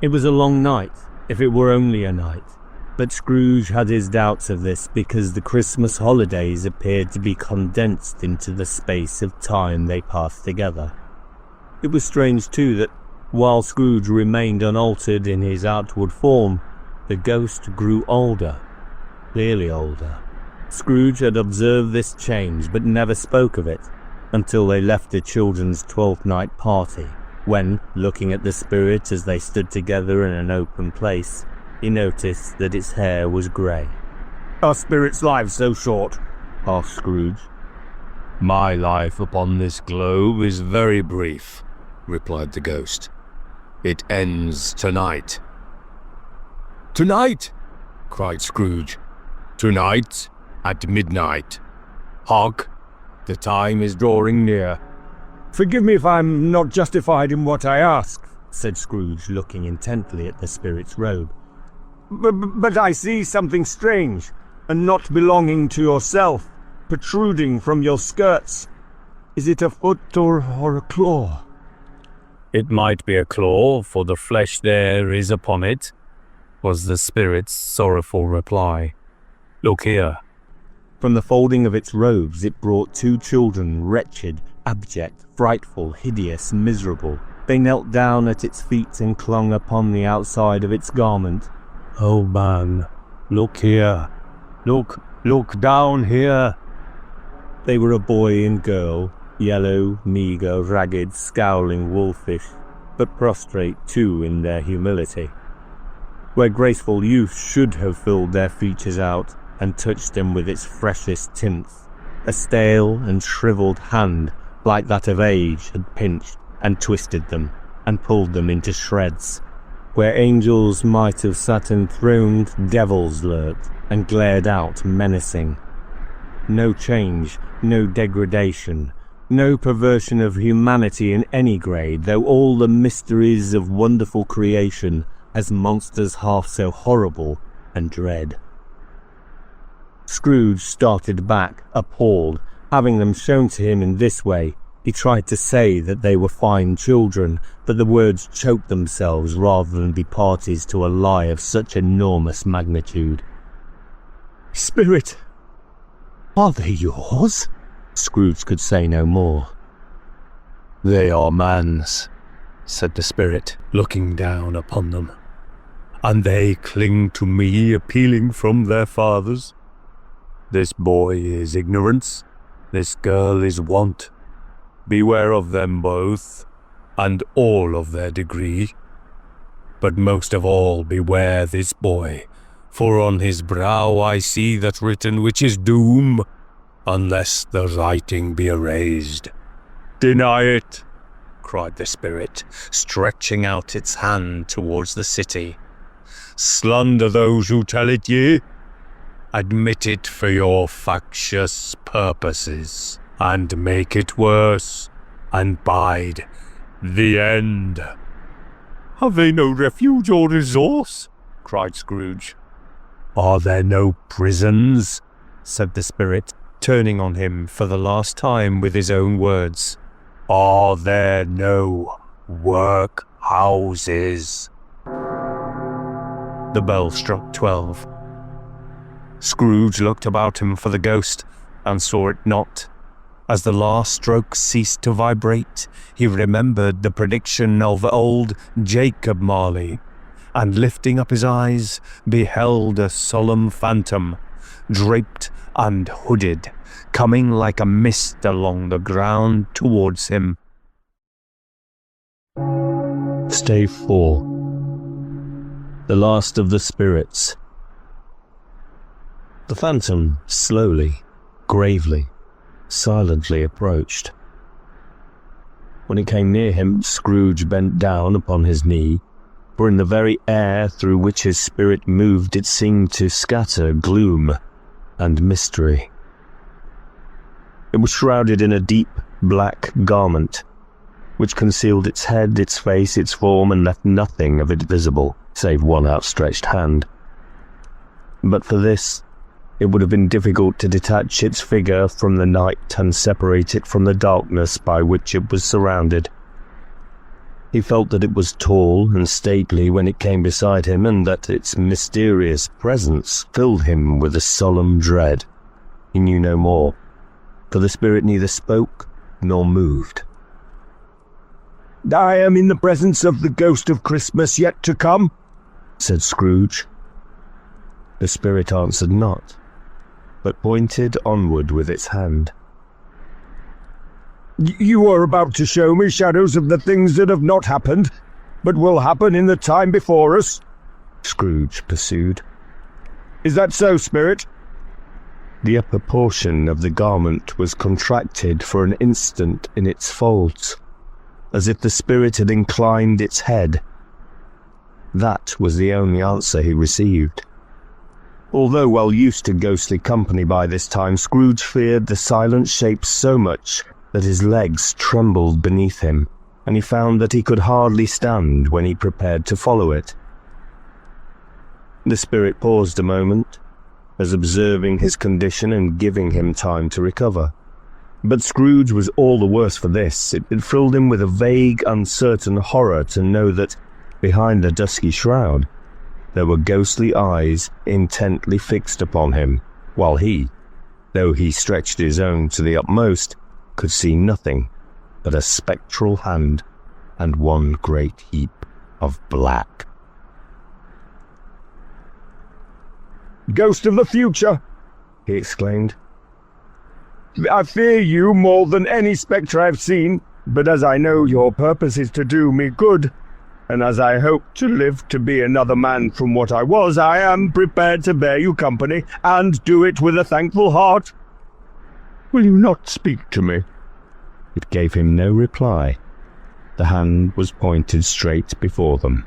It was a long night, if it were only a night, but Scrooge had his doubts of this because the Christmas holidays appeared to be condensed into the space of time they passed together. It was strange, too, that while Scrooge remained unaltered in his outward form, the ghost grew older, clearly older. Scrooge had observed this change, but never spoke of it, until they left the children's 12th night party, when, looking at the spirit as they stood together in an open place, he noticed that its hair was grey. Are spirits' lives so short? Asked Scrooge. My life upon this globe is very brief, replied the ghost. It ends tonight. Tonight, cried Scrooge. Tonight, at midnight. Hark, the time is drawing near. Forgive me if I'm not justified in what I ask, said Scrooge, looking intently at the spirit's robe. But I see something strange, and not belonging to yourself, protruding from your skirts. Is it a foot or a claw? It might be a claw, for the flesh there is upon it, was the spirit's sorrowful reply. Look here. From the folding of its robes it brought two children, wretched, abject, frightful, hideous, miserable. They knelt down at its feet and clung upon the outside of its garment. Oh man, look here. Look down here. They were a boy and girl, yellow, meagre, ragged, scowling wolfish, but prostrate too in their humility. Where graceful youth should have filled their features out and touched them with its freshest tints, a stale and shriveled hand, like that of age, had pinched and twisted them and pulled them into shreds. Where angels might have sat enthroned, devils lurked and glared out menacing. No change, no degradation, no perversion of humanity in any grade, though all the mysteries of wonderful creation as monsters half so horrible and dread. Scrooge started back, appalled, having them shown to him in this way. He tried to say that they were fine children, but the words choked themselves rather than be parties to a lie of such enormous magnitude. Spirit, are they yours? Scrooge could say no more. They are man's, said the spirit, looking down upon them. And they cling to me, appealing from their fathers. This boy is ignorance, this girl is want. Beware of them both, and all of their degree. But most of all beware this boy, for on his brow I see that written which is doom, unless the writing be erased. Deny it, cried the spirit, stretching out its hand towards the city. Slander those who tell it ye. Admit it for your factious purposes, and make it worse, and bide the end. Have they no refuge or resource? Cried Scrooge. Are there no prisons? Said the spirit, turning on him for the last time with his own words. Are there no workhouses? The bell struck 12. Scrooge looked about him for the ghost, and saw it not. As the last stroke ceased to vibrate, he remembered the prediction of old Jacob Marley, and lifting up his eyes, beheld a solemn phantom, draped and hooded, coming like a mist along the ground towards him. Stave 4. The Last of the Spirits. The phantom slowly, gravely, silently approached. When it came near him, Scrooge bent down upon his knee, for in the very air through which his spirit moved it seemed to scatter gloom and mystery. It was shrouded in a deep black garment, which concealed its head, its face, its form, and left nothing of it visible, save one outstretched hand. But for this, it would have been difficult to detach its figure from the night and separate it from the darkness by which it was surrounded. He felt that it was tall and stately when it came beside him, and that its mysterious presence filled him with a solemn dread. He knew no more, for the spirit neither spoke nor moved. "I am in the presence of the ghost of Christmas yet to come," said Scrooge. The spirit answered not, but pointed onward with its hand. "You are about to show me shadows of the things that have not happened, but will happen in the time before us," Scrooge pursued. "Is that so, spirit?" The upper portion of the garment was contracted for an instant in its folds, as if the spirit had inclined its head. That was the only answer he received. Although well used to ghostly company by this time, Scrooge feared the silent shape so much that his legs trembled beneath him, and he found that he could hardly stand when he prepared to follow it. The spirit paused a moment, as observing his condition and giving him time to recover. But Scrooge was all the worse for this. It filled him with a vague, uncertain horror to know that, behind the dusky shroud, there were ghostly eyes intently fixed upon him, while he, though he stretched his own to the utmost, could see nothing but a spectral hand and one great heap of black. "Ghost of the future!" he exclaimed. "I fear you more than any spectre I've seen, but as I know your purpose is to do me good, and as I hope to live to be another man from what I was, I am prepared to bear you company, and do it with a thankful heart. Will you not speak to me?" It gave him no reply. The hand was pointed straight before them.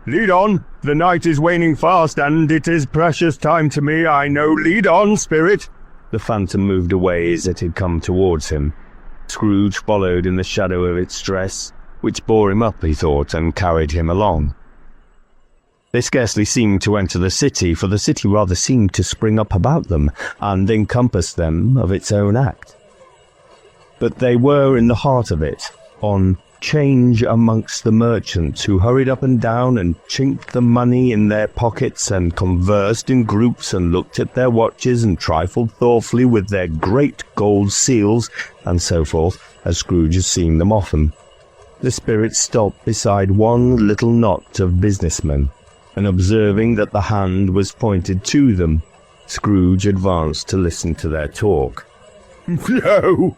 "Lead on, the night is waning fast, and it is precious time to me, I know. Lead on, spirit." The phantom moved away as it had come towards him. Scrooge followed in the shadow of its dress, which bore him up, he thought, and carried him along. They scarcely seemed to enter the city, for the city rather seemed to spring up about them and encompass them of its own act. But they were in the heart of it, on 'change amongst the merchants, who hurried up and down and chinked the money in their pockets and conversed in groups and looked at their watches and trifled thoughtfully with their great gold seals and so forth, as Scrooge had seen them often. The spirit stopped beside one little knot of businessmen, and observing that the hand was pointed to them, Scrooge advanced to listen to their talk. "No,"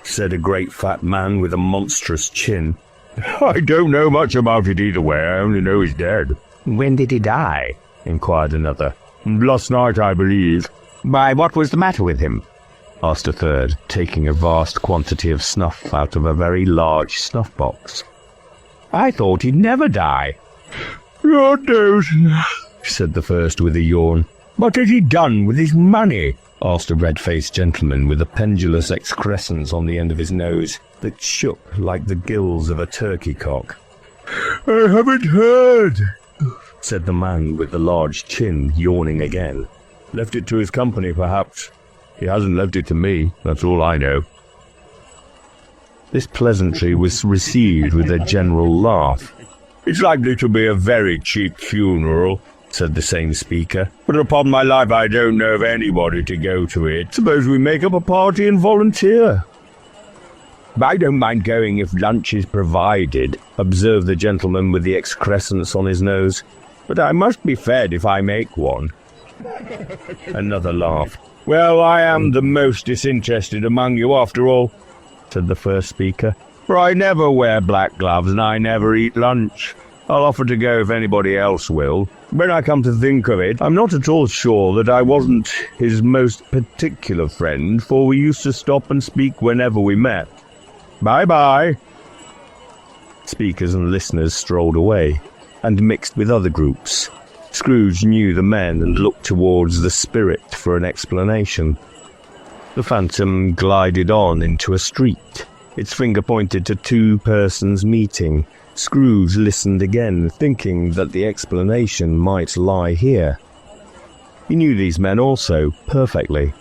said a great fat man with a monstrous chin. "I don't know much about it either way. I only know he's dead." "When did he die?" inquired another. "Last night, I believe." "Why, what was the matter with him?" asked a third, taking a vast quantity of snuff out of a very large snuff box. "I thought he'd never die." "God knows," said the first with a yawn. "What has he done with his money?" asked a red-faced gentleman with a pendulous excrescence on the end of his nose that shook like the gills of a turkey cock. "I haven't heard," said the man with the large chin, yawning again. "Left it to his company, perhaps. He hasn't left it to me, that's all I know." This pleasantry was received with a general laugh. "It's likely to be a very cheap funeral," said the same speaker, "but upon my life I don't know of anybody to go to it. Suppose we make up a party and volunteer?" "I don't mind going if lunch is provided," observed the gentleman with the excrescence on his nose, "but I must be fed if I make one." Another laugh. "Well, I am the most disinterested among you after all," said the first speaker, "for I never wear black gloves and I never eat lunch. I'll offer to go if anybody else will. When I come to think of it, I'm not at all sure that I wasn't his most particular friend, for we used to stop and speak whenever we met. Bye-bye." Speakers and listeners strolled away, and mixed with other groups. Scrooge knew the men and looked towards the spirit for an explanation. The phantom glided on into a street. Its finger pointed to two persons meeting. Scrooge listened again, thinking that the explanation might lie here. He knew these men also, perfectly.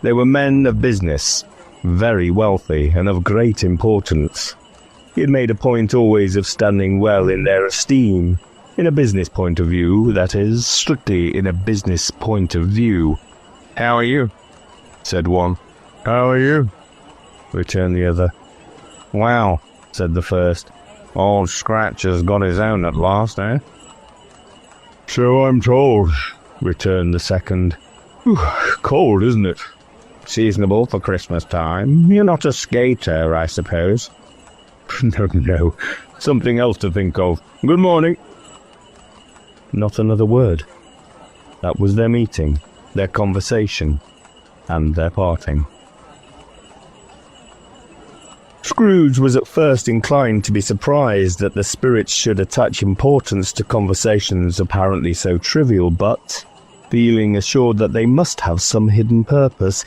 They were men of business, very wealthy and of great importance. He had made a point always of standing well in their esteem, in a business point of view, that is, strictly in a business point of view. "How are you?" said one. "How are you?" returned the other. "Well," said the first, "Old Scratch has got his own at last, eh?" "So I'm told," returned the second. "Cold, isn't it?" "Seasonable for Christmas time. You're not a skater, I suppose?" No, something else to think of. Good morning." Not another word. That was their meeting, their conversation, and their parting. Scrooge was at first inclined to be surprised that the spirits should attach importance to conversations apparently so trivial, but, feeling assured that they must have some hidden purpose,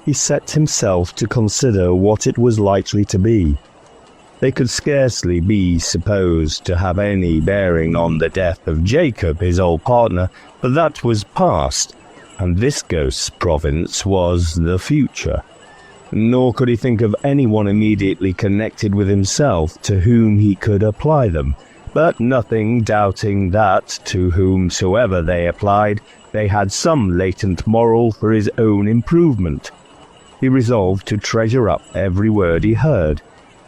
he set himself to consider what it was likely to be. They could scarcely be supposed to have any bearing on the death of Jacob, his old partner, but that was past, and this ghost's province was the future. Nor could he think of anyone immediately connected with himself to whom he could apply them, but nothing doubting that, to whomsoever they applied, they had some latent moral for his own improvement. He resolved to treasure up every word he heard,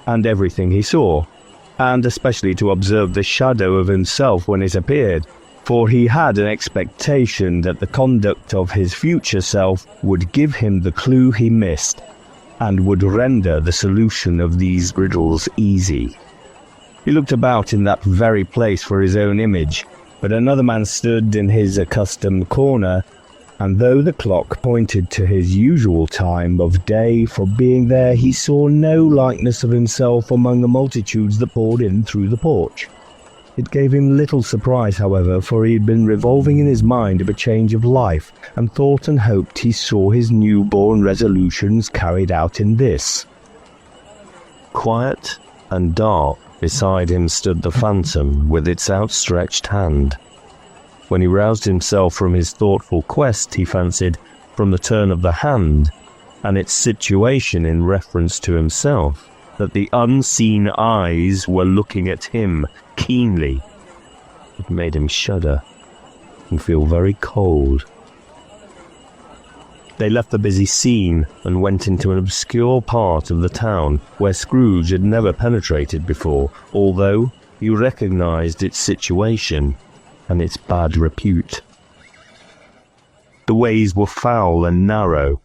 and everything he saw, and especially to observe the shadow of himself when it appeared, for he had an expectation that the conduct of his future self would give him the clue he missed, and would render the solution of these riddles easy. He looked about in that very place for his own image, but another man stood in his accustomed corner, and though the clock pointed to his usual time of day for being there, he saw no likeness of himself among the multitudes that poured in through the porch. It gave him little surprise, however, for he had been revolving in his mind of a change of life, and thought and hoped he saw his newborn resolutions carried out in this. Quiet and dark beside him stood the phantom with its outstretched hand. When he roused himself from his thoughtful quest, he fancied, from the turn of the hand, and its situation in reference to himself, that the unseen eyes were looking at him keenly. It made him shudder and feel very cold. They left the busy scene and went into an obscure part of the town where Scrooge had never penetrated before, although he recognized its situation and its bad repute. The ways were foul and narrow,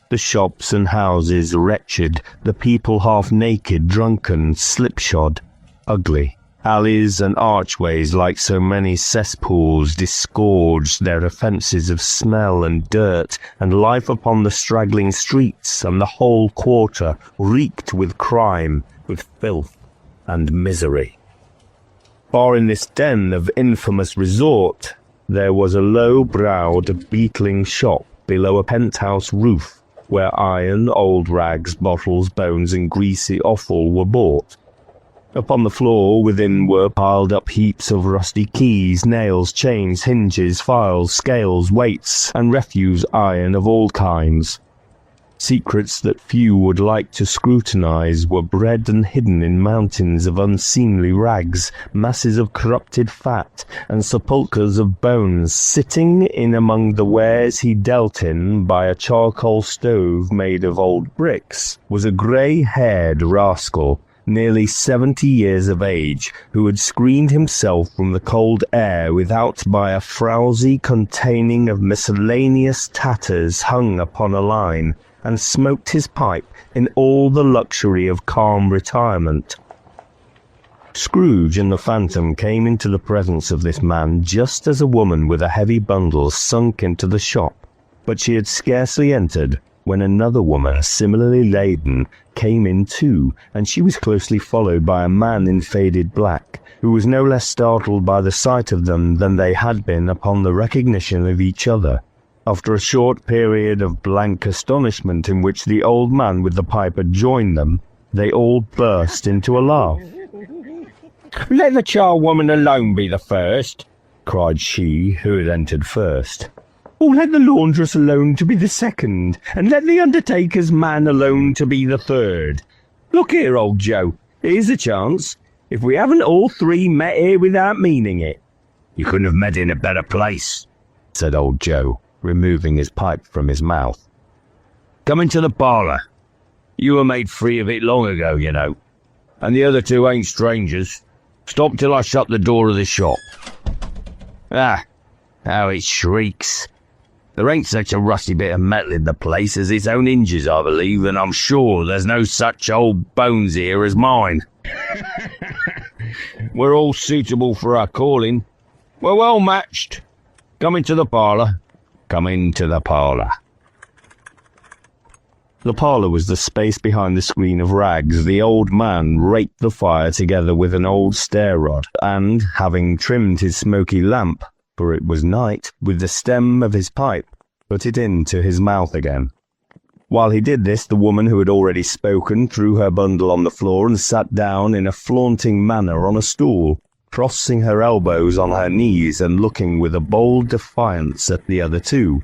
the shops and houses wretched, the people half-naked, drunken, slipshod, ugly. Alleys and archways, like so many cesspools, disgorged their offences of smell and dirt, and life upon the straggling streets and the whole quarter reeked with crime, with filth and misery. Far in this den of infamous resort, there was a low-browed, beetling shop below a penthouse roof, where iron, old rags, bottles, bones, and greasy offal were bought. Upon the floor within were piled up heaps of rusty keys, nails, chains, hinges, files, scales, weights, and refuse iron of all kinds. Secrets that few would like to scrutinize were bred and hidden in mountains of unseemly rags, masses of corrupted fat, and sepulchres of bones. Sitting in among the wares he dealt in by a charcoal stove made of old bricks was a grey-haired rascal, nearly 70 years of age, who had screened himself from the cold air without by a frowsy containing of miscellaneous tatters hung upon a line, and smoked his pipe in all the luxury of calm retirement. Scrooge and the Phantom came into the presence of this man just as a woman with a heavy bundle sunk into the shop, but she had scarcely entered when another woman, similarly laden, came in too, and she was closely followed by a man in faded black, who was no less startled by the sight of them than they had been upon the recognition of each other. After a short period of blank astonishment in which the old man with the pipe had joined them, they all burst into a laugh. "Let the charwoman alone be the first," cried she who had entered first. "Or let the laundress alone to be the second, and let the undertaker's man alone to be the third. Look here, old Joe, here's a chance, if we haven't all three met here without meaning it." "You couldn't have met in a better place," said old Joe, removing his pipe from his mouth. "Come into the parlour. You were made free of it long ago, you know. And the other two ain't strangers. Stop till I shut the door of the shop. Ah, how it shrieks. There ain't such a rusty bit of metal in the place as its own hinges, I believe, and I'm sure there's no such old bones here as mine. We're all suitable for our calling. We're well matched. Come into the parlour. Come into the parlour." The parlour was the space behind the screen of rags. The old man raked the fire together with an old stair rod, and, having trimmed his smoky lamp, for it was night, with the stem of his pipe, put it into his mouth again. While he did this, the woman who had already spoken threw her bundle on the floor and sat down in a flaunting manner on a stool, crossing her elbows on her knees and looking with a bold defiance at the other two.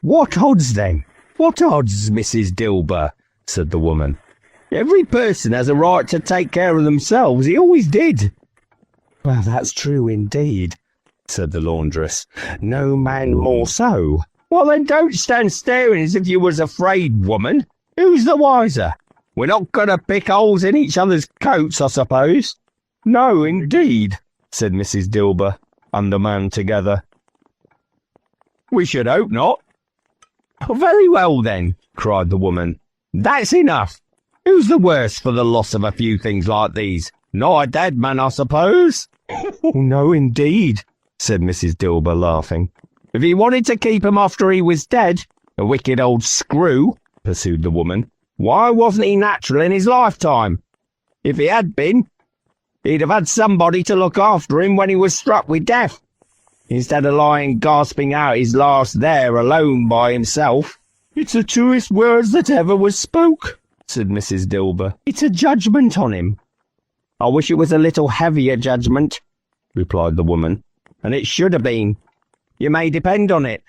"What odds, then? What odds, Mrs. Dilber?" said the woman. "Every person has a right to take care of themselves. He always did." "Well, that's true indeed," said the laundress. "No man more so." "Well, then don't stand staring as if you was afraid, woman. Who's the wiser? We're not going to pick holes in each other's coats, I suppose." "No, indeed," said Mrs. Dilber and the man together. "We should hope not." "Very well, then," cried the woman. "That's enough. Who's the worse for the loss of a few things like these? Not a dead man, I suppose?" "No, indeed," said Mrs. Dilber, laughing. "If he wanted to keep him after he was dead, a wicked old screw," pursued the woman, "why wasn't he natural in his lifetime? If he had been, he'd have had somebody to look after him when he was struck with death, instead of lying gasping out his last there alone by himself." "It's the truest words that ever was spoke," said Mrs. Dilber. "It's a judgment on him." "I wish it was a little heavier judgment," replied the woman, "and it should have been. You may depend on it.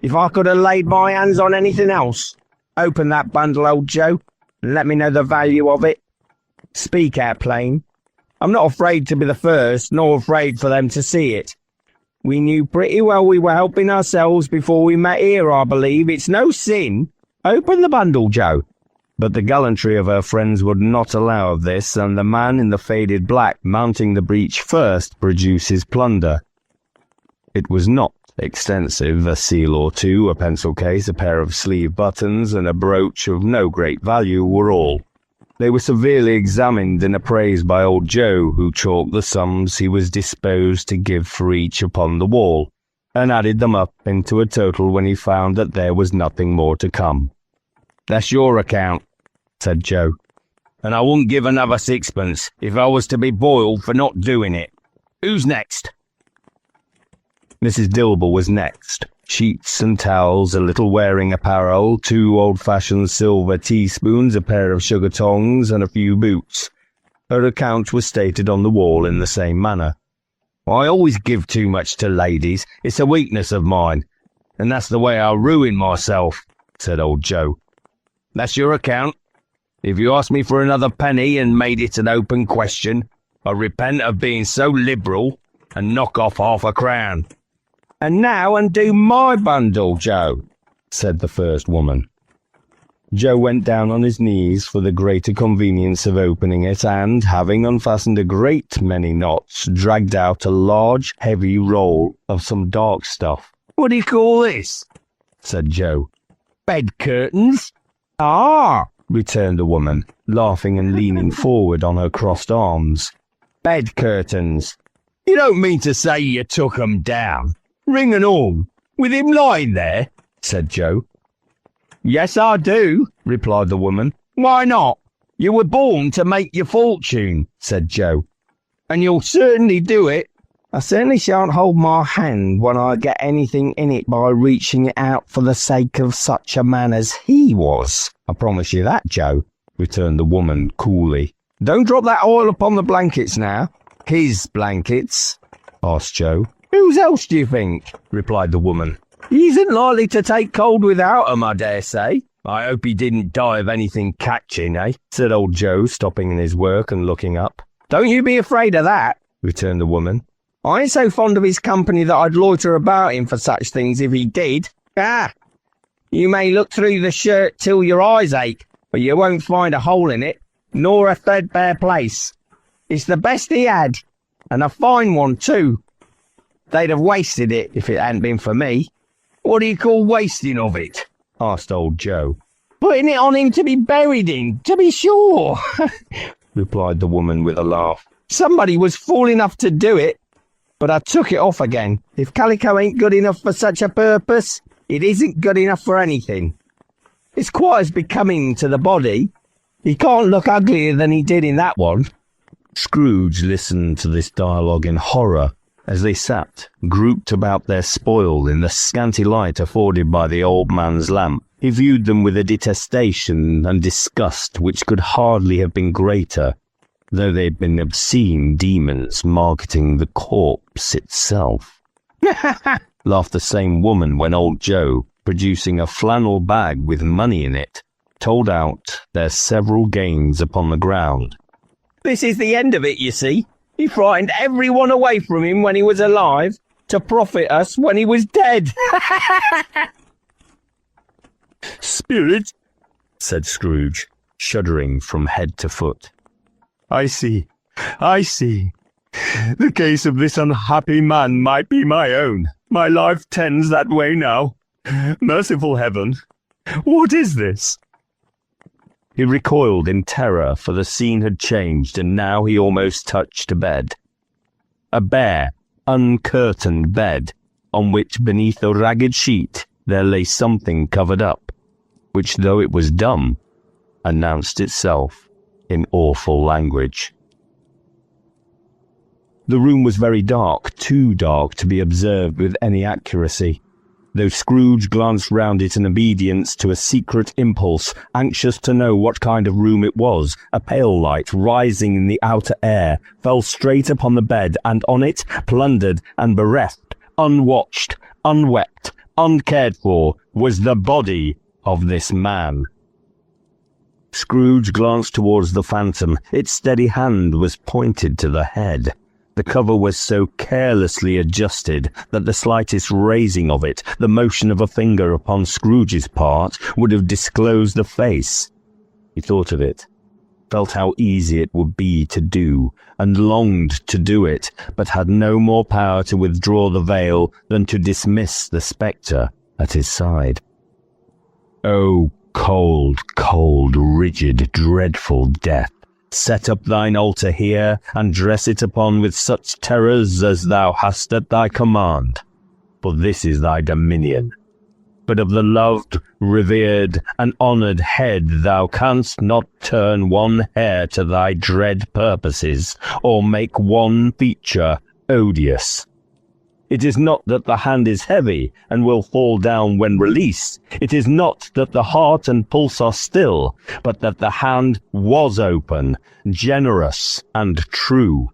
If I could have laid my hands on anything else, open that bundle, old Joe, and let me know the value of it. Speak out plain. I'm not afraid to be the first, nor afraid for them to see it. We knew pretty well we were helping ourselves before we met here, I believe. It's no sin. Open the bundle, Joe." But the gallantry of her friends would not allow of this, and the man in the faded black, mounting the breach first, produced his plunder. It was not extensive. A seal or two, a pencil case, a pair of sleeve buttons, and a brooch of no great value were all. They were severely examined and appraised by old Joe, who chalked the sums he was disposed to give for each upon the wall, and added them up into a total when he found that there was nothing more to come. "That's your account," said Joe, "and I wouldn't give another sixpence if I was to be boiled for not doing it. Who's next?" Mrs. Dilber was next. Sheets and towels, a little wearing apparel, 2 old-fashioned silver teaspoons, a pair of sugar tongs, and a few boots. Her account was stated on the wall in the same manner. "I always give too much to ladies. It's a weakness of mine, and that's the way I ruin myself," said old Joe. That's your account. If you ask me for another penny and made it an open question, I repent of being so liberal and knock off £half-a-crown. And now undo my bundle, Joe, said the first woman. Joe went down on his knees for the greater convenience of opening it and, having unfastened a great many knots, dragged out a large, heavy roll of some dark stuff. What do you call this? Said Joe. Bed curtains? Ah, returned the woman, laughing and leaning forward on her crossed arms. Bed curtains. You don't mean to say you took 'em down, ring and all, with him lying there? Said Joe. Yes, I do, replied the woman. Why not? You were born to make your fortune, said Joe. And you'll certainly do it. I certainly shan't hold my hand when I get anything in it by reaching it out for the sake of such a man as he was. I promise you that, Joe, returned the woman coolly. Don't drop that oil upon the blankets now. His blankets, asked Joe. Whose else do you think? Replied the woman. He isn't likely to take cold without 'em, I dare say. I hope he didn't die of anything catching, eh? Said old Joe, stopping in his work and looking up. Don't you be afraid of that, returned the woman. I ain't so fond of his company that I'd loiter about him for such things if he did. Ah! You may look through the shirt till your eyes ache, but you won't find a hole in it, nor a threadbare place. It's the best he had, and a fine one too. They'd have wasted it if it hadn't been for me. What do you call wasting of it? Asked old Joe. Putting it on him to be buried in, to be sure, replied the woman with a laugh. Somebody was fool enough to do it, but I took it off again. If calico ain't good enough for such a purpose, it isn't good enough for anything. It's quite as becoming to the body. He can't look uglier than he did in that one. Scrooge listened to this dialogue in horror as they sat, grouped about their spoil in the scanty light afforded by the old man's lamp. He viewed them with a detestation and disgust which could hardly have been greater, though they had been obscene demons marketing the corpse itself. Laughed the same woman when old Joe, producing a flannel bag with money in it, told out their several gains upon the ground. This is the end of it, you see. He frightened everyone away from him when he was alive, to profit us when he was dead. Spirit, said Scrooge, shuddering from head to foot. I see. The case of this unhappy man might be my own. My life tends that way now. Merciful heaven, what is this? He recoiled in terror, for the scene had changed, and now he almost touched a bed. A bare, uncurtained bed, on which beneath a ragged sheet there lay something covered up, which, though it was dumb, announced itself in awful language. The room was very dark, too dark to be observed with any accuracy, though Scrooge glanced round it in obedience to a secret impulse, anxious to know what kind of room it was. A pale light, rising in the outer air, fell straight upon the bed, and on it, plundered and bereft, unwatched, unwept, uncared for, was the body of this man. Scrooge glanced towards the phantom. Its steady hand was pointed to the head. The cover was so carelessly adjusted that the slightest raising of it, the motion of a finger upon Scrooge's part, would have disclosed the face. He thought of it, felt how easy it would be to do, and longed to do it, but had no more power to withdraw the veil than to dismiss the spectre at his side. Oh, cold, cold, rigid, dreadful death! Set up thine altar here, and dress it upon with such terrors as thou hast at thy command, for this is thy dominion. But of the loved, revered, and honoured head thou canst not turn one hair to thy dread purposes, or make one feature odious. It is not that the hand is heavy, and will fall down when released. It is not that the heart and pulse are still, but that the hand was open, generous, and true.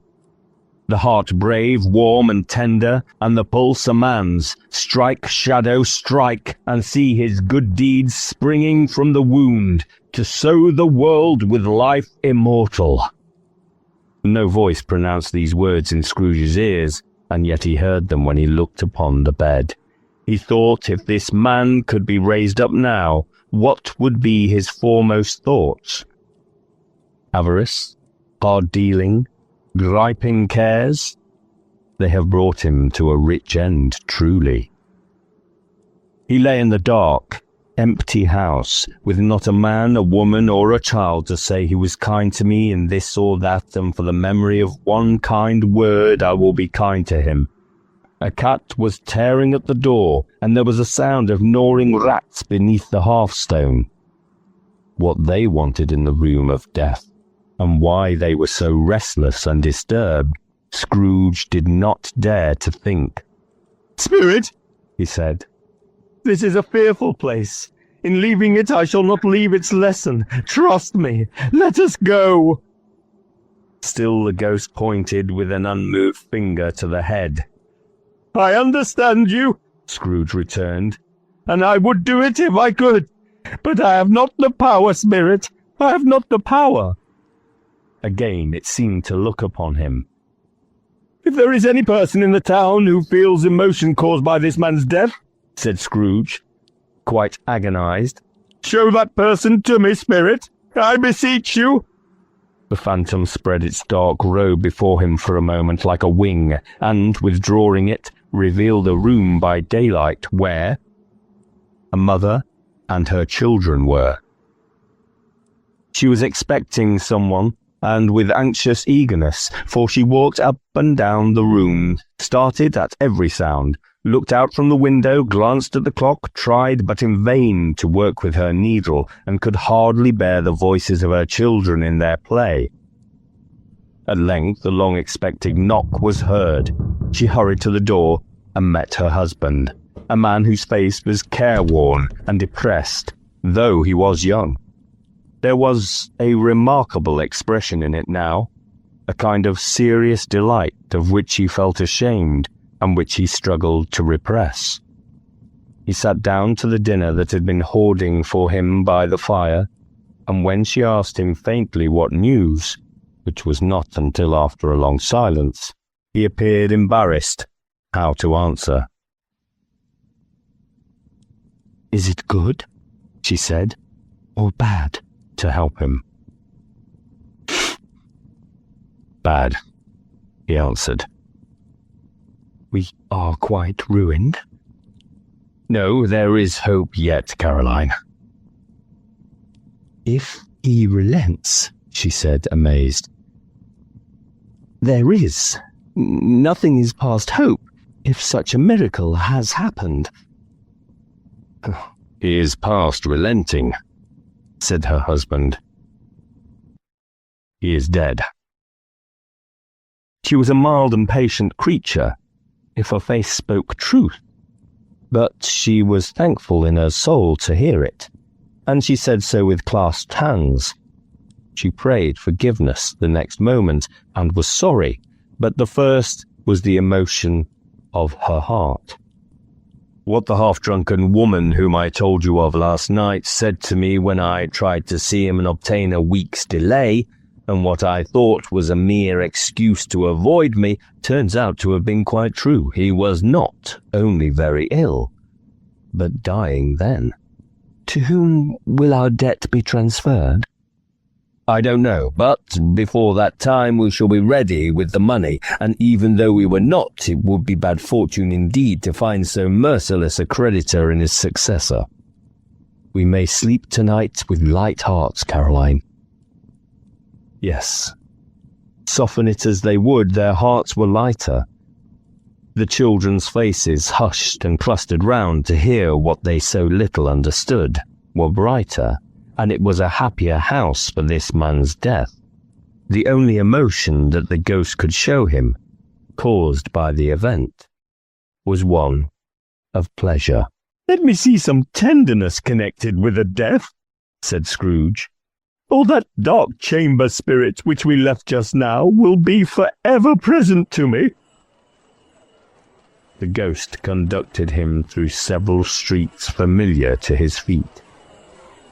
The heart brave, warm and tender, and the pulse a man's. Strike, shadow, strike, and see his good deeds springing from the wound, to sow the world with life immortal. No voice pronounced these words in Scrooge's ears, and yet he heard them when he looked upon the bed. He thought if this man could be raised up now, what would be his foremost thoughts? Avarice, hard dealing, griping cares? They have brought him to a rich end, truly. He lay in the dark, empty house, with not a man, a woman, or a child to say he was kind to me in this or that, and for the memory of one kind word I will be kind to him. A cat was tearing at the door, and there was a sound of gnawing rats beneath the hearthstone. What they wanted in the room of death, and why they were so restless and disturbed, Scrooge did not dare to think. "Spirit," he said, "this is a fearful place. In leaving it, I shall not leave its lesson. Trust me. Let us go." Still the ghost pointed with an unmoved finger to the head. "I understand you," Scrooge returned, "and I would do it if I could. But I have not the power, Spirit. I have not the power." Again it seemed to look upon him. "If there is any person in the town who feels emotion caused by this man's death," said Scrooge, quite agonized, "show that person to me, Spirit. I beseech you." The phantom spread its dark robe before him for a moment like a wing, and, withdrawing it, revealed a room by daylight where a mother and her children were. She was expecting someone, and with anxious eagerness, for she walked up and down the room, started at every sound, looked out from the window, glanced at the clock, tried but in vain to work with her needle, and could hardly bear the voices of her children in their play. At length the long-expected knock was heard. She hurried to the door and met her husband, a man whose face was careworn and depressed, though he was young. There was a remarkable expression in it now, a kind of serious delight of which he felt ashamed and which he struggled to repress. He sat down to the dinner that had been hoarding for him by the fire, and when she asked him faintly what news, which was not until after a long silence, he appeared embarrassed how to answer. "Is it good," she said, "or bad?" to help him. "Bad," he answered. "We are quite ruined?" "No, there is hope yet, Caroline." "If he relents," she said, amazed. "There is. Nothing is past hope, if such a miracle has happened." "He is past relenting," said her husband. "He is dead." She was a mild and patient creature, if her face spoke truth, but she was thankful in her soul to hear it, and she said so with clasped hands. She prayed forgiveness the next moment, and was sorry, but the first was the emotion of her heart. What the half-drunken woman whom I told you of last night said to me when I tried to see him and obtain a week's delay, and what I thought was a mere excuse to avoid me, turns out to have been quite true. He was not only very ill, but dying then. "To whom will our debt be transferred?" "I don't know, but before that time we shall be ready with the money, and even though we were not, it would be bad fortune indeed to find so merciless a creditor in his successor. We may sleep tonight with light hearts, Caroline." Yes. Soften it as they would, their hearts were lighter. The children's faces, hushed and clustered round to hear what they so little understood, were brighter, and it was a happier house for this man's death. The only emotion that the ghost could show him, caused by the event, was one of pleasure. "Let me see some tenderness connected with a death," said Scrooge. or that dark chamber spirit which we left just now will be forever present to me." The ghost conducted him through several streets familiar to his feet.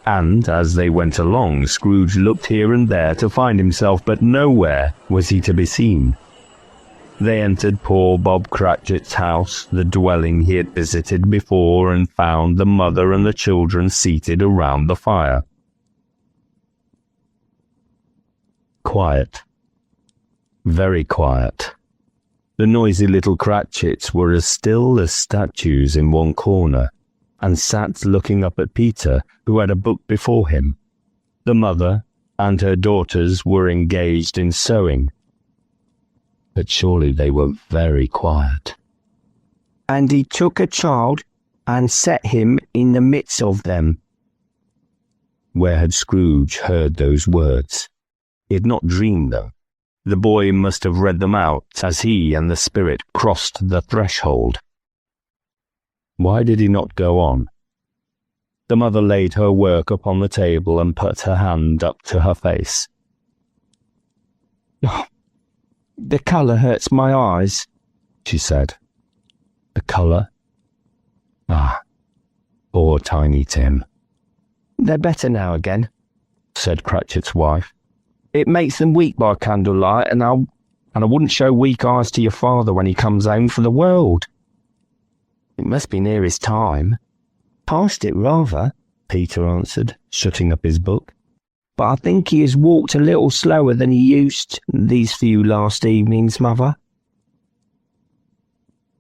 And as they went along, Scrooge looked here and there to find himself, but nowhere was he to be seen. They entered poor Bob Cratchit's house, the dwelling he had visited before, and found the mother and the children seated around the fire. Quiet. Very quiet. The noisy little Cratchits were as still as statues in one corner, and sat looking up at Peter, who had a book before him. The mother and her daughters were engaged in sewing. But surely they were very quiet. "And he took a child and set him in the midst of them." Where had Scrooge heard those words? He had not dreamed them. The boy must have read them out as he and the spirit crossed the threshold. Why did he not go on? The mother laid her work upon the table and put her hand up to her face. "Oh, the colour hurts my eyes," she said. The colour? Ah, poor Tiny Tim. "They're better now again," said Cratchit's wife. "It makes them weak by candlelight, and I wouldn't show weak eyes to your father when he comes home for the world. It must be near his time." "Past it, rather," Peter answered, shutting up his book. "But I think he has walked a little slower than he used these few last evenings, Mother."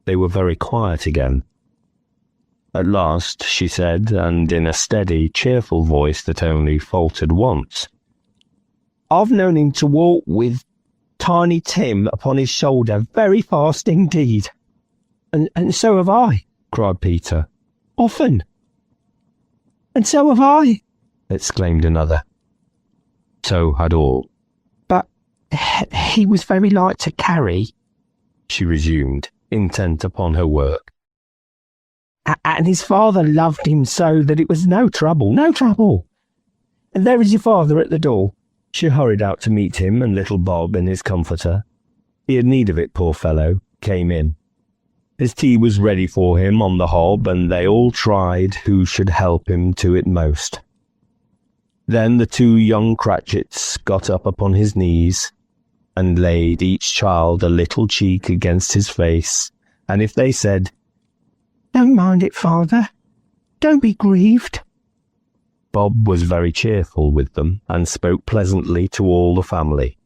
They were very quiet again. At last she said, and in a steady, cheerful voice that only faltered once, "I've known him to walk with Tiny Tim upon his shoulder very fast indeed." And so have I," cried Peter. "Often." "And so have I," exclaimed another. So had all. "But he was very light to carry," she resumed, intent upon her work. "And his father loved him so that it was no trouble. And there is your father at the door." She hurried out to meet him, and little Bob, in his comforter, he had need of it, poor fellow, came in. His tea was ready for him on the hob, and they all tried who should help him to it most. Then the two young Cratchits got up upon his knees, and laid each child a little cheek against his face, and if they said, "Don't mind it, father. Don't be grieved," Bob was very cheerful with them, and spoke pleasantly to all the family.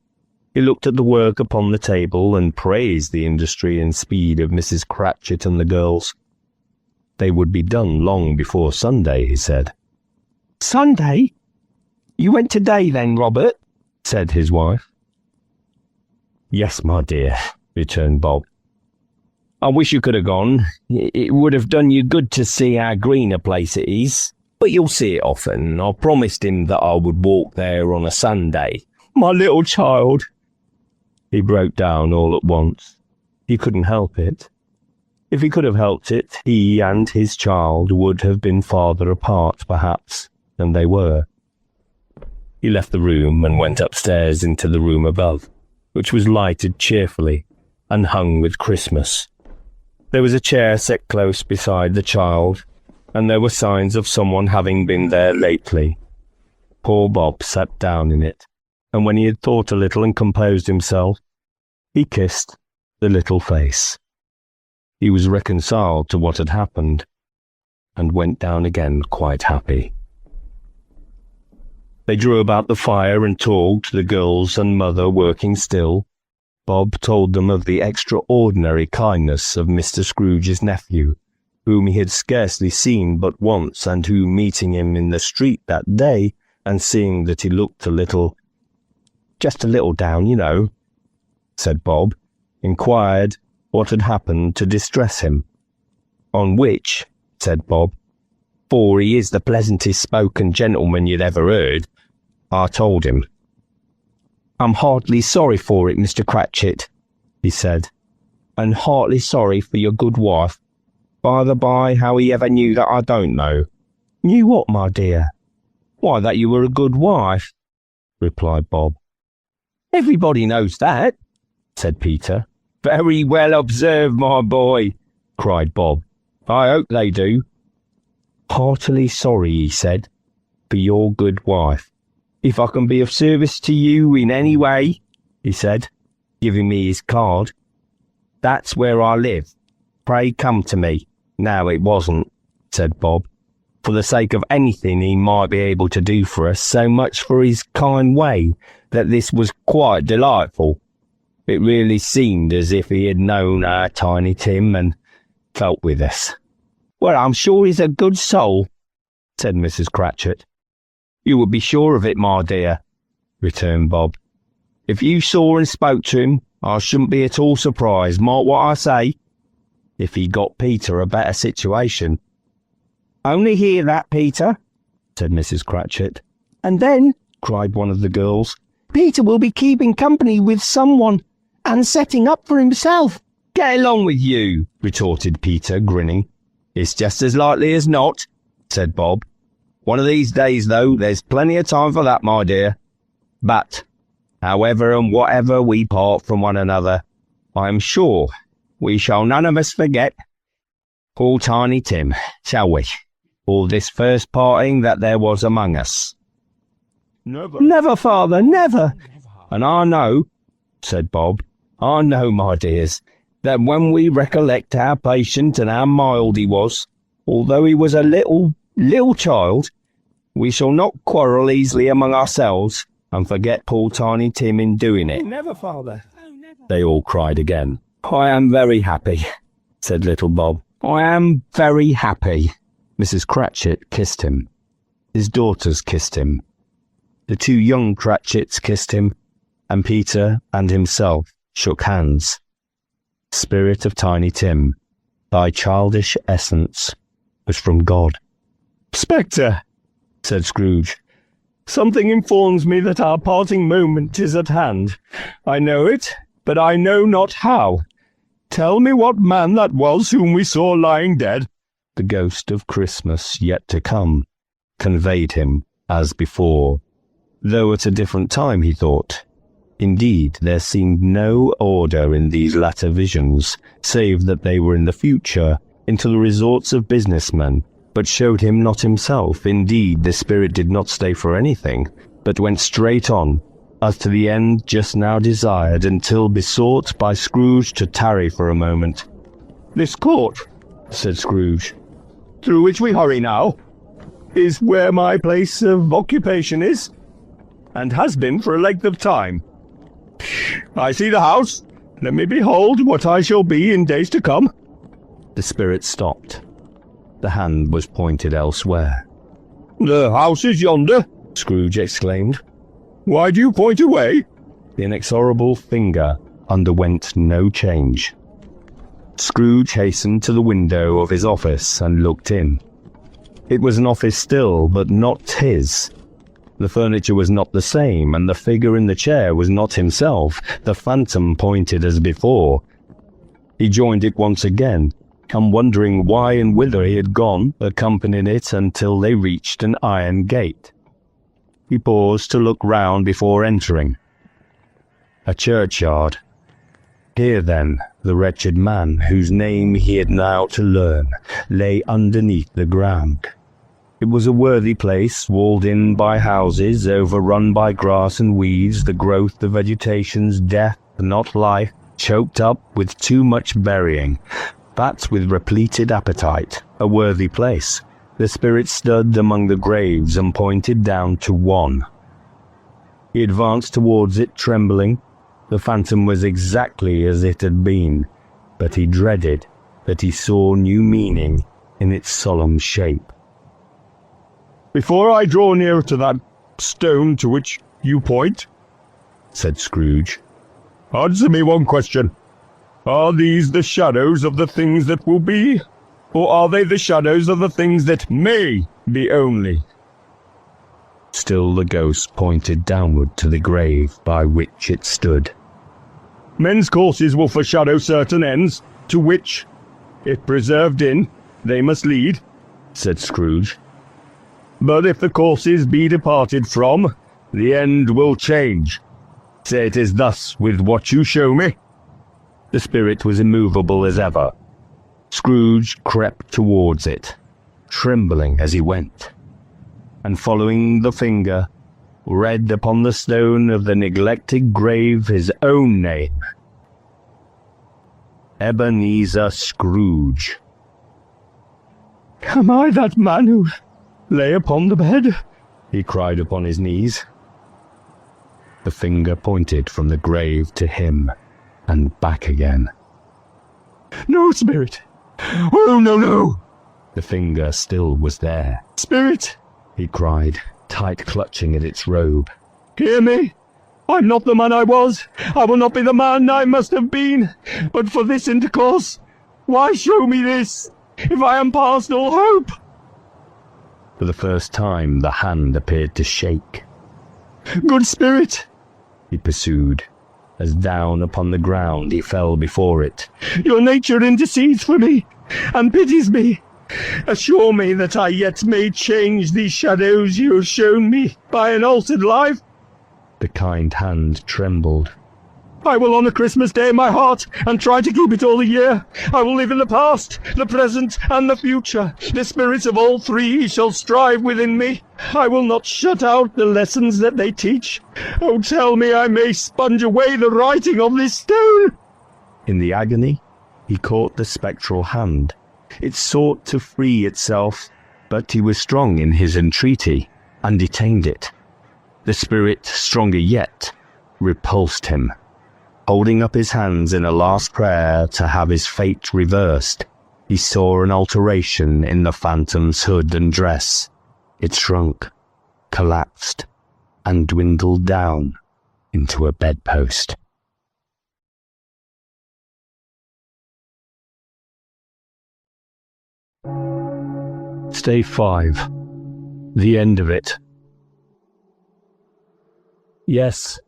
He looked at the work upon the table, and praised the industry and speed of Mrs. Cratchit and the girls. They would be done long before Sunday, he said. "Sunday? You went today then, Robert?" said his wife. "Yes, my dear," returned Bob. "I wish you could have gone. It would have done you good to see how green a place it is. But you'll see it often. I promised him that I would walk there on a Sunday. My little child!" He broke down all at once. He couldn't help it. If he could have helped it, he and his child would have been farther apart, perhaps, than they were. He left the room and went upstairs into the room above, which was lighted cheerfully and hung with Christmas. There was a chair set close beside the child, and there were signs of someone having been there lately. Poor Bob sat down in it, and when he had thought a little and composed himself, he kissed the little face. He was reconciled to what had happened, and went down again quite happy. They drew about the fire and talked, the girls and mother working still. Bob told them of the extraordinary kindness of Mr. Scrooge's nephew, whom he had scarcely seen but once, and who, meeting him in the street that day, and seeing that he looked just a little down, you know, said Bob, inquired what had happened to distress him. On which, said Bob, for he is the pleasantest spoken gentleman you'd ever heard, I told him. I'm heartily sorry for it, Mr. Cratchit, he said, and heartily sorry for your good wife. By the by, how he ever knew that I don't know. Knew what, my dear? Why, that you were a good wife. replied Bob. Everybody knows that, said Peter. Very well observed, my boy, cried Bob. I hope they do. Heartily sorry, he said, for your good wife. If I can be of service to you in any way, he said, giving me his card. That's where I live. Pray come to me. No, it wasn't, said Bob, for the sake of anything he might be able to do for us, so much for his kind way that this was quite delightful. It really seemed as if he had known our Tiny Tim and felt with us. Well, I'm sure he's a good soul, said Mrs. Cratchit. You would be sure of it, my dear, returned Bob. If you saw and spoke to him, I shouldn't be at all surprised, mark what I say, if he got Peter a better situation. Only hear that, Peter, said Mrs. Cratchit. And then, cried one of the girls, Peter will be keeping company with someone and setting up for himself. Get along with you, retorted Peter, grinning. It's just as likely as not, said Bob. One of these days, though, there's plenty of time for that, my dear. But, however and whatever we part from one another, I am sure we shall none of us forget poor Tiny Tim, shall we, or this first parting that there was among us. Never, father, never. And I know, said Bob, I know, my dears, that when we recollect how patient and how mild he was, although he was a little child, we shall not quarrel easily among ourselves and forget poor Tiny Tim in doing it. Never, father. They all cried again. I am very happy, said little Bob. I am very happy. Mrs. Cratchit kissed him. His daughters kissed him. The two young Cratchits kissed him, and Peter and himself shook hands. Spirit of Tiny Tim, thy childish essence was from God. Spectre, said Scrooge, something informs me that our parting moment is at hand. I know it, but I know not how. Tell me what man that was whom we saw lying dead. The ghost of Christmas yet to come conveyed him as before, though at a different time, he thought. Indeed, there seemed no order in these latter visions, save that they were in the future, into the resorts of businessmen, but showed him not himself. Indeed, the spirit did not stay for anything, but went straight on, as to the end just now desired, until besought by Scrooge to tarry for a moment. This court, said Scrooge, through which we hurry now, is where my place of occupation is, and has been for a length of time. I see the house. Let me behold what I shall be in days to come. The spirit stopped. The hand was pointed elsewhere. The house is yonder, Scrooge exclaimed. Why do you point away? The inexorable finger underwent no change. Scrooge hastened to the window of his office and looked in. It was an office still, but not his. The furniture was not the same, and the figure in the chair was not himself. The phantom pointed as before. He joined it once again, and wondering why and whither he had gone, accompanied it until they reached an iron gate. He paused to look round before entering. A churchyard. Here, then, the wretched man, whose name he had now to learn, lay underneath the ground. It was a worthy place, walled in by houses, overrun by grass and weeds, the growth of vegetation's death, not life, choked up with too much burying, but with repleted appetite. A worthy place. The spirit stood among the graves and pointed down to one. He advanced towards it, trembling. The phantom was exactly as it had been, but he dreaded that he saw new meaning in its solemn shape. Before I draw near to that stone to which you point, said Scrooge, answer me one question. Are these the shadows of the things that will be, or are they the shadows of the things that may be only? Still the ghost pointed downward to the grave by which it stood. Men's courses will foreshadow certain ends, to which, if preserved in, they must lead, said Scrooge. But if the courses be departed from, The end will change. Say it is thus with what you show me." The spirit was immovable as ever. Scrooge crept towards it, trembling as he went, and following the finger, read upon the stone of the neglected grave his own name. Ebenezer Scrooge. Am I that man who lay upon the bed? He cried upon his knees. The finger pointed from the grave to him, and back again. No, spirit! Oh, no, no! The finger still was there. Spirit! He cried, tight clutching at its robe. Hear me! I'm not the man I was. I will not be the man I must have been. But for this intercourse, why show me this, if I am past all hope? For the first time the hand appeared to shake. Good spirit, he pursued, as down upon the ground he fell before it. Your nature intercedes for me, and pities me. Assure me that I yet may change these shadows you have shown me by an altered life. The kind hand trembled. I will honour Christmas Day in my heart, and try to keep it all the year. I will live in the past, the present, and the future. The spirits of all three shall strive within me. I will not shut out the lessons that they teach. Oh, tell me I may sponge away the writing of this stone. In the agony, he caught the spectral hand. It sought to free itself, but he was strong in his entreaty, and detained it. The spirit, stronger yet, repulsed him. Holding up his hands in a last prayer to have his fate reversed, he saw an alteration in the phantom's hood and dress. It shrunk, collapsed, and dwindled down into a bedpost. Stay 5. The end of it. Yes,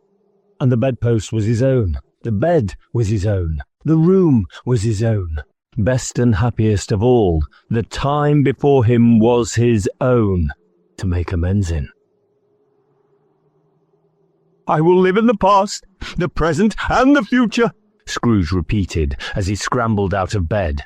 and the bedpost was his own. The bed was his own. The room was his own. Best and happiest of all, the time before him was his own to make amends in. I will live in the past, the present, and the future, Scrooge repeated as he scrambled out of bed.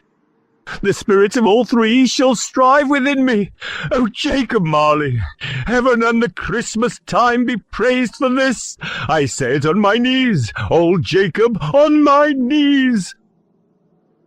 The spirits of all three shall strive within me. Oh, Jacob Marley, heaven and the Christmas time be praised for this. I say it on my knees, old Jacob, on my knees.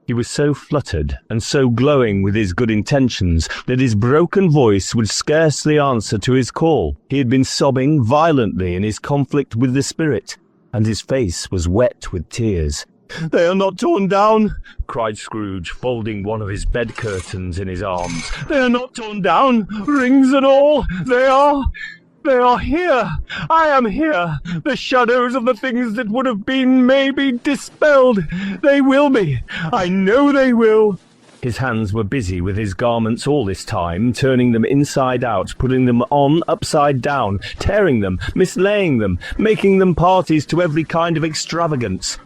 He was so fluttered and so glowing with his good intentions that his broken voice would scarcely answer to his call. He had been sobbing violently in his conflict with the spirit, and his face was wet with tears. They are not torn down, cried Scrooge, folding one of his bed curtains in his arms. They are not torn down, rings and all. They are here. I am here. The shadows of the things that would have been may be dispelled. They will be. I know they will. His hands were busy with his garments all this time, turning them inside out, putting them on upside down, tearing them, mislaying them, making them parties to every kind of extravagance.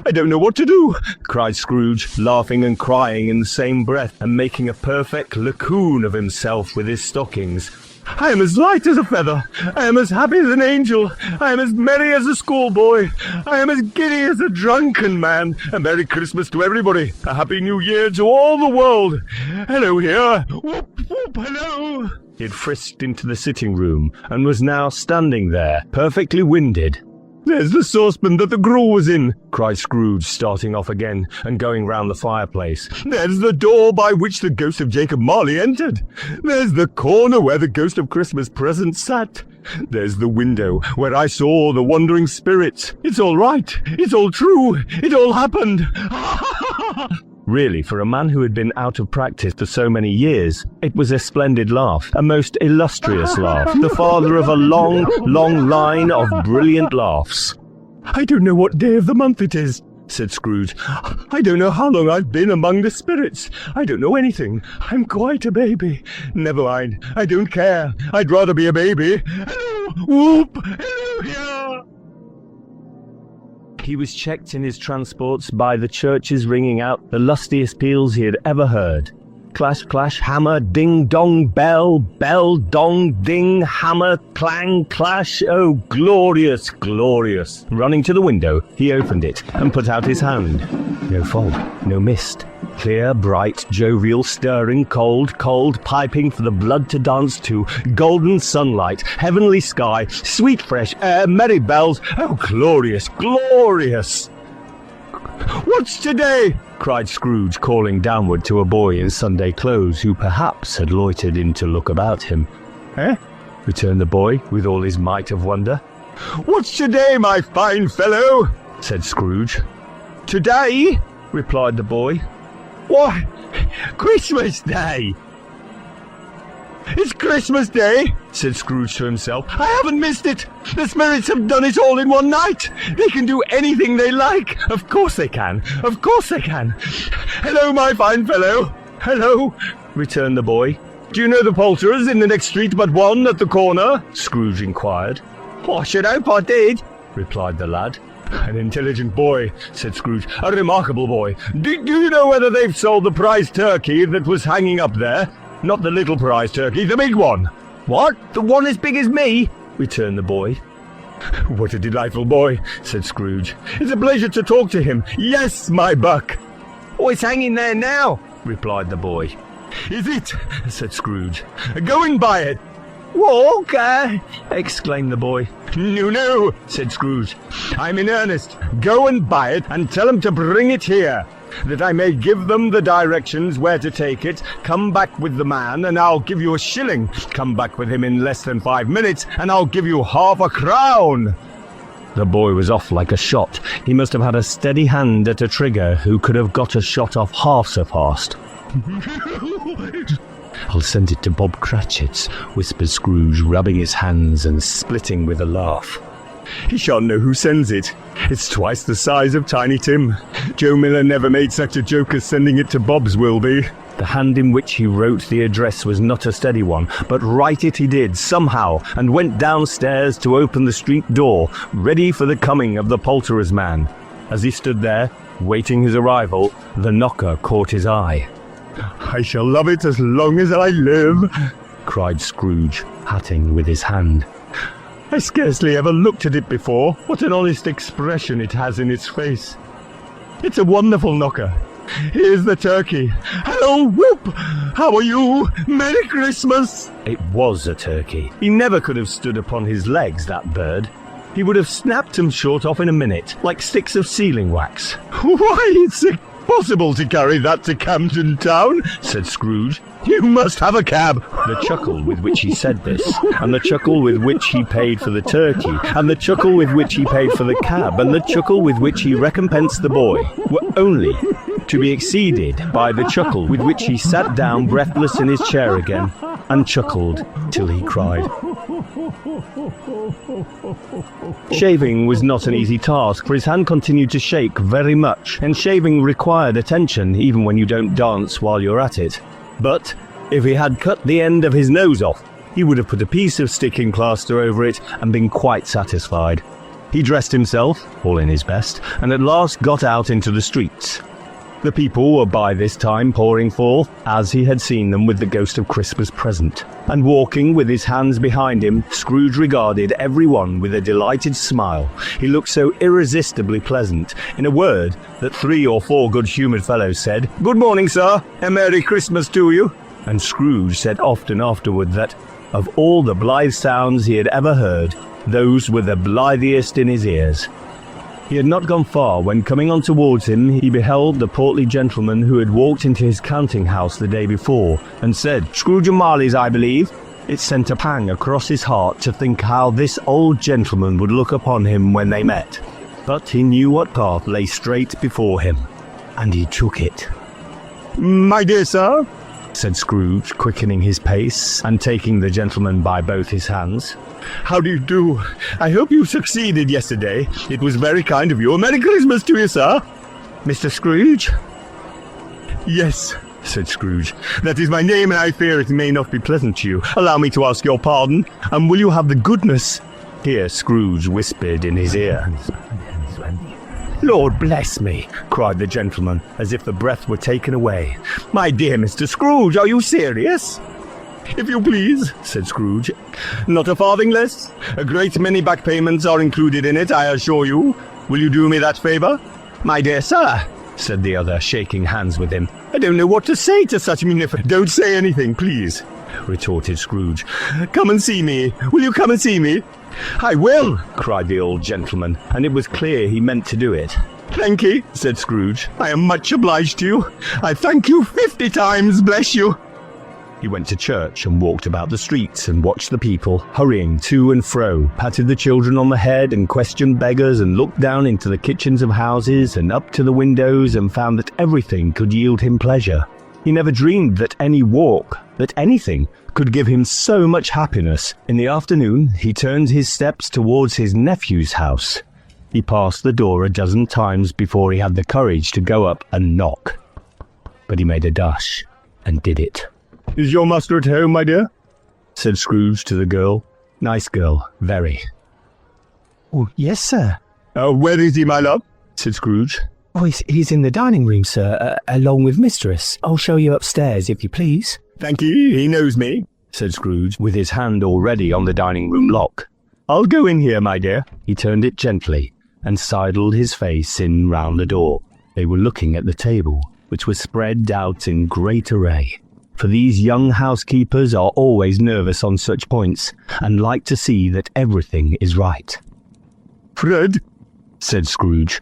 I don't know what to do, cried Scrooge, laughing and crying in the same breath, and making a perfect lacoon of himself with his stockings. I am as light as a feather. I am as happy as an angel. I am as merry as a schoolboy. I am as giddy as a drunken man. A Merry Christmas to everybody. A Happy New Year to all the world. Hello here. Whoop, whoop, hello. He had frisked into the sitting room, and was now standing there, perfectly winded. There's the saucepan that the gruel was in, cried Scrooge, starting off again and going round the fireplace. There's the door by which the ghost of Jacob Marley entered. There's the corner where the ghost of Christmas present sat. There's the window where I saw the wandering spirits. It's all right. It's all true. It all happened. Really, for a man who had been out of practice for so many years, it was a splendid laugh, a most illustrious laugh, the father of a long, long line of brilliant laughs. I don't know what day of the month it is, said Scrooge. I don't know how long I've been among the spirits. I don't know anything. I'm quite a baby. Never mind. I don't care. I'd rather be a baby. Hello, whoop, hello here. He was checked in his transports by the churches ringing out the lustiest peals he had ever heard. Clash, clash, hammer, ding, dong, bell, bell, dong, ding, hammer, clang, clash. Oh, glorious, glorious. Running to the window, he opened it and put out his hand. No fog, no mist. Clear, bright, jovial, stirring, cold, cold, piping for the blood to dance to, golden sunlight, heavenly sky, sweet fresh air, merry bells. Oh, glorious, glorious. "What's today?" cried Scrooge, calling downward to a boy in Sunday clothes who perhaps had loitered in to look about him. "Eh?" returned the boy with all his might of wonder. "What's today, my fine fellow?" said Scrooge. "Today?" replied the boy. "Why, Christmas Day." "It's Christmas Day," said Scrooge to himself. "I haven't missed it. The spirits have done it all in one night. They can do anything they like. Of course they can. Of course they can. Hello, my fine fellow." "Hello," returned the boy. "Do you know the poulterers in the next street but one at the corner?" Scrooge inquired. "I should hope I did," replied the lad. "An intelligent boy," said Scrooge. "A remarkable boy. Do you know whether they've sold the prize turkey that was hanging up there? Not the little prize turkey, the big one." "What? The one as big as me?" returned the boy. "What a delightful boy," said Scrooge. "It's a pleasure to talk to him. Yes, my buck." "Oh, it's hanging there now," replied the boy. "Is it?" said Scrooge. "Go and buy it." "Walk!" exclaimed the boy. No, said Scrooge. "I'm in earnest. Go and buy it, and tell them to bring it here, that I may give them the directions where to take it. Come back with the man, and I'll give you a shilling. Come back with him in less than 5 minutes, and I'll give you half a crown." The boy was off like a shot. He must have had a steady hand at a trigger who could have got a shot off half so fast. "I'll send it to Bob Cratchit's," whispered Scrooge, rubbing his hands and splitting with a laugh. "He shan't know who sends it. It's twice the size of Tiny Tim. Joe Miller never made such a joke as sending it to Bob's, will be." The hand in which he wrote the address was not a steady one, but write it he did somehow, and went downstairs to open the street door, ready for the coming of the poulterer's man. As he stood there, waiting his arrival, the knocker caught his eye. "I shall love it as long as I live," cried Scrooge, patting with his hand. "I scarcely ever looked at it before. What an honest expression it has in its face. It's a wonderful knocker. Here's the turkey. Hello, Whoop! How are you? Merry Christmas!" It was a turkey. He never could have stood upon his legs, that bird. He would have snapped them short off in a minute, like sticks of sealing wax. "Why, it's impossible to carry that to Camden Town," said Scrooge. "You must have a cab." The chuckle with which he said this, and the chuckle with which he paid for the turkey, and the chuckle with which he paid for the cab, and the chuckle with which he recompensed the boy, were only to be exceeded by the chuckle with which he sat down breathless in his chair again, and chuckled till he cried. Shaving was not an easy task, for his hand continued to shake very much, and shaving required attention even when you don't dance while you're at it. But if he had cut the end of his nose off, he would have put a piece of sticking plaster over it and been quite satisfied. He dressed himself, all in his best, and at last got out into the streets. The people were by this time pouring forth, as he had seen them with the ghost of Christmas present, and walking with his hands behind him, Scrooge regarded every one with a delighted smile. He looked so irresistibly pleasant, in a word, that 3 or 4 good-humoured fellows said, "Good morning, sir, and Merry Christmas to you." And Scrooge said often afterward that, of all the blithe sounds he had ever heard, those were the blithiest in his ears. He had not gone far when, coming on towards him, he beheld the portly gentleman who had walked into his counting-house the day before, and said, "Scrooge and Marley's, I believe." It sent a pang across his heart to think how this old gentleman would look upon him when they met. But he knew what path lay straight before him, and he took it. "My dear sir," said Scrooge, quickening his pace, and taking the gentleman by both his hands. "How do you do? I hope you succeeded yesterday. It was very kind of you. A Merry Christmas to you, sir." "Mr. Scrooge?" "Yes," said Scrooge. "That is my name, and I fear it may not be pleasant to you. Allow me to ask your pardon, and will you have the goodness—" Here Scrooge whispered in his ear, Lord bless me, cried the gentleman, as if the breath were taken away. My dear Mr. Scrooge, are you serious? If you please, said Scrooge. Not a farthing less. A great many back payments are included in it, I assure you. Will you do me that favour? My dear sir, said the other, shaking hands with him. I don't know what to say to such munificence. Don't say anything, please, retorted Scrooge. Come and see me. Will you come and see me? I will, cried the old gentleman, and it was clear he meant to do it. Thank ye, said Scrooge. I am much obliged to you. I thank you 50 times, bless you. He went to church and walked about the streets and watched the people hurrying to and fro, patted the children on the head and questioned beggars and looked down into the kitchens of houses and up to the windows and found that everything could yield him pleasure. He never dreamed that any walk, that anything, could give him so much happiness. In the afternoon, he turned his steps towards his nephew's house. He passed the door a dozen times before he had the courage to go up and knock. But he made a dash and did it. Is your master at home, my dear? Said Scrooge to the girl. Nice girl, very. Oh, yes, sir. Where is he, my love? Said Scrooge. Oh, he's in the dining room, sir, along with mistress. I'll show you upstairs, if you please. Thank you, he knows me, said Scrooge, with his hand already on the dining room lock. I'll go in here, my dear. He turned it gently and sidled his face in round the door. They were looking at the table, which was spread out in great array. For these young housekeepers are always nervous on such points, and like to see that everything is right. Fred, said Scrooge.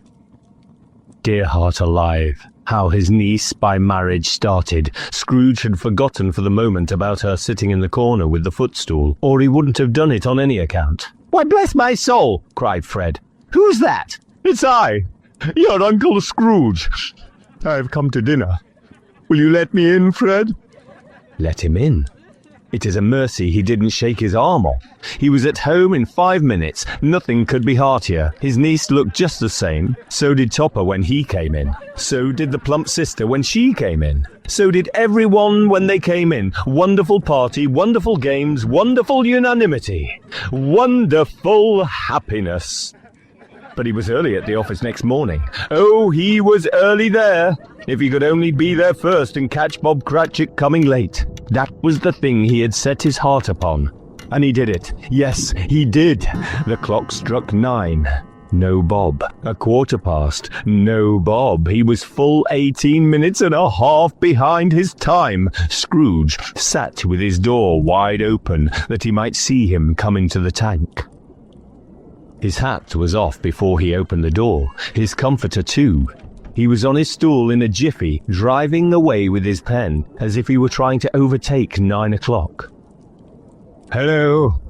Dear heart alive, how his niece by marriage started. Scrooge had forgotten for the moment about her sitting in the corner with the footstool, or he wouldn't have done it on any account. Why, bless my soul, cried Fred. Who's that? It's I, your Uncle Scrooge. I've come to dinner. Will you let me in, Fred? Let him in. It is a mercy he didn't shake his arm off. He was at home in 5 minutes. Nothing could be heartier. His niece looked just the same. So did Topper when he came in. So did the plump sister when she came in. So did everyone when they came in. Wonderful party, wonderful games, wonderful unanimity. Wonderful happiness. But he was early at the office next morning. Oh, he was early there. If he could only be there first and catch Bob Cratchit coming late. That was the thing he had set his heart upon. And he did it. Yes, he did. The clock struck 9. No Bob. 1:15. No Bob. He was full 18 minutes and a half behind his time. Scrooge sat with his door wide open that he might see him come into the tank. His hat was off before he opened the door, his comforter too. He was on his stool in a jiffy, driving away with his pen, as if he were trying to overtake 9 o'clock. "Hello,"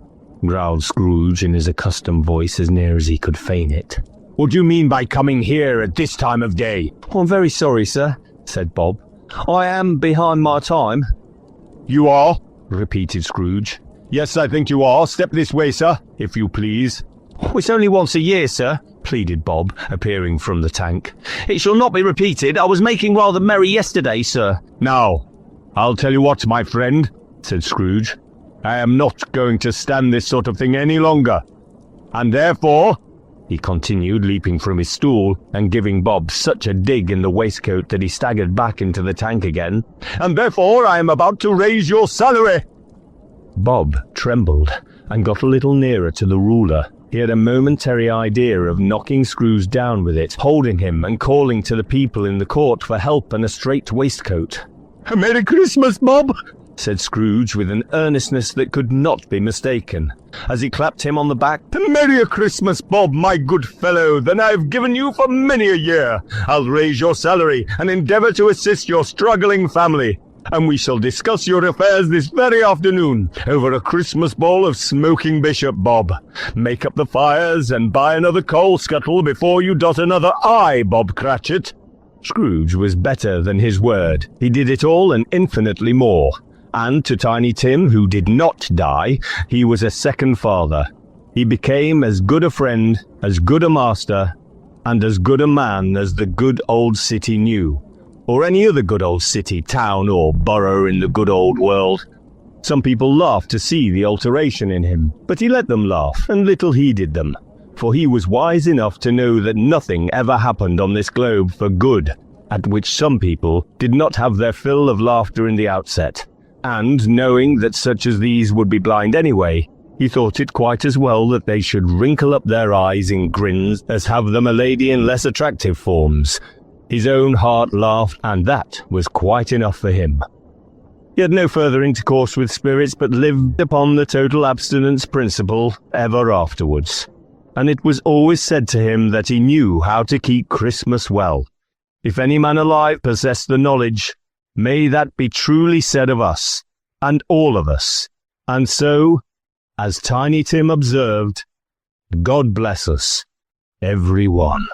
growled Scrooge in his accustomed voice as near as he could feign it. "What do you mean by coming here at this time of day?" "Oh, I'm very sorry, sir," said Bob. "I am behind my time." "You are?" repeated Scrooge. "Yes, I think you are. Step this way, sir, if you please." "Oh, it's only once a year, sir," pleaded Bob, appearing from the tank. "It shall not be repeated. I was making rather merry yesterday, sir." "Now, I'll tell you what, my friend," said Scrooge. "I am not going to stand this sort of thing any longer. And therefore," he continued, leaping from his stool and giving Bob such a dig in the waistcoat that he staggered back into the tank again, "and therefore I am about to raise your salary." Bob trembled and got a little nearer to the ruler. He had a momentary idea of knocking Scrooge down with it, holding him and calling to the people in the court for help and a straight waistcoat. "Merry Christmas, Bob," said Scrooge with an earnestness that could not be mistaken, as he clapped him on the back. "Merry Christmas, Bob, my good fellow, than I've given you for many a year. I'll raise your salary and endeavour to assist your struggling family. And we shall discuss your affairs this very afternoon over a Christmas bowl of smoking bishop, Bob. Make up the fires and buy another coal scuttle before you dot another I, Bob Cratchit." Scrooge was better than his word. He did it all and infinitely more. And to Tiny Tim, who did not die, he was a second father. He became as good a friend, as good a master, and as good a man as the good old city knew. Or any other good old city, town, or borough in the good old world. Some people laughed to see the alteration in him, but he let them laugh, and little heeded them. for he was wise enough to know that nothing ever happened on this globe for good, at which some people did not have their fill of laughter in the outset, and knowing that such as these would be blind anyway, he thought it quite as well that they should wrinkle up their eyes in grins as have them a lady in less attractive forms. His own heart laughed, and that was quite enough for him. He had no further intercourse with spirits, but lived upon the total abstinence principle ever afterwards, and it was always said to him that he knew how to keep Christmas well. If any man alive possessed the knowledge, may that be truly said of us, and all of us. And so, as Tiny Tim observed, God bless us, every one.